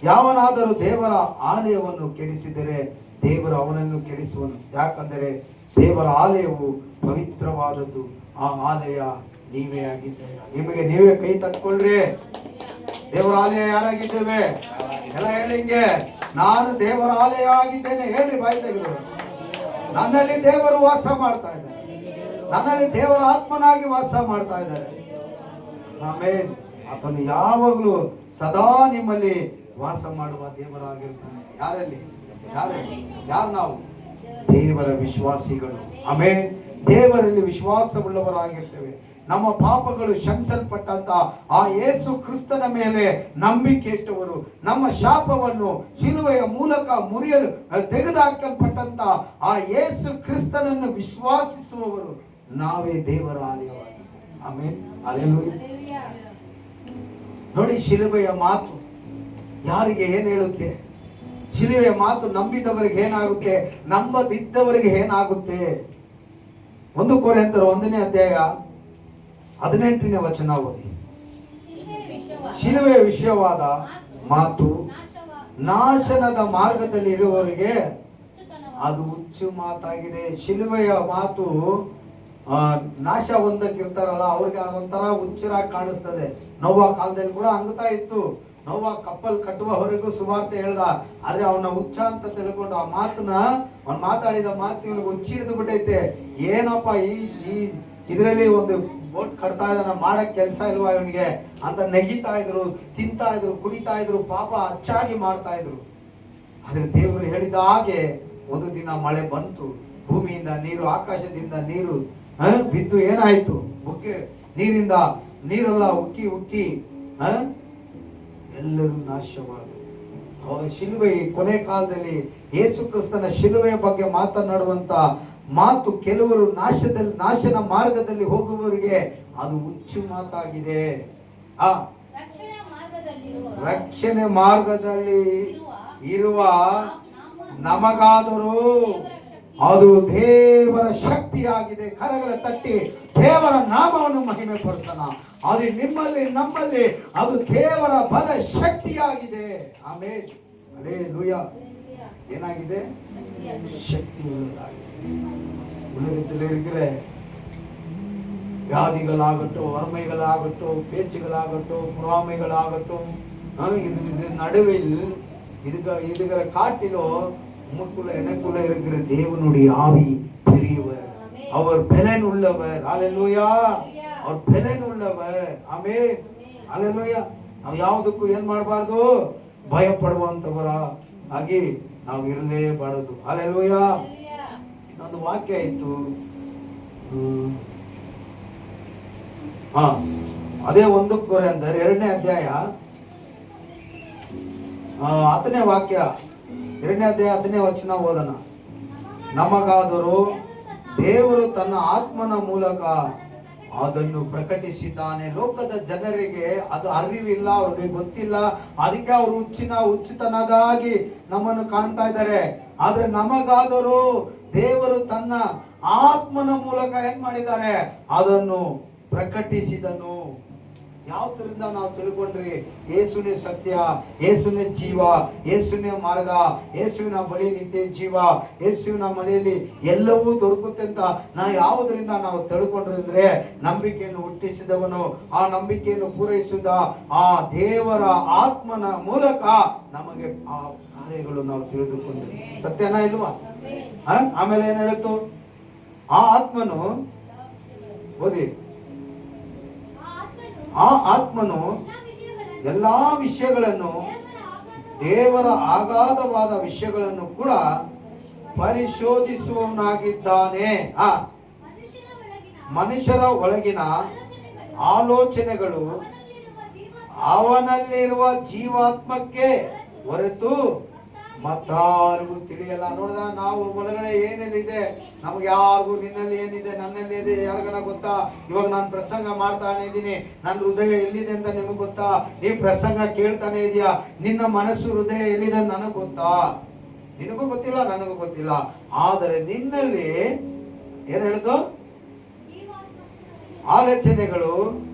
ಯಾವನಾದರೂ ದೇವರ ಆಲಯವನ್ನು ಕೆಡಿಸಿದರೆ ದೇವರು ಅವನನ್ನು ಕೆಡಿಸುವನು. ಯಾಕಂದರೆ ದೇವರ ಆಲಯವು ಪವಿತ್ರವಾದದ್ದು, ಆ ಆಲಯ ನೀವೇ ಆಗಿದ್ದೀರಾ. ನಿಮಗೆ ನೀವೇ ಕೈ ತಟ್ಕೊಳ್ರಿ. ದೇವರ ಆಲಯ ಯಾರಾಗಿದ್ದೇವೆ? ಎಲ್ಲ ಹೇಳಿಂಗೆ, ನಾನು ದೇವರ ಆಲಯ ಆಗಿದ್ದೇನೆ. ಹೇಳಿ ಬಾಯಿ ತೆಗೆದು. ನನ್ನಲ್ಲಿ ದೇವರು ವಾಸ ಮಾಡ್ತಾ ಇದ್ದಾರೆ, ನನ್ನಲ್ಲಿ ದೇವರ ಆತ್ಮನಾಗಿ ವಾಸ ಮಾಡ್ತಾ ಇದ್ದಾರೆ. ಆಮೇನ್. ಆತನು ಯಾವಾಗಲೂ ಸದಾ ನಿಮ್ಮಲ್ಲಿ ವಾಸ ಮಾಡುವ ದೇವರಾಗಿರ್ತಾನೆ. ಯಾರಲ್ಲಿ? ಯಾರು ನಾವು? ದೇವರ ವಿಶ್ವಾಸಿಗಳು. ಆಮೇನ್. ದೇವರಲ್ಲಿ ವಿಶ್ವಾಸವುಳ್ಳವರಾಗಿರ್ತೇವೆ. ನಮ್ಮ ಪಾಪಗಳು ಕ್ಷಮಿಸಲ್ಪಟ್ಟಂತ ಆ ಯೇಸು ಕ್ರಿಸ್ತನ ಮೇಲೆ ನಂಬಿಕೆ ಇಟ್ಟವರು, ನಮ್ಮ ಶಾಪವನ್ನು ಶಿಲುವೆಯ ಮೂಲಕ ಮುರಿಯಲು ತೆಗೆದುಹಾಕಲ್ಪಟ್ಟಂತ ಆ ಯೇಸು ಕ್ರಿಸ್ತನನ್ನು ವಿಶ್ವಾಸಿಸುವವರು ನಾವೇ ದೇವರ ಆಲಯವಾಗಿದೆ. ಆಮೇಲೆ ಹಲ್ಲೆಲೂಯಾ. ಹಲ್ಲೆಲೂಯಾ. ನೋಡಿ, ಶಿಲುಬೆಯ ಮಾತು ಯಾರಿಗೆ ಏನು ಹೇಳುತ್ತೆ? ಶಿಲುಬೆಯ ಮಾತು ನಂಬಿದವರಿಗೆ ಏನಾಗುತ್ತೆ, ನಂಬದಿದ್ದವರಿಗೆ ಏನಾಗುತ್ತೆ? 1 ಕೊರಿಂಥರು 1ನೇ ಅಧ್ಯಾಯ 18ನೇ ವಚನ ಓದಿ. ಶಿಲುಬೆಯ ವಿಷಯವಾದ ಮಾತು ನಾಶನದ ಮಾರ್ಗದಲ್ಲಿ ಇರುವವರಿಗೆ ಅದು ಹುಚ್ಚು ಮಾತಾಗಿದೆ. ಶಿಲುಬೆಯ ಮಾತು ನಾಶ ಹೊಂದಕ್ಕಿರ್ತಾರಲ್ಲ ಅವ್ರಿಗೆ ಅದೊಂಥರ ಹುಚ್ಚರಾಗಿ ಕಾಣಿಸ್ತದೆ. ನೋವಾ ಕಾಲದಲ್ಲಿ ಕೂಡ ಹಂಗ್ತಾ ಇತ್ತು. ನೋವಾ ಕಪ್ಪಲ್ ಕಟ್ಟುವವರೆಗೂ ಸುವಾರ್ತೆ ಹೇಳ್ದ, ಆದ್ರೆ ಅವನ ಹುಚ್ಚ ಅಂತ ತಿಳ್ಕೊಂಡು ಆ ಮಾತನ್ನ, ಅವ್ನು ಮಾತಾಡಿದ ಮಾತು ಇವನಿಗೆ ಹುಚ್ಚಿ ಹಿಡಿದು ಬಿಟ್ಟೈತೆ. ಏನಪ್ಪ ಈ ಇದರಲ್ಲಿ ಒಂದು ಬೋಟ್ ಕಟ್ತಾ ಇದ್ದಾನ, ಮಾಡಕ್ ಕೆಲಸ ಇಲ್ವಾ ಇವನಿಗೆ ಅಂತ ನೆಗಿತಾ ಇದ್ರು, ತಿಂತಾ ಇದ್ರು, ಕುಡಿತಾ ಇದ್ರು, ಪಾಪ ಅಚ್ಚಾಗಿ ಮಾಡ್ತಾ ಇದ್ರು. ಆದ್ರೆ ದೇವರು ಹೇಳಿದ ಹಾಗೆ ಒಂದು ದಿನ ಮಳೆ ಬಂತು, ಭೂಮಿಯಿಂದ ನೀರು, ಆಕಾಶದಿಂದ ನೀರು ಬಿದ್ದು ಏನಾಯ್ತು, ಬುಕ್ಕೆ ನೀರಿಂದ ನೀರೆಲ್ಲ ಉಕ್ಕಿ ಉಕ್ಕಿ ಎಲ್ಲರೂ ನಾಶವಾದರು. ಅವಾಗ ಶಿಲುಬೆ, ಕೊನೆ ಕಾಲದಲ್ಲಿ ಯೇಸು ಕ್ರಿಸ್ತನ ಶಿಲುಬೆಯ ಬಗ್ಗೆ ಮಾತನಾಡುವಂತ ಮಾತು ಕೆಲವರು ನಾಶನ ಮಾರ್ಗದಲ್ಲಿ ಹೋಗುವವರಿಗೆ ಅದು ಹುಚ್ಚು ಮಾತಾಗಿದೆ. ರಕ್ಷಣೆ ಮಾರ್ಗದಲ್ಲಿ ಇರುವ ನಮಗಾದರೂ ಅದು ದೇವರ ಶಕ್ತಿಯಾಗಿದೆ. ಕರಗಳ ತಟ್ಟಿ ದೇವರ ನಾಮವನ್ನು ಮಹಿಮೆ ಪಡಿಸೋಣ. ಅದು ನಿಮ್ಮಲ್ಲಿ ನಮ್ಮಲ್ಲಿ ಅದು ದೇವರ ಬಲ ಶಕ್ತಿಯಾಗಿದೆ. ಆಮೇಲೆ ಹಲ್ಲೆಲೂಯಾ. ಏನಾಗಿದೆ? ಶಕ್ತಿ ಉಳ್ಳದಾಗಿದೆ. உலகத்தில் இருக்கிற வியாதிகளாகட்டும், வறுமைகளாகட்டும், பேச்சுகளாகட்டும், பொறாமைகளாகட்டும், இது நடுவில் இதுகிற காட்டிலும் உமக்குள்ள எனக்குள்ள இருக்கிற தேவனுடைய ஆவி பெரியவர். அவர் பலன் உள்ளவர். ஹல்லேலூயா. அவர் பலன் உள்ளவர். ಆಮೆನ್. ಹಲ್ಲೆಲೂಯಾ. ನಾವು ಯಾವುದಕ್ಕೂ ಏನ್ ಮಾಡಬಾರ್ದು, ಭಯ ಪಡುವಂತವರ ಹಾಗೆ ನಾವು ಇರಲೇಬಾರದು. ಹಲ್ಲೆಲೂಯಾ. ಇನ್ನೊಂದು ವಾಕ್ಯ ಇತ್ತು, ಅದೇ 1 ಕೊರಿಂಥರ್ 2ನೇ ಅಧ್ಯಾಯ 10ನೇ ವಾಕ್ಯ, 2ನೇ ಅಧ್ಯಾಯ 10ನೇ ವಚನ ಓದೋಣ. ನಮಗಾದರೂ ದೇವರು ತನ್ನ ಆತ್ಮನ ಮೂಲಕ ಅದನ್ನು ಪ್ರಕಟಿಸಿದ್ದಾನೆ. ಲೋಕದ ಜನರಿಗೆ ಅದು ಅರಿವಿಲ್ಲ, ಅವ್ರಿಗೆ ಗೊತ್ತಿಲ್ಲ. ಅದಕ್ಕೆ ಅವರು ಹುಚ್ಚುತನದಾಗಿ ನಮ್ಮನ್ನು ಕಾಣ್ತಾ ಇದ್ದಾರೆ. ಆದ್ರೆ ನಮಗಾದರೂ ದೇವರು ತನ್ನ ಆತ್ಮನ ಮೂಲಕ ಏನ್ ಮಾಡಿದ್ದಾರೆ, ಅದನ್ನು ಪ್ರಕಟಿಸಿದನು. ಯಾವ್ದ್ರಿಂದ ನಾವು ತಿಳ್ಕೊಂಡ್ರಿ? ಯೇಸುನೇ ಸತ್ಯ, ಯೇಸುನೇ ಜೀವ, ಯೇಸುನೇ ಮಾರ್ಗ, ಯೇಸುವಿನ ಬಳಿ ನಿತ್ಯ ಜೀವ, ಯೇಸುವಿನ ಮನೆಯಲ್ಲಿ ಎಲ್ಲವೂ ದೊರಕುತ್ತೆ ಅಂತ ನಾವು ಯಾವುದರಿಂದ ನಾವು ತಿಳ್ಕೊಂಡ್ರಿ ಅಂದ್ರೆ, ನಂಬಿಕೆಯನ್ನು ಹುಟ್ಟಿಸಿದವನು, ಆ ನಂಬಿಕೆಯನ್ನು ಪೂರೈಸಿದ ಆ ದೇವರ ಆತ್ಮನ ಮೂಲಕ ನಮಗೆ ಆ ಕಾರ್ಯಗಳು ನಾವು ತಿಳಿದುಕೊಂಡ್ರಿ. ಸತ್ಯನಾ ಇಲ್ವಾ? ಆಮೇಲೆ ಏನ್ ಹೇಳಿತು? ಆ ಆತ್ಮನು ಓದಿ, ಆ ಆತ್ಮನು ಎಲ್ಲಾ ವಿಷಯಗಳನ್ನು, ದೇವರ ಅಗಾಧವಾದ ವಿಷಯಗಳನ್ನು ಕೂಡ ಪರಿಶೋಧಿಸುವವನಾಗಿದ್ದಾನೆ. ಮನುಷ್ಯರ ಒಳಗಿನ ಆಲೋಚನೆಗಳು ಅವನಲ್ಲಿರುವ ಜೀವಾತ್ಮಕ್ಕೆ ಹೊರತು ಮತ್ತಾರಿಗೂ ತಿಳಿಯಲ್ಲ. ನೋಡಿದ, ನಾವು ಒಳಗಡೆ ಏನೇನಿದೆ ನಮ್ಗೆ ಯಾರಿಗೂ, ನಿನ್ನಲ್ಲಿ ಏನಿದೆ, ನನ್ನಲ್ಲಿ ಇದೆ, ಯಾರಿಗನ ಗೊತ್ತಾ? ಇವಾಗ ನಾನು ಪ್ರಸಂಗ ಮಾಡ್ತಾನೆ ಇದ್ದೀನಿ, ನನ್ನ ಹೃದಯ ಎಲ್ಲಿದೆ ಅಂತ ನಿಮಗೆ ಗೊತ್ತಾ? ನೀ ಪ್ರಸಂಗ ಕೇಳ್ತಾನೆ ಇದೆಯಾ, ನಿನ್ನ ಮನಸ್ಸು ಹೃದಯ ಎಲ್ಲಿದೆ ನನಗೆ ಗೊತ್ತಾ? ನಿನಗೂ ಗೊತ್ತಿಲ್ಲ, ನನಗೂ ಗೊತ್ತಿಲ್ಲ. ಆದರೆ ನಿನ್ನಲ್ಲಿ ಏನ್ ಹೇಳುದು? ಆಲೋಚನೆಗಳು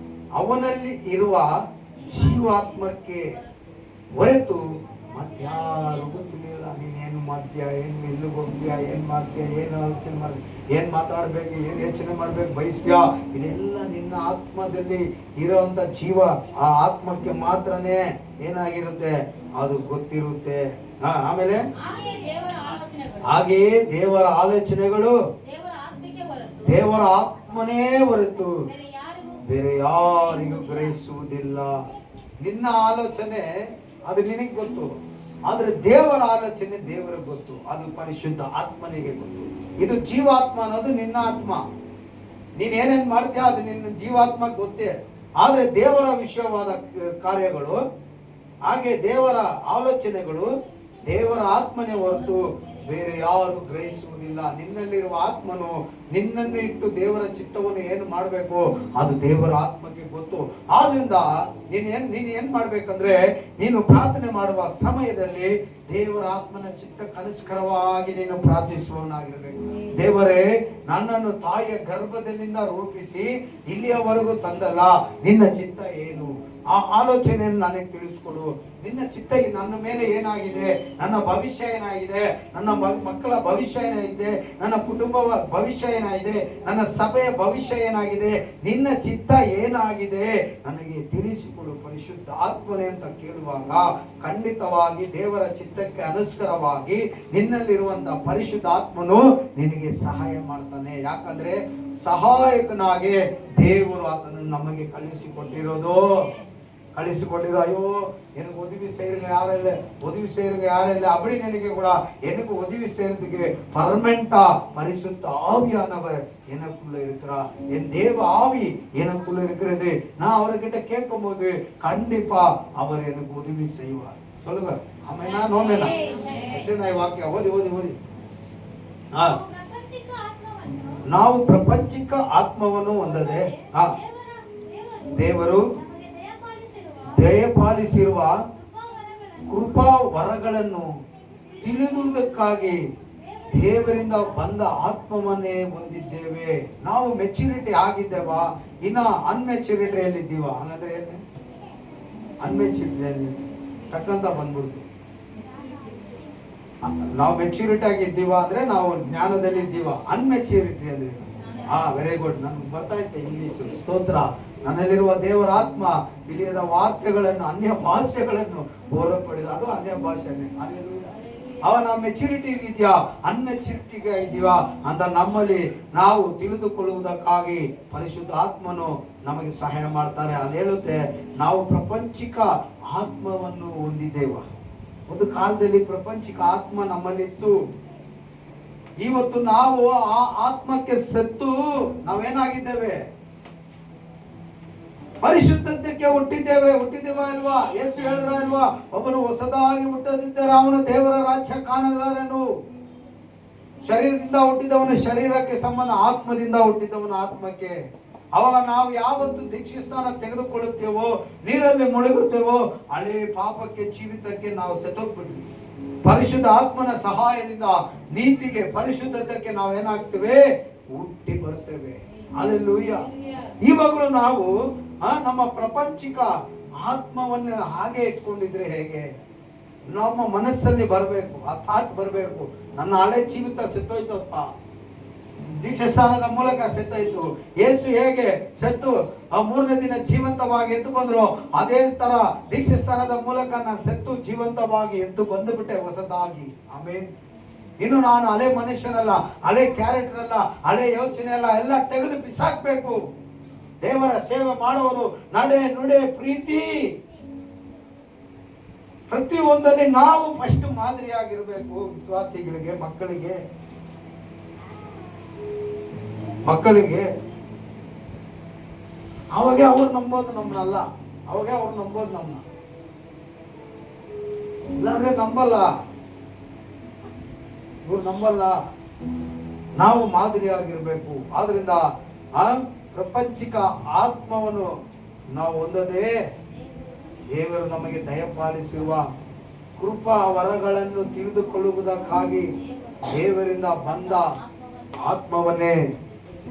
ಅವನಲ್ಲಿ ಇರುವ ಜೀವಾತ್ಮಕ್ಕೆ ಹೊರತು ಮತ್ತಾರಿಗೂ ತಿಳಿಯಲ್ಲ. ನೀನೇನು ಮಾಡ್ತೀಯಾ, ಏನು ಎಲ್ಲಿಗೆ ಹೋಗ್ತೀಯಾ, ಏನು ಮಾಡ್ತೀಯಾ, ಏನು ಆಲೋಚನೆ ಮಾಡ್ತೀಯ, ಏನು ಮಾತಾಡಬೇಕು, ಏನು ಯೋಚನೆ ಮಾಡ್ಬೇಕು, ಬಯಸ್ತೀಯಾ, ಇದೆಲ್ಲ ನಿನ್ನ ಆತ್ಮದಲ್ಲಿ ಇರೋವಂಥ ಜೀವ, ಆ ಆತ್ಮಕ್ಕೆ ಮಾತ್ರನೇ ಏನಾಗಿರುತ್ತೆ, ಅದು ಗೊತ್ತಿರುತ್ತೆ. ಆಮೇಲೆ ಹಾಗೆಯೇ ದೇವರ ಆಲೋಚನೆಗಳು ದೇವರ ಆತ್ಮನೇ ಹೊರತು ಬೇರೆ ಯಾರಿಗೂ ಗ್ರಹಿಸುವುದಿಲ್ಲ. ನಿನ್ನ ಆಲೋಚನೆ ಅದು ನಿನಗೆ ಗೊತ್ತು, ಆದ್ರೆ ದೇವರ ಆಲೋಚನೆ ದೇವರಿಗೆ ಗೊತ್ತು, ಅದು ಪರಿಶುದ್ಧ ಆತ್ಮನಿಗೆ ಗೊತ್ತು. ಇದು ಜೀವಾತ್ಮ ಅನ್ನೋದು ನಿನ್ನ ಆತ್ಮ. ನೀನ್ ಏನೇನ್ ಮಾಡ್ತೀಯ ಅದು ನಿನ್ನ ಜೀವಾತ್ಮಕ್ಕೆ ಗೊತ್ತೇ. ಆದ್ರೆ ದೇವರ ವಿಷಯವಾದ ಕಾರ್ಯಗಳು, ಹಾಗೆ ದೇವರ ಆಲೋಚನೆಗಳು ದೇವರ ಆತ್ಮನೇ ಹೊರತು ಬೇರೆ ಯಾರು ಗ್ರಹಿಸುವುದಿಲ್ಲ. ನಿನ್ನಲ್ಲಿರುವ ಆತ್ಮನು ನಿನ್ನನ್ನು ಇಟ್ಟು ದೇವರ ಚಿತ್ತವನ್ನು ಏನು ಮಾಡಬೇಕು ಅದು ದೇವರ ಆತ್ಮಕ್ಕೆ ಗೊತ್ತು. ಆದ್ರಿಂದ ನೀನು ಏನ್ ಮಾಡ್ಬೇಕಂದ್ರೆ, ನೀನು ಪ್ರಾರ್ಥನೆ ಮಾಡುವ ಸಮಯದಲ್ಲಿ ದೇವರ ಆತ್ಮನ ಚಿತ್ತಕ್ಕನುಸಾರವಾಗಿ ನೀನು ಪ್ರಾರ್ಥಿಸುವವನಾಗಿರ್ಬೇಕು. ದೇವರೇ, ನನ್ನನ್ನು ತಾಯಿಯ ಗರ್ಭದಲ್ಲಿಂದ ರೂಪಿಸಿ ಇಲ್ಲಿಯವರೆಗೂ ತಂದಲ್ಲ, ನಿನ್ನ ಚಿತ್ತ ಏನು? ಆ ಆಲೋಚನೆಯನ್ನು ನನಗೆ ತಿಳಿಸ್ಕೊಡು. ನಿನ್ನ ಚಿತ್ತ ನನ್ನ ಮೇಲೆ ಏನಾಗಿದೆ, ನನ್ನ ಭವಿಷ್ಯ ಏನಾಗಿದೆ, ನನ್ನ ಮಕ್ಕಳ ಭವಿಷ್ಯ ಏನಾಗಿದೆ, ನನ್ನ ಕುಟುಂಬದ ಭವಿಷ್ಯ ಏನಾಗಿದೆ, ನನ್ನ ಸಭೆಯ ಭವಿಷ್ಯ ಏನಾಗಿದೆ, ನಿನ್ನ ಚಿತ್ತ ಏನಾಗಿದೆ ನನಗೆ ತಿಳಿಸಿಕೊಡು ಪರಿಶುದ್ಧ ಆತ್ಮನೇ ಅಂತ ಕೇಳುವಾಗ ಖಂಡಿತವಾಗಿ ದೇವರ ಚಿತ್ತಕ್ಕೆ ಅನುಸಾರವಾಗಿ ನಿನ್ನಲ್ಲಿರುವಂತಹ ಪರಿಶುದ್ಧ ಆತ್ಮನು ನಿನಗೆ ಸಹಾಯ ಮಾಡ್ತಾನೆ. ಯಾಕಂದ್ರೆ ಸಹಾಯಕನಾಗಿ ದೇವರು ಆತನನ್ನು ನಮಗೆ ಕಳಿಸಿಕೊಟ್ಟಿರೋ. ಅಯ್ಯೋ எனக்கு உதவி செய்யுங்க யாரும் இல்லை அப்படின்னு நினைக்க கூட, எனக்கு உதவி செய்யறதுக்கு பர்மனண்டா பரிசுத்த ஆவியானவர் எனக்குள்ள இருக்கிறார். என் தேவ ஆவி எனக்குள்ள இருக்கிறது. நான் அவர்கிட்ட கேட்கும் போது கண்டிப்பா அவர் எனக்கு உதவி செய்வார். சொல்லுங்க ஆமெனா நோமேனா? ಅಷ್ಟೇ ನಾ ವಾಕ್ಯ ಓದಿ. ನಾವು ಪ್ರಪಂಚಿಕ ಆತ್ಮವನ್ನು ಹೊಂದದೆ ದೇವರು ದಯಪಾಲಿಸಿರುವ ಕೃಪಾ ವರಗಳನ್ನು ತಿಳಿದುವುದಕ್ಕಾಗಿ ದೇವರಿಂದ ಬಂದ ಆತ್ಮವನ್ನೇ ಹೊಂದಿದ್ದೇವೆ. ನಾವು ಮೆಚುರಿಟಿ ಆಗಿದ್ದೇವಾ, ಇನ್ನ ಅನ್ಮೆಚುರಿಟಿಯಲ್ಲಿ ಇದ್ದೀವಾ? ಹಾಗಾದ್ರೆ ಏನು? ಅನ್ಮೆಚುರಿಟಿಯಲ್ಲಿ ತಕ್ಕಂತ ಬಂದ್ಬಿಡ್ತೀವಿ. ನಾವು ಮೆಚುರಿಟಿ ಆಗಿದ್ದೀವಾ ಅಂದ್ರೆ ನಾವು ಜ್ಞಾನದಲ್ಲಿ ಇದ್ದೀವಾ. ಅನ್ಮೆಚುರಿಟಿ ಅಂದ್ರೆ ವೆರಿ ಗುಡ್. ನನ್ಗೆ ಬರ್ತಾ ಇತ್ತೆ ಇಂಗ್ಲಿಷ್. ಸ್ತೋತ್ರ. ನನ್ನಲ್ಲಿರುವ ದೇವರ ಆತ್ಮ ತಿಳಿಯದ ವಾರ್ತೆಗಳನ್ನು, ಅನ್ಯ ಭಾಷೆಗಳನ್ನು ಬೋರಪಡಿದ, ಅದು ಅನ್ಯ ಭಾಷೆನೇ. ಅವನ ಮೆಚುರಿಟಿ ಇದೆಯಾ, ಅನ್ಮೆಚುರಿಟಿಗೆ ಇದೀವಾ ಅಂತ ನಮ್ಮಲ್ಲಿ ನಾವು ತಿಳಿದುಕೊಳ್ಳುವುದಕ್ಕಾಗಿ ಪರಿಶುದ್ಧ ಆತ್ಮನು ನಮಗೆ ಸಹಾಯ ಮಾಡ್ತಾರೆ. ಅಲ್ಲಿ ಹೇಳುತ್ತೆ, ನಾವು ಪ್ರಪಂಚಿಕ ಆತ್ಮವನ್ನು ಹೊಂದಿದ್ದೇವ. ಒಂದು ಕಾಲದಲ್ಲಿ ಪ್ರಪಂಚಿಕ ಆತ್ಮ ನಮ್ಮಲ್ಲಿತ್ತು. ಇವತ್ತು ನಾವು ಆ ಆತ್ಮಕ್ಕೆ ಸತ್ತು ನಾವೇನಾಗಿದ್ದೇವೆ? ಪರಿಶುದ್ಧತೆಗೆ ಹುಟ್ಟಿದ್ದೇವೆ ಅಲ್ವಾ? ಯೇಸು ಹೇಳಿದ್ರ ಅಲ್ವಾ, ಒಬ್ಬನು ಹೊಸದಾಗಿ ಹುಟ್ಟದಿದ್ದರೆ ಅವನು ದೇವರ ರಾಜ್ಯ ಕಾಣಲಾರನು. ಶರೀರದಿಂದ ಹುಟ್ಟಿದವನು ಶರೀರಕ್ಕೆ ಸಂಬಂಧ, ಆತ್ಮದಿಂದ ಹುಟ್ಟಿದವನು ಆತ್ಮಕ್ಕೆ. ಅವಾಗ ನಾವು ಯಾವತ್ತು ದೀಕ್ಷಾಸ್ನಾನ ತೆಗೆದುಕೊಳ್ಳುತ್ತೇವೋ, ನೀರಲ್ಲಿ ಮುಳುಗುತ್ತೇವೋ, ಹಳೆ ಪಾಪಕ್ಕೆ, ಜೀವಿತಕ್ಕೆ ನಾವು ಸೆತೋಗ್ಬಿಟ್ವಿ. ಪರಿಶುದ್ಧ ಆತ್ಮನ ಸಹಾಯದಿಂದ ನೀತಿಗೆ, ಪರಿಶುದ್ಧತೆಗೆ ನಾವೇನಾಗ್ತೇವೆ? ಹುಟ್ಟಿ ಬರ್ತೇವೆ. ಹಲ್ಲೆಲೂಯ. ಇವಾಗಲೂ ನಾವು ನಮ್ಮ ಪ್ರಪಂಚಿಕ ಆತ್ಮವನ್ನು ಹಾಗೆ ಇಟ್ಕೊಂಡಿದ್ರೆ ಹೇಗೆ? ನಮ್ಮ ಮನಸ್ಸಲ್ಲಿ ಬರಬೇಕು, ಆ ಥಾಟ್ ಬರಬೇಕು, ನನ್ನ ಹಳೆ ಜೀವಿತ ಸೆತ್ತೋಯ್ತಪ್ಪ, ದೀಕ್ಷಾಸ್ನಾನದ ಮೂಲಕ ಸೆತ್ತಾಯ್ತು. ಯೇಸು ಹೇಗೆ ಸೆತ್ತು ಮೂರನೇ ದಿನ ಜೀವಂತವಾಗಿ ಎದ್ದು ಬಂದ್ರು, ಅದೇ ತರ ದೀಕ್ಷಾಸ್ನಾನದ ಮೂಲಕ ನಾನು ಸೆತ್ತು ಜೀವಂತವಾಗಿ ಎದ್ದು ಬಂದುಬಿಟ್ಟೆ ಹೊಸದಾಗಿ. ಆಮೇನ್. ಇನ್ನು ನಾನು ಹಳೆ ಮನುಷ್ಯನಲ್ಲ, ಹಳೆ ಕ್ಯಾರೆಕ್ಟರ್ ಅಲ್ಲ, ಹಳೆ ಯೋಚನೆ ಅಲ್ಲ, ಎಲ್ಲ ತೆಗೆದು ಬಿಸಾಕ್ಬೇಕು. ದೇವರ ಸೇವೆ ಮಾಡುವರು ನಡೆ ನುಡೆ ಪ್ರೀತಿ ಪ್ರತಿಯೊಂದರಲ್ಲಿ ನಾವು ಫಸ್ಟ್ ಮಾದರಿಯಾಗಿರ್ಬೇಕು. ವಿಶ್ವಾಸಿಗಳಿಗೆ, ಮಕ್ಕಳಿಗೆ ಅವಾಗ ಅವ್ರು ನಂಬೋದು ನಮ್ಮನ್ನಲ್ಲ, ಅವಾಗ ಅವ್ರು ನಂಬೋದು ನಮ್ಮನ್ನ. ಇಲ್ಲಾಂದ್ರೆ ನಂಬಲ್ಲ, ಇವ್ರು ನಂಬಲ್ಲ. ನಾವು ಮಾದರಿಯಾಗಿರ್ಬೇಕು. ಆದ್ರಿಂದ ಪ್ರಪಂಚಿಕ ಆತ್ಮವನ್ನು ನಾವು ಹೊಂದದೆ ದೇವರು ನಮಗೆ ದಯಪಾಲಿಸಿರುವ ಕೃಪಾ ವರಗಳನ್ನು ತಿಳಿದುಕೊಳ್ಳುವುದಕ್ಕಾಗಿ ದೇವರಿಂದ ಬಂದ ಆತ್ಮವನ್ನೇ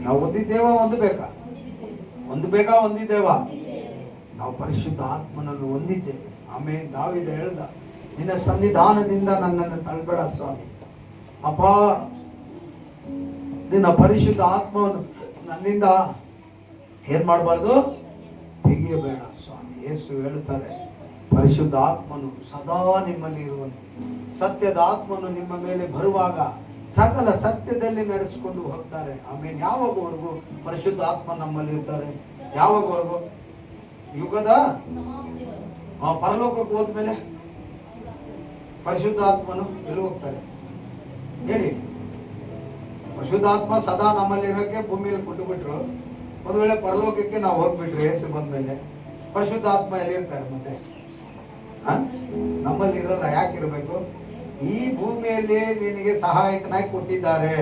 ನಾವು ಹೊಂದಿದ್ದೇವಾ? ಹೊಂದಿದ್ದೇವಾ? ನಾವು ಪರಿಶುದ್ಧ ಆತ್ಮನನ್ನು ಹೊಂದಿದ್ದೇವೆ. ಆಮೇಲೆ ದಾವೀದ ಹೇಳ್ದ, ನಿನ್ನ ಸನ್ನಿಧಾನದಿಂದ ನನ್ನನ್ನು ತಳ್ಬೇಡ ಸ್ವಾಮಿ. ಅಪ್ಪ, ನಿನ್ನ ಪರಿಶುದ್ಧ ಆತ್ಮವನ್ನು ನನ್ನಿಂದ ಏನ್ ಮಾಡಬಾರ್ದು? ತೆಗೆಯಬೇಡ ಸ್ವಾಮಿ. ಯೇಸು ಹೇಳುತ್ತಾರೆ, ಪರಿಶುದ್ಧ ಆತ್ಮನು ಸದಾ ನಿಮ್ಮಲ್ಲಿ ಇರುವನು. ಸತ್ಯದ ಆತ್ಮನು ನಿಮ್ಮ ಮೇಲೆ ಬರುವಾಗ ಸಕಲ ಸತ್ಯದಲ್ಲಿ ನಡೆಸಿಕೊಂಡು ಹೋಗ್ತಾರೆ. ಆಮೇಲೆ ಯಾವಾಗವರೆಗೂ ಪರಿಶುದ್ಧ ಆತ್ಮ ನಮ್ಮಲ್ಲಿ ಇರ್ತಾರೆ? ಯಾವಾಗವರೆಗೂ? ಯುಗದ ಪರಲೋಕಕ್ಕೆ ಹೋದ್ಮೇಲೆ ಪರಿಶುದ್ಧ ಆತ್ಮನು ಎಲ್ಲಿ ಹೋಗ್ತಾರೆ ಹೇಳಿ? ಪರಿಶುದ್ಧಾತ್ಮ ಸದಾ ನಮ್ಮಲ್ಲಿ ಇರೋಕ್ಕೆ ಭೂಮಿಯಲ್ಲಿ ಕೊಟ್ಟು ಬಿಟ್ರು. ಒಂದು ವೇಳೆ ಪರಲೋಕಕ್ಕೆ ನಾವು ಹೋಗ್ಬಿಟ್ರು ಯೇಸು ಬಂದ್ಮೇಲೆ, ಪರಿಶುದ್ಧಾತ್ಮ ಎಲ್ಲಿರ್ತಾರೆ ಮತ್ತೆ? ನಮ್ಮಲ್ಲಿ ಇರಲ್ಲ. ಯಾಕಿರ್ಬೇಕು? ಈ ಭೂಮಿಯಲ್ಲಿ ನಿನಗೆ ಸಹಾಯಕನಾಗಿ ಕೊಟ್ಟಿದ್ದಾರೆ.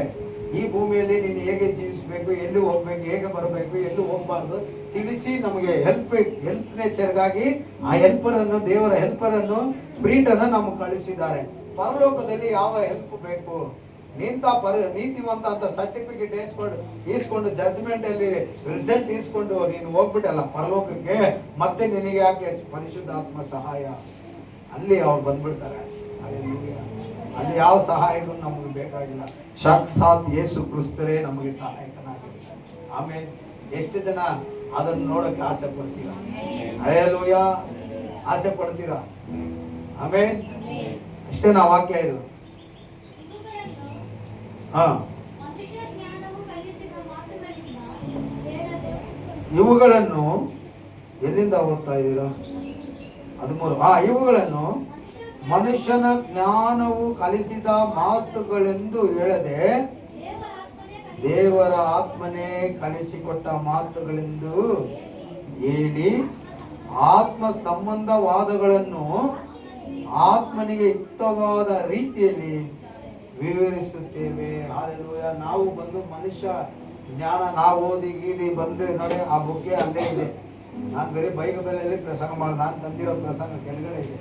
ಈ ಭೂಮಿಯಲ್ಲಿ ನೀನು ಹೇಗೆ ಜೀವಿಸಬೇಕು, ಎಲ್ಲಿ ಹೋಗ್ಬೇಕು, ಹೇಗೆ ಬರಬೇಕು, ಎಲ್ಲಿ ಹೋಗ್ಬಾರ್ದು ತಿಳಿಸಿ ನಮಗೆ ಹೆಲ್ಪ್ ನೇಚರ್ಗಾಗಿ ಆ ಹೆಲ್ಪರನ್ನು, ದೇವರ ಹೆಲ್ಪರನ್ನು, ಸ್ಪಿರಿಟ್ ಅನ್ನು ನಮಗೆ ಕಳಿಸಿದ್ದಾರೆ. ಪರಲೋಕದಲ್ಲಿ ಯಾವ ಹೆಲ್ಪ್ ಬೇಕು? ನೀತಿವಂತ ಅಂತ ಸರ್ಟಿಫಿಕೇಟ್ ಈಸ್ಕೊಂಡು ಜಡ್ಜ್ಮೆಂಟ್ ಅಲ್ಲಿ ರಿಸಲ್ಟ್ ಈಸ್ಕೊಂಡು ನೀನು ಹೋಗ್ಬಿಟ್ಟಲ್ಲ ಪರಲೋಕಕ್ಕೆ, ಮತ್ತೆ ನಿನಗೆ ಯಾಕೆ ಪರಿಶುದ್ಧಾತ್ಮ ಸಹಾಯ? ಅಲ್ಲಿ ಅವ್ರು ಬಂದ್ಬಿಡ್ತಾರೆ. ಅಲ್ಲಿ ಯಾವ ಸಹಾಯಕ್ಕೂ ನಮಗೆ ಬೇಕಾಗಿಲ್ಲ. ಸಾಕ್ಷಾತ್ ಯೇಸು ಕ್ರಿಸ್ತರೇ ನಮಗೆ ಸಹಾಯಕನಾಗಿರ್ತಾರೆ. ಆಮೇಲೆ ಎಷ್ಟು ಜನ ಅದನ್ನು ನೋಡಕ್ಕೆ ಆಸೆ ಪಡ್ತೀರಾ? ಹಲ್ಲೆಲೂಯಾ, ಆಸೆ ಪಡ್ತೀರಾ? ಆಮೇಲೆ ಅಷ್ಟೇ ನಾ ವಾಕ್ಯ ಇದು. ಇವುಗಳನ್ನು ಎಲ್ಲಿಂದ ಓದ್ತಾ ಇದ್ದೀರಾ? 13. ಇವುಗಳನ್ನು ಮನುಷ್ಯನ ಜ್ಞಾನವು ಕಲಿಸಿದ ಮಾತುಗಳೆಂದು ಹೇಳದೆ ದೇವರ ಆತ್ಮನೇ ಕಲಿಸಿಕೊಟ್ಟ ಮಾತುಗಳೆಂದು ಹೇಳಿ ಆತ್ಮ ಸಂಬಂಧವಾದಗಳನ್ನು ಆತ್ಮನಿಗೆ ಯುಕ್ತವಾದ ರೀತಿಯಲ್ಲಿ ವಿವರಿಸುತ್ತೇವೆ. ಹಾಲೆಲೂಯಾ. ನಾವು ಬಂದು ಮನುಷ್ಯ ಜ್ಞಾನ ನಾವು ಓದಿ ಗೀದಿ ಬಂದು ನೋಡಿ, ಆ ಬುಕ್ಕೆ ಅಲ್ಲೇ ಇದೆ. ನಾನು ಬೇರೆ ಬೈಬಲಲ್ಲಿ ಪ್ರಸಂಗ ಮಾಡಿ, ನಾನು ತಂದಿರೋ ಪ್ರಸಂಗ ಕೆಳಗಡೆ ಇದೆ.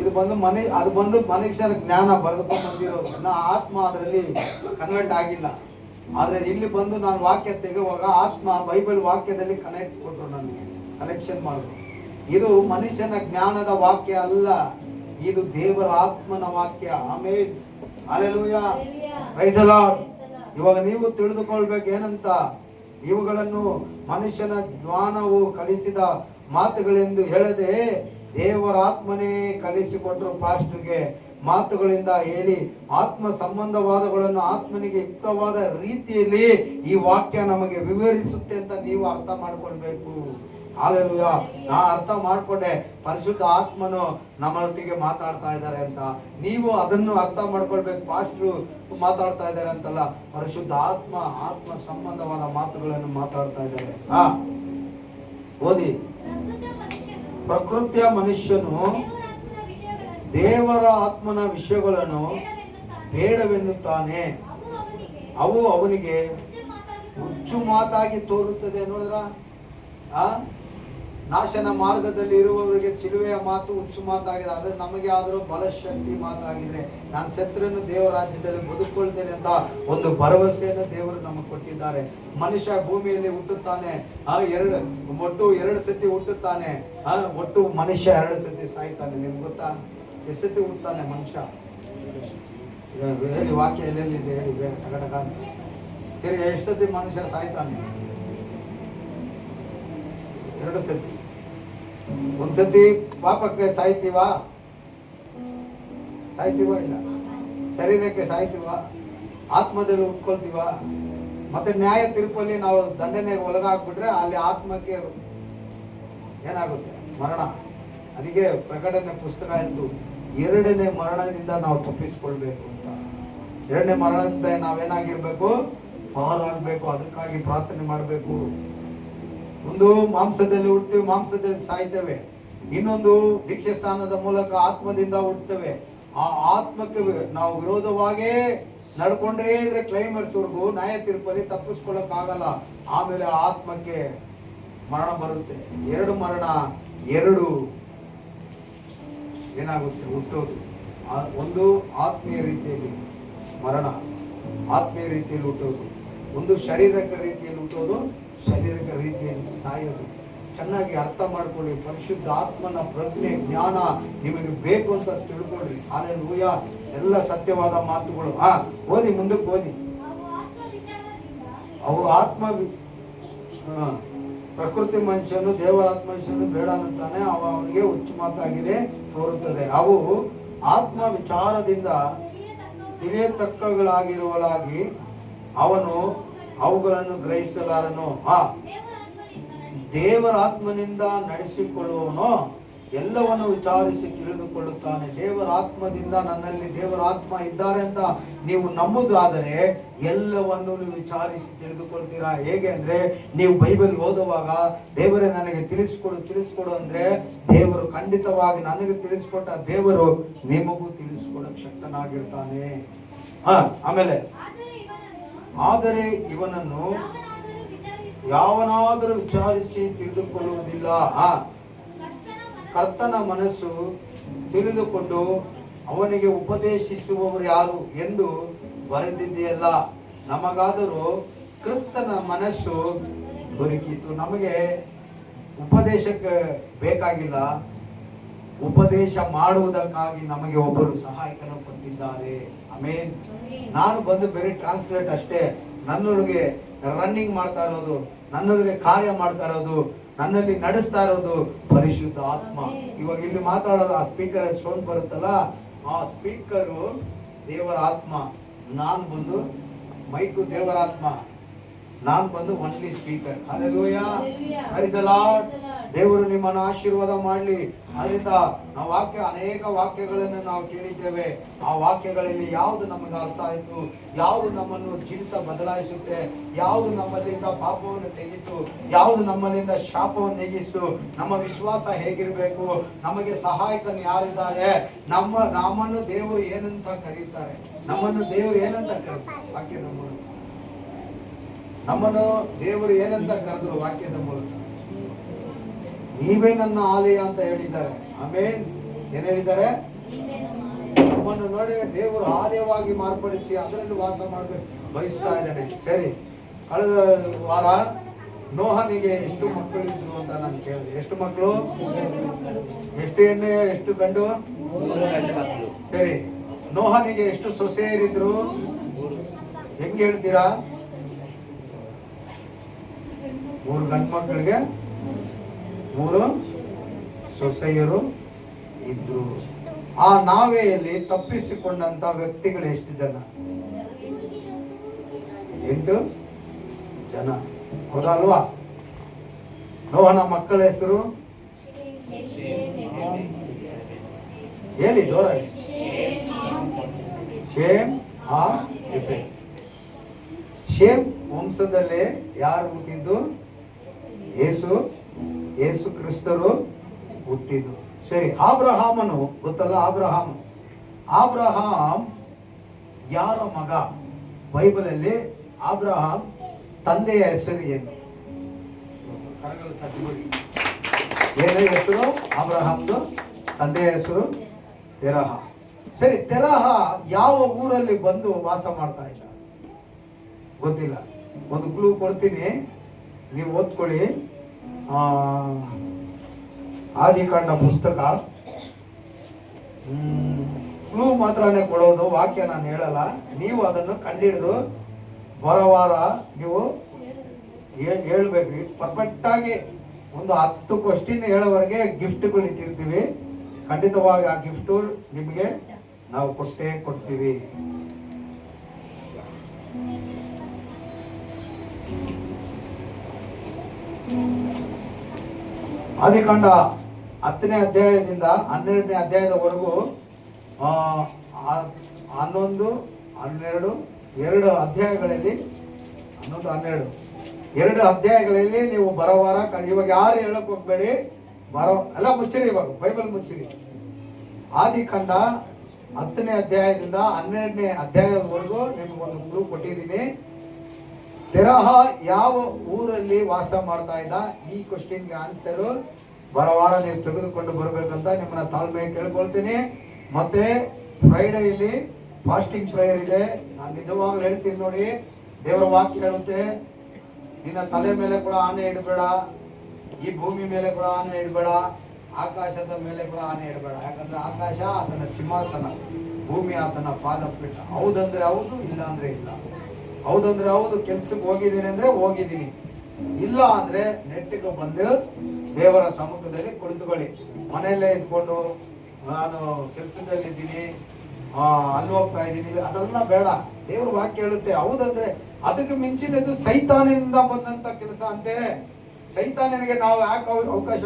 ಇದು ಬಂದು ಅದು ಬಂದು ಮನುಷ್ಯರ ಜ್ಞಾನ ಬರೆದುಕೊಂಡು ಬಂದಿರೋದು. ಆತ್ಮ ಅದರಲ್ಲಿ ಕನ್ವರ್ಟ್ ಆಗಿಲ್ಲ. ಆದರೆ ಇಲ್ಲಿ ಬಂದು ನಾನು ವಾಕ್ಯ ತೆಗೆಯುವಾಗ ಆತ್ಮ ಬೈಬಲ್ ವಾಕ್ಯದಲ್ಲಿ ಕನೆಕ್ಟ್ ಕೊಟ್ಟರು, ನನಗೆ ಕಲೆಕ್ಷನ್ ಮಾಡಿದ್ರು. ಇದು ಮನುಷ್ಯನ ಜ್ಞಾನದ ವಾಕ್ಯ ಅಲ್ಲ, ಇದು ದೇವರ ಆತ್ಮನ ವಾಕ್ಯ. ಆಮೇಲೆ ಹಲ್ಲೆಲೂಯಾ, ಪ್ರೈಸ್ ದಿ ಲಾರ್ಡ್. ಇವಾಗ ನೀವು ತಿಳಿದುಕೊಳ್ಬೇಕು ಏನಂತ, ಇವುಗಳನ್ನು ಮನುಷ್ಯನ ಜ್ಞಾನವು ಕಲಿಸಿದ ಮಾತುಗಳೆಂದು ಹೇಳದೆ ದೇವರ ಆತ್ಮನೇ ಕಲಿಸಿಕೊಟ್ಟರು ಪಾಸ್ಟರ್ಗೆ ಮಾತುಗಳಿಂದ ಹೇಳಿ ಆತ್ಮ ಸಂಬಂಧವಾದಗಳನ್ನು ಆತ್ಮನಿಗೆ ಯುಕ್ತವಾದ ರೀತಿಯಲ್ಲಿ ಈ ವಾಕ್ಯ ನಮಗೆ ವಿವರಿಸುತ್ತೆ ಅಂತ ನೀವು ಅರ್ಥ ಮಾಡ್ಕೊಳ್ಬೇಕು. ಹಲ್ಲೆಲೂಯಾ. ನಾ ಅರ್ಥ ಮಾಡ್ಕೊಂಡೆ ಪರಿಶುದ್ಧ ಆತ್ಮನು ನಮ್ಮೊಟ್ಟಿಗೆ ಮಾತಾಡ್ತಾ ಇದ್ದಾರೆ ಅಂತ. ನೀವು ಅದನ್ನು ಅರ್ಥ ಮಾಡ್ಕೊಳ್ಬೇಕು. ಪಾಸ್ಟ್ರು ಮಾತಾಡ್ತಾ ಇದ್ದಾರೆ ಅಂತಲ್ಲ, ಪರಿಶುದ್ಧ ಆತ್ಮ ಸಂಬಂಧವಾದ ಮಾತುಗಳನ್ನು ಮಾತಾಡ್ತಾ ಇದ್ದಾರೆ. ಓದಿ. ಪ್ರಕೃತಿಯ ಮನುಷ್ಯನು ದೇವರ ಆತ್ಮನ ವಿಷಯಗಳನ್ನು ಬೇಡವೆನ್ನುತ್ತಾನೆ, ಅವು ಅವನಿಗೆ ಹುಚ್ಚು ಮಾತಾಗಿ ತೋರುತ್ತದೆ. ನೋಡಿದ್ರ, ನಾಶನ ಮಾರ್ಗದಲ್ಲಿ ಇರುವವರಿಗೆ ಚಿಲುವೆಯ ಮಾತು ಹುಚ್ಚು ಮಾತಾಗಿದೆ. ಅದು ನಮಗೆ ಆದರೂ ಬಲಶಕ್ತಿ ಮಾತಾಗಿದ್ರೆ ನಾನು ಸತ್ರನ್ನು ದೇವರ ರಾಜ್ಯದಲ್ಲಿ ಬದುಕೊಳ್ತೇನೆ ಅಂತ ಒಂದು ಭರವಸೆಯನ್ನು ದೇವರು ನಮಗೆ ಕೊಟ್ಟಿದ್ದಾರೆ. ಮನುಷ್ಯ ಭೂಮಿಯಲ್ಲಿ ಹುಟ್ಟುತ್ತಾನೆ, ಒಟ್ಟು 2 ಸತಿ ಹುಟ್ಟುತ್ತಾನೆ. ಒಟ್ಟು ಮನುಷ್ಯ 2 ಸತಿ ಸಾಯ್ತಾನೆ. ನಿಮ್ಗೆ ಗೊತ್ತಾ ಎಷ್ಟು ಸತಿ ಹುಟ್ಟುತ್ತಾನೆ ಮನುಷ್ಯ? ಹೇಳಿ, ವಾಕ್ಯ ಎಲ್ಲೆಲ್ಲಿದೆ ಹೇಳಿ ಬೇಗ ಟಕ ಅಂತ. ಸರಿ, ಎಷ್ಟು ಸತಿ ಮನುಷ್ಯ ಸಾಯ್ತಾನೆ? 2 ಸತಿ. ಒಂದ್ಸತಿ ಪಾಪಕ್ಕೆ ಸಾಯ್ತೀವಾ ಇಲ್ಲ? ಶರೀರಕ್ಕೆ ಸಾಯ್ತೀವ, ಆತ್ಮದಲ್ಲಿ ಉಟ್ಕೊಳ್ತೀವ. ಮತ್ತೆ ನ್ಯಾಯ ತೀರ್ಪಲ್ಲಿ ನಾವು ದಂಡನೆಗೆ ಒಳಗಾಗ್ಬಿಟ್ರೆ ಅಲ್ಲಿ ಆತ್ಮಕ್ಕೆ ಏನಾಗುತ್ತೆ? ಮರಣ. ಅದಕ್ಕೆ ಪ್ರಕಟಣೆ ಪುಸ್ತಕ ಹೇಳ್ತು, 2ನೇ ಮರಣದಿಂದ ನಾವು ತಪ್ಪಿಸ್ಕೊಳ್ಬೇಕು ಅಂತ. 2ನೇ ಮರಣದಿಂದ ನಾವೇನಾಗಿರ್ಬೇಕು? ಪಾರಾಗಬೇಕು. ಅದಕ್ಕಾಗಿ ಪ್ರಾರ್ಥನೆ ಮಾಡಬೇಕು. ಒಂದು ಮಾಂಸದಲ್ಲಿ ಹುಡ್ತೀವಿ, ಮಾಂಸದಲ್ಲಿ ಸಾಯ್ತೇವೆ. ಇನ್ನೊಂದು ದೀಕ್ಷೆ ಸ್ಥಾನದ ಮೂಲಕ ಆತ್ಮದಿಂದ ಹುಡ್ತೇವೆ. ಆ ಆತ್ಮಕ್ಕೆ ನಾವು ವಿರೋಧವಾಗೇ ನಡ್ಕೊಂಡ್ರೇ ಇದ್ರೆ ಕ್ಲೈಮ್ಯಾಕ್ಸ್ವರೆಗೂ ನ್ಯಾಯ ತೀರ್ಪಲ್ಲಿ ತಪ್ಪಿಸ್ಕೊಳ್ಳೋಕ್ಕಾಗಲ್ಲ. ಆಮೇಲೆ ಆತ್ಮಕ್ಕೆ ಮರಣ ಬರುತ್ತೆ. 2 ಮರಣ, 2 ಏನಾಗುತ್ತೆ? ಹುಟ್ಟೋದು. ಒಂದು ಆತ್ಮೀಯ ರೀತಿಯಲ್ಲಿ ಮರಣ, ಆತ್ಮೀಯ ರೀತಿಯಲ್ಲಿ ಹುಟ್ಟೋದು. ಒಂದು ಶಾರೀರಿಕ ರೀತಿಯಲ್ಲಿ ಹುಟ್ಟೋದು, ಶಾರೀರಿಕ ರೀತಿಯಲ್ಲಿ ಸಾಯೋದು. ಚೆನ್ನಾಗಿ ಅರ್ಥ ಮಾಡ್ಕೊಳ್ಳಿ. ಪರಿಶುದ್ಧ ಆತ್ಮನ ಪ್ರಜ್ಞೆ ಜ್ಞಾನ ನಿಮಗೆ ಬೇಕು ಅಂತ ತಿಳ್ಕೊಳ್ರಿ. ಹಲ್ಲೆಲೂಯಾ. ಎಲ್ಲ ಸತ್ಯವಾದ ಮಾತುಗಳು. ಓದಿ, ಮುಂದಕ್ಕೆ ಓದಿ. ಅವು ಪ್ರಕೃತಿ ಮನುಷ್ಯನು ದೇವರಾತ್ಮ ಮನುಷ್ಯನು ಬೇಡ ಅನ್ನುತ್ತಾನೆ, ಅವನಿಗೆ ಹುಚ್ಚು ಮಾತಾಗಿದೆ ತೋರುತ್ತದೆ. ಅವು ಆತ್ಮ ವಿಚಾರದಿಂದ ತಿಳಿಯತಕ್ಕಗಳಾಗಿರುವಲಾಗಿ ಅವನು ಅವುಗಳನ್ನು ಗ್ರಹಿಸಲಾರನು. ದೇವರ ಆತ್ಮನಿಂದ ನಡೆಸಿಕೊಳ್ಳುವವನು ಎಲ್ಲವನ್ನು ವಿಚಾರಿಸಿ ತಿಳಿದುಕೊಳ್ಳುತ್ತಾನೆ. ದೇವರ ಆತ್ಮದಿಂದ ನನ್ನಲ್ಲಿ ದೇವರ ಆತ್ಮ ಇದ್ದಾರೆ ಅಂತ ನೀವು ನಂಬುದಾದರೆ ಎಲ್ಲವನ್ನು ನೀವು ವಿಚಾರಿಸಿ ತಿಳಿದುಕೊಳ್ತೀರಾ. ಹೇಗೆ ಅಂದ್ರೆ, ನೀವು ಬೈಬಲ್ ಓದುವಾಗ ದೇವರೇ ನನಗೆ ತಿಳಿಸ್ಕೊಡು ಅಂದ್ರೆ ದೇವರು ಖಂಡಿತವಾಗಿ ನನಗೆ ತಿಳಿಸ್ಕೊಟ್ಟ ದೇವರು ನಿಮಗೂ ತಿಳಿಸ್ಕೊಡಕ್ ಶಕ್ತನಾಗಿರ್ತಾನೆ. ಆಮೇಲೆ ಆದರೆ ಇವನನ್ನು ಯಾವನಾದರೂ ವಿಚಾರಿಸಿ ತಿಳಿದುಕೊಳ್ಳುವುದಿಲ್ಲ. ಕರ್ತನ ಮನಸ್ಸು ತಿಳಿದುಕೊಂಡು ಅವನಿಗೆ ಉಪದೇಶಿಸುವವರು ಯಾರು ಎಂದು ಬರೆದಿದೆಯಲ್ಲ. ನಮಗಾದರೂ ಕ್ರಿಸ್ತನ ಮನಸ್ಸು ದೊರಕಿತು. ನಮಗೆ ಉಪದೇಶಕ್ಕೆ ಬೇಕಾಗಿಲ್ಲ, ಉಪದೇಶ ಮಾಡುವುದಕ್ಕಾಗಿ ನಮಗೆ ಒಬ್ಬರು ಸಹಾಯಕನು ಕೊಟ್ಟಿದ್ದಾರೆ. ಆಮೇನ್. ನಾನು ಬಂದು ಬೇರೆ ಟ್ರಾನ್ಸ್ಲೇಟ್ ಅಷ್ಟೇ. ನನ್ನೊಳಗೆ ರನ್ನಿಂಗ್ ಮಾಡ್ತಾ ಇರೋದು, ನನ್ನೊಳಗೆ ಕಾರ್ಯ ಮಾಡ್ತಾ ಇರೋದು, ನನ್ನಲ್ಲಿ ನಡೆಸ್ತಾ ಇರೋದು ಪರಿಶುದ್ಧ ಆತ್ಮ. ಇವಾಗ ಇಲ್ಲಿ ಮಾತಾಡೋದು ಆ ಸ್ಪೀಕರ್ ಸೌಂಡ್ ಬರುತ್ತಲ್ಲ, ಆ ಸ್ಪೀಕರು ದೇವರ ಆತ್ಮ. ನಾನು ಬಂದು ಮೈಕು ದೇವರ ಆತ್ಮ, ನಾನು ಬಂದು only speaker. Hallelujah, praise the Lord. ದೇವರು ನಿಮ್ಮನ್ನು ಆಶೀರ್ವಾದ ಮಾಡಲಿ. ಅದರಿಂದ ನಾವು ಅನೇಕ ವಾಕ್ಯಗಳನ್ನು ನಾವು ಕೇಳಿದ್ದೇವೆ. ಆ ವಾಕ್ಯಗಳಲ್ಲಿ ಯಾವುದು ನಮಗೆ ಅರ್ಥ ಆಯಿತು, ಯಾವುದು ನಮ್ಮನ್ನು ಜೀವಿತ ಬದಲಾಯಿಸುತ್ತೆ, ಯಾವುದು ನಮ್ಮಲ್ಲಿಂದ ಪಾಪವನ್ನು ತೆಗಿತು, ಯಾವುದು ನಮ್ಮಲ್ಲಿಂದ ಶಾಪವನ್ನು ನೆಗಿಸ್ತು, ನಮ್ಮ ವಿಶ್ವಾಸ ಹೇಗಿರಬೇಕು, ನಮಗೆ ಸಹಾಯಕನು ಯಾರಿದ್ದಾರೆ, ನಮ್ಮನ್ನು ದೇವರು ಏನಂತ ಕರೀತಾರೆ, ನಮ್ಮನ್ನು ದೇವರು ಏನಂತ ಕರೀತಾರೆ ವಾಕ್ಯದ ಮೂಲಕ, ನಮ್ಮನ್ನು ದೇವರು ಏನಂತ ಕರೆದ್ರು ವಾಕ್ಯದ ಮೂಲಕ. ನೀವೇ ನನ್ನ ಆಲಯ ಅಂತ ಹೇಳಿದ್ದಾರೆ. ಆಮೇನ್. ಏನ್ ಹೇಳಿದ್ದಾರೆ? ನಮ್ಮನ್ನು ನೋಡಿ ದೇವರು ಆಲಯವಾಗಿ ಮಾರ್ಪಡಿಸಿ ಅದರಲ್ಲಿ ವಾಸ ಮಾಡಬೇಕು ಬಯಸ್ತಾ ಇದ್ದಾನೆ. ಸರಿ, ಕಳೆದ ವಾರ ನೋಹನಿಗೆ ಎಷ್ಟು ಮಕ್ಕಳಿದ್ರು ಅಂತ ನಾನು ಕೇಳಿದೆ. ಎಷ್ಟು ಮಕ್ಕಳು? ಎಷ್ಟು ಹೆಣ್ಣು ಎಷ್ಟು ಗಂಡು? ಸರಿ, ನೋಹನಿಗೆ ಎಷ್ಟು ಸೊಸೆಯರಿದ್ರು? ಹೆಂಗೆ ಹೇಳ್ತೀರಾ? 3 ಗಂಡು ಮಕ್ಕಳಿಗೆ 3 ಸೊಸೆಯರು ಇದ್ರು. ಆ ನಾವೆಯಲ್ಲಿ ತಪ್ಪಿಸಿಕೊಂಡಂತ ವ್ಯಕ್ತಿಗಳು ಎಷ್ಟು ಜನ? 8 ಜನ. ಹೌದಲ್ವಾ? ನೋಹನ ಮಕ್ಕಳ ಹೆಸರು ಹೇಳಿ ಜೋರಾಗಿ. Shem, Ham, Japheth. ಶೇಮ್ ವಂಶದಲ್ಲೇ ಯಾರು ಹುಟ್ಟಿದ್ದು? ಯೇಸು ಕ್ರಿಸ್ತರು ಹುಟ್ಟಿದ್ದು. ಸರಿ, ಆಬ್ರಹಾಮನು ಗೊತ್ತಲ್ಲ? ಆಬ್ರಹಾಮ್ ಯಾರ ಮಗ? ಬೈಬಲಲ್ಲಿ ಆಬ್ರಹಾಮ್ ತಂದೆಯ ಹೆಸರು ಏನು? ಕರಗಳು ತಟ್ಟಿಬಿಡಿ. ಏನು ಹೆಸರು ಆಬ್ರಹಾಮ್ದು? ತಂದೆಯ ಹೆಸರು ತೆರಹ. ಸರಿ, ತೆರಹ ಯಾವ ಊರಲ್ಲಿ ಬಂದು ವಾಸ ಮಾಡ್ತಾ ಇದ್ದ? ಗೊತ್ತಿಲ್ಲ. ಒಂದು ಕ್ಲೂ ಕೊಡ್ತೀನಿ, ನೀವು ಓದ್ಕೊಳ್ಳಿ. ಆದಿಕಾಂಡ ಪುಸ್ತಕ. ಕ್ಲೂ ಮಾತ್ರನೇ ಕೊಡೋದು, ವಾಕ್ಯ ನಾನು ಹೇಳಲ್ಲ. ನೀವು ಅದನ್ನು ಕಂಡಿಡಿದು ಬರೋ ವಾರ ನೀವು ಹೇಳ್ಬೇಕು. ಪರ್ಫೆಕ್ಟಾಗಿ ಒಂದು 10 ಕ್ವಶ್ಚನ್ ಹೇಳೋವರೆಗೆ ಗಿಫ್ಟ್ಗಳು ಇಟ್ಟಿರ್ತೀವಿ. ಖಂಡಿತವಾಗಿ ಆ ಗಿಫ್ಟು ನಿಮಗೆ ನಾವು ಕೊಡ್ತೀವಿ. ಆದಿಕಾಂಡ 10ನೇ ಅಧ್ಯಾಯದಿಂದ 12ನೇ ಅಧ್ಯಾಯದವರೆಗೂ 11, 12, 2 ಅಧ್ಯಾಯಗಳಲ್ಲಿ 11, 12 2 ಅಧ್ಯಾಯಗಳಲ್ಲಿ ನೀವು ಬರೋ ವಾರ ಇವಾಗ ಯಾರು ಹೇಳಕ್ ಹೋಗ್ಬೇಡಿ. ಎಲ್ಲ ಮುಚ್ಚಿರಿ, ಇವಾಗ ಬೈಬಲ್ ಮುಚ್ಚಿರಿ. ಆದಿಕಾಂಡ 10ನೇ ಅಧ್ಯಾಯದಿಂದ 12ನೇ ಅಧ್ಯಾಯದವರೆಗೂ ನಿಮಗೊಂದು ಕ್ಲೂ ಕೊಟ್ಟಿದ್ದೀನಿ. ತೆರಹ ಯಾವ ಊರಲ್ಲಿ ವಾಸ ಮಾಡ್ತಾ ಇದ್ದ? ಈ ಕ್ವಶನ್ಗೆ ಆನ್ಸರು ಬರೋ ವಾರ ನೀವು ತೆಗೆದುಕೊಂಡು ಬರಬೇಕಂತ ನಿಮ್ಮನ್ನ ತಾಳ್ಮೆ ಕೇಳ್ಕೊಳ್ತೀನಿ. ಮತ್ತೆ ಫ್ರೈಡೇಯಲ್ಲಿ ಫಾಸ್ಟಿಂಗ್ ಪ್ರೇಯರ್ ಇದೆ. ನಾನು ನಿಜವಾಗ್ಲೂ ಹೇಳ್ತೀನಿ ನೋಡಿ, ದೇವರ ವಾಕ್ಯ ಹೇಳುತ್ತೆ, ನಿನ್ನ ತಲೆ ಮೇಲೆ ಕೂಡ ಆನೆ ಇಡಬೇಡ, ಈ ಭೂಮಿ ಮೇಲೆ ಕೂಡ ಆನೆ ಇಡಬೇಡ, ಆಕಾಶದ ಮೇಲೆ ಕೂಡ ಆನೆ ಇಡಬೇಡ. ಯಾಕಂದ್ರೆ ಆಕಾಶ ಆತನ ಸಿಂಹಾಸನ, ಭೂಮಿ ಆತನ ಪಾದಪೀಠ. ಹೌದಂದ್ರೆ ಹೌದು, ಇಲ್ಲ ಅಂದ್ರೆ ಇಲ್ಲ. ಹೌದಂದ್ರೆ ಹೌದು, ಕೆಲ್ಸಕ್ಕೆ ಹೋಗಿದ್ದೀನಿ ಅಂದ್ರೆ ಹೋಗಿದ್ದೀನಿ, ಇಲ್ಲ ಅಂದ್ರೆ ನೆಟ್ಟಿಗೆ ಬಂದು ದೇವರ ಸಮ್ಮುಖದಲ್ಲಿ ಕುಳಿತುಕೊಳ್ಳಿ. ಮನೆಯಲ್ಲೇ ಇದ್ಕೊಂಡು ನಾನು ಕೆಲಸದಲ್ಲಿದ್ದೀನಿ, ಅಲ್ಲಿ ಹೋಗ್ತಾ ಇದ್ದೀನಿ, ಅದೆಲ್ಲ ಬೇಡ. ದೇವ್ರ ವಾಕ್ಯ ಹೇಳುತ್ತೆ. ಹೌದಂದ್ರೆ ಅದಕ್ಕೆ ಮಿಂಚಿನದು ಸೈತಾನಿನಿಂದ ಬಂದಂತ ಕೆಲಸ ಅಂತೆ. ಸೈತಾನನಿಗೆ ನಾವು ಯಾಕೆ ಅವಕಾಶ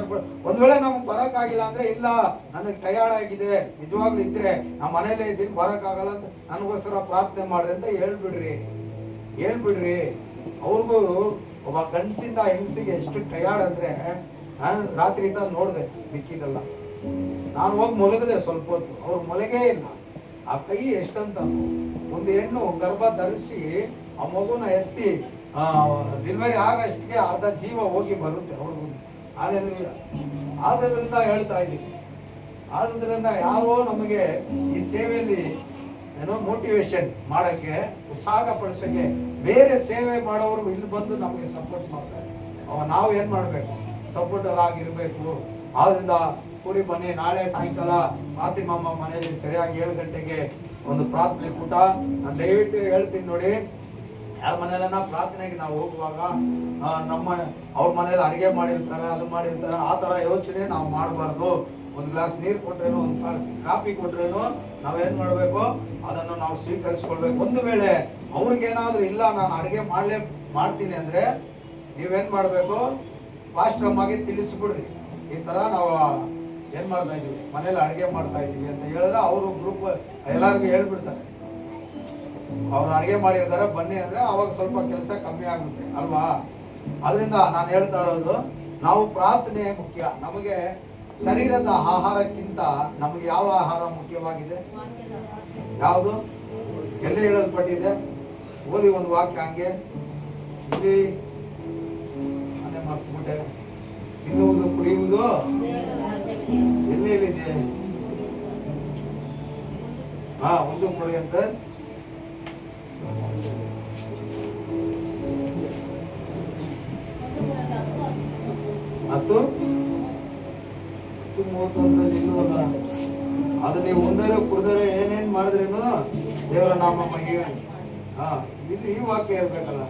ಒಂದ್ ವೇಳೆ ನಮ್ಗೆ ಬರೋಕ್ಕಾಗಿಲ್ಲ ಅಂದ್ರೆ, ಇಲ್ಲ ನನಗೆ ಟಯರ್ಡ್ ಆಗಿದೆ ನಿಜವಾಗ್ಲೂ ಇದ್ರೆ ನಮ್ಮ ಮನೇಲೇ ಇದ್ದೀನಿ ಬರೋಕ್ಕಾಗಲ್ಲ ಅಂತ ನನಗೋಸ್ಕರ ಪ್ರಾರ್ಥನೆ ಮಾಡ್ರಿ ಅಂತ ಹೇಳ್ಬಿಡ್ರಿ. ಅವ್ರಿಗೂ ಒಬ್ಬ ಗಂಡಸಿಂದ ಹೆಂಗಸಿಗೆ ಎಷ್ಟು ಟಯರ್ಡ್ ಅಂದ್ರೆ, ನಾನು ರಾತ್ರಿ ಇದ್ದ ನೋಡಿದೆ, ಮಿಕ್ಕಿದಲ್ಲ ನಾನು ಹೋಗಿ ಮಲಗಿದೆ ಸ್ವಲ್ಪ ಹೊತ್ತು, ಅವ್ರು ಮಲಗೇ ಇಲ್ಲ. ಆ ಕೈ ಎಷ್ಟಂತ, ಒಂದು ಹೆಣ್ಣು ಗರ್ಭ ಧರಿಸಿ ಆ ಮಗುನ ಎತ್ತಿ ಡೆಲಿವರಿ ಆಗಷ್ಟಿಗೆ ಅರ್ಧ ಜೀವ ಹೋಗಿ ಬರುತ್ತೆ ಅವ್ರಿಗೂ. ಆದ್ದರಿಂದ ಹೇಳ್ತಾ ಇದ್ದೀನಿ, ಆದ್ದರಿಂದ ಯಾರೋ ನಮಗೆ ಈ ಸೇವೆಯಲ್ಲಿ ಏನೋ ಮೋಟಿವೇಶನ್ ಮಾಡೋಕ್ಕೆ, ಉತ್ಸಾಹ ಪಡಿಸೋಕ್ಕೆ ಬೇರೆ ಸೇವೆ ಮಾಡೋರು ಇಲ್ಲಿ ಬಂದು ನಮಗೆ ಸಪೋರ್ಟ್ ಮಾಡ್ತಾರೆ. ನಾವು ಏನು ಮಾಡಬೇಕು? ಸಪೋರ್ಟರ್ ಆಗಿರಬೇಕು. ಆದ್ದರಿಂದ ಕೂಡಿ ಬನ್ನಿ. ನಾಳೆ ಸಾಯಂಕಾಲ ಫಾತಿಮಮ್ಮ ಮನೆಯಲ್ಲಿ ಸರಿಯಾಗಿ 7 ಗಂಟೆಗೆ ಒಂದು ಪ್ರಾರ್ಥನೆ ಕೂಟ. ನಾನು ದಯವಿಟ್ಟು ಹೇಳ್ತೀನಿ ನೋಡಿ, ಯಾರ ಮನೆಯಲ್ಲ ಪ್ರಾರ್ಥನೆಗೆ ನಾವು ಹೋಗುವಾಗ ಅವ್ರ ಮನೇಲಿ ಅಡುಗೆ ಮಾಡಿರ್ತಾರೆ, ಅದು ಮಾಡಿರ್ತಾರೆ, ಆ ಥರ ಯೋಚನೆ ನಾವು ಮಾಡಬಾರ್ದು. ಒಂದು ಗ್ಲಾಸ್ ನೀರು ಕೊಟ್ರೇನು, ಒಂದು ಗ್ಲಾಸ್ ಕಾಫಿ ಕೊಟ್ರೇನು ನಾವೇನು ಮಾಡಬೇಕು? ಅದನ್ನು ನಾವು ಸ್ವೀಕರಿಸ್ಕೊಳ್ಬೇಕು. ಒಂದು ವೇಳೆ ಅವ್ರಿಗೇನಾದ್ರೂ ಇಲ್ಲ ನಾನು ಅಡುಗೆ ಮಾಡ್ತೀನಿ ಅಂದರೆ ನೀವೇನು ಮಾಡಬೇಕು? ಫಾಸ್ಟ್ ಆಗಿ ತಿಳಿಸ್ಬಿಡ್ರಿ, ಈ ಥರ ನಾವು ಏನು ಮಾಡ್ತಾ ಇದ್ದೀವಿ, ಮನೇಲಿ ಅಡುಗೆ ಮಾಡ್ತಾ ಇದ್ದೀವಿ ಅಂತ ಹೇಳಿದ್ರೆ ಅವರು ಗ್ರೂಪ್ ಎಲ್ಲರಿಗೂ ಹೇಳ್ಬಿಡ್ತಾರೆ. ಅವ್ರು ಅಡುಗೆ ಮಾಡಿರ್ತಾರೆ ಬನ್ನಿ ಅಂದರೆ ಅವಾಗ ಸ್ವಲ್ಪ ಕೆಲಸ ಕಮ್ಮಿ ಆಗುತ್ತೆ ಅಲ್ವಾ? ಅದರಿಂದ ನಾನು ಹೇಳ್ತಾ ಇರೋದು, ನಾವು ಪ್ರಾರ್ಥನೆ ಮುಖ್ಯ. ನಮಗೆ ಶರೀರದ ಆಹಾರಕ್ಕಿಂತ ನಮಗೆ ಯಾವ ಆಹಾರ ಮುಖ್ಯವಾಗಿದೆ? ಯಾವುದು? ಎಲ್ಲಿ ಹೇಳಲ್ಪಟ್ಟಿದೆ? ಓದಿ ಒಂದು ವಾಕ್ಯ ಹಂಗೆ. ಇಲ್ಲಿ ಮನೆ ಮರ್ತುಬಿಟ್ಟೆ. ತಿನ್ನುವುದು ಕುಡಿಯುವುದು ಎಲ್ಲಿದೆ? 1 ಕೊರಿಂಥರ್ 10:31 ಇಲ್ವಲ್ಲ? ಅದು ನೀವು ಉಂಡರೆ ಕುಡಿದರೆ ಏನೇನು ಮಾಡಿದ್ರೇನು ದೇವರ ನಾಮ ಮಹಿಮೆ. ಇದು ಈ ವಾಕ್ಯ ಇರ್ಬೇಕಲ್ಲ.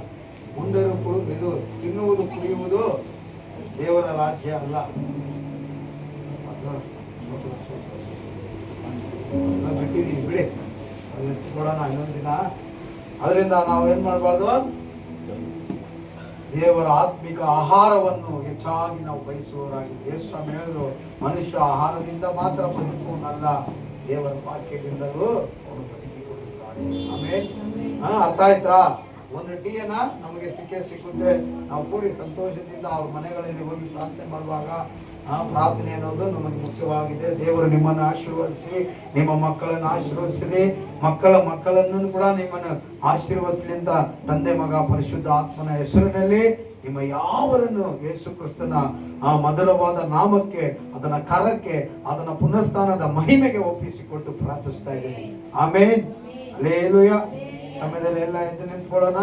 ಉಂಡರು ಇದು ತಿನ್ನುವುದು ಕುಡಿಯುವುದು ದೇವರ ರಾಜ್ಯ ಅಲ್ಲ. ಎಲ್ಲ ಬಿಟ್ಟಿದ್ದೀವಿ ಬಿಡಿ, ಅದು ಕೊಡೋಣ ಇನ್ನೊಂದು ದಿನ. ಅದರಿಂದ ನಾವು ಏನು ಮಾಡಬಾರ್ದು? ದೇವರ ಆತ್ಮಿಕ ಆಹಾರವನ್ನು ಹೆಚ್ಚಾಗಿ ನಾವು ಬಯಸುವವರಾಗಿದೆ. ಯೇಸು ಹೇಳಿದ್ರು, ಮನುಷ್ಯ ಆಹಾರದಿಂದ ಮಾತ್ರ ಬದುಕುವನಲ್ಲ, ದೇವರ ವಾಕ್ಯದಿಂದಲೂ ಅವನು ಬದುಕಿಕೊಳ್ಳುತ್ತಾನೆ. ಆಮೇಲೆ ಅರ್ಥ ಆಯ್ತಾ? ಒಂದು ಟೀಯನ್ನ ನಮಗೆ ಸಿಗುತ್ತೆ. ನಾವು ಕೂಡಿ ಸಂತೋಷದಿಂದ ಅವ್ರ ಮನೆಗಳಲ್ಲಿ ಹೋಗಿ ಪ್ರಾರ್ಥನೆ ಮಾಡುವಾಗ ಪ್ರಾರ್ಥನೆ ಅನ್ನೋದು ನಮಗೆ ಮುಖ್ಯವಾಗಿದೆ. ದೇವರು ನಿಮ್ಮನ್ನು ಆಶೀರ್ವದಿಸಲಿ, ನಿಮ್ಮ ಮಕ್ಕಳನ್ನು ಆಶೀರ್ವದಿಸಲಿ, ಮಕ್ಕಳನ್ನು ಕೂಡ ನಿಮ್ಮನ್ನು ಆಶೀರ್ವದಿಸಲಿ ಅಂತ ತಂದೆ ಮಗ ಪರಿಶುದ್ಧ ಆತ್ಮನ ಹೆಸರಿನಲ್ಲಿ ನಿಮ್ಮ ಯಾವರನ್ನು ಯೇಸು ಕ್ರಿಸ್ತನ ಮಧುರವಾದ ನಾಮಕ್ಕೆ, ಅದನ್ನ ಕರಕ್ಕೆ, ಅದನ್ನ ಪುನಃಸ್ಥಾನದ ಮಹಿಮೆಗೆ ಒಪ್ಪಿಸಿಕೊಟ್ಟು ಪ್ರಾರ್ಥಿಸ್ತಾ ಇದ್ದೀನಿ. ಆಮೇನ್. ಹಲ್ಲೆಲೂಯಾ. ಸಮಯದಲ್ಲಿ ಎಲ್ಲ ಎದ್ದು ನಿಂತ್ಕೊಳ್ಳೋಣ.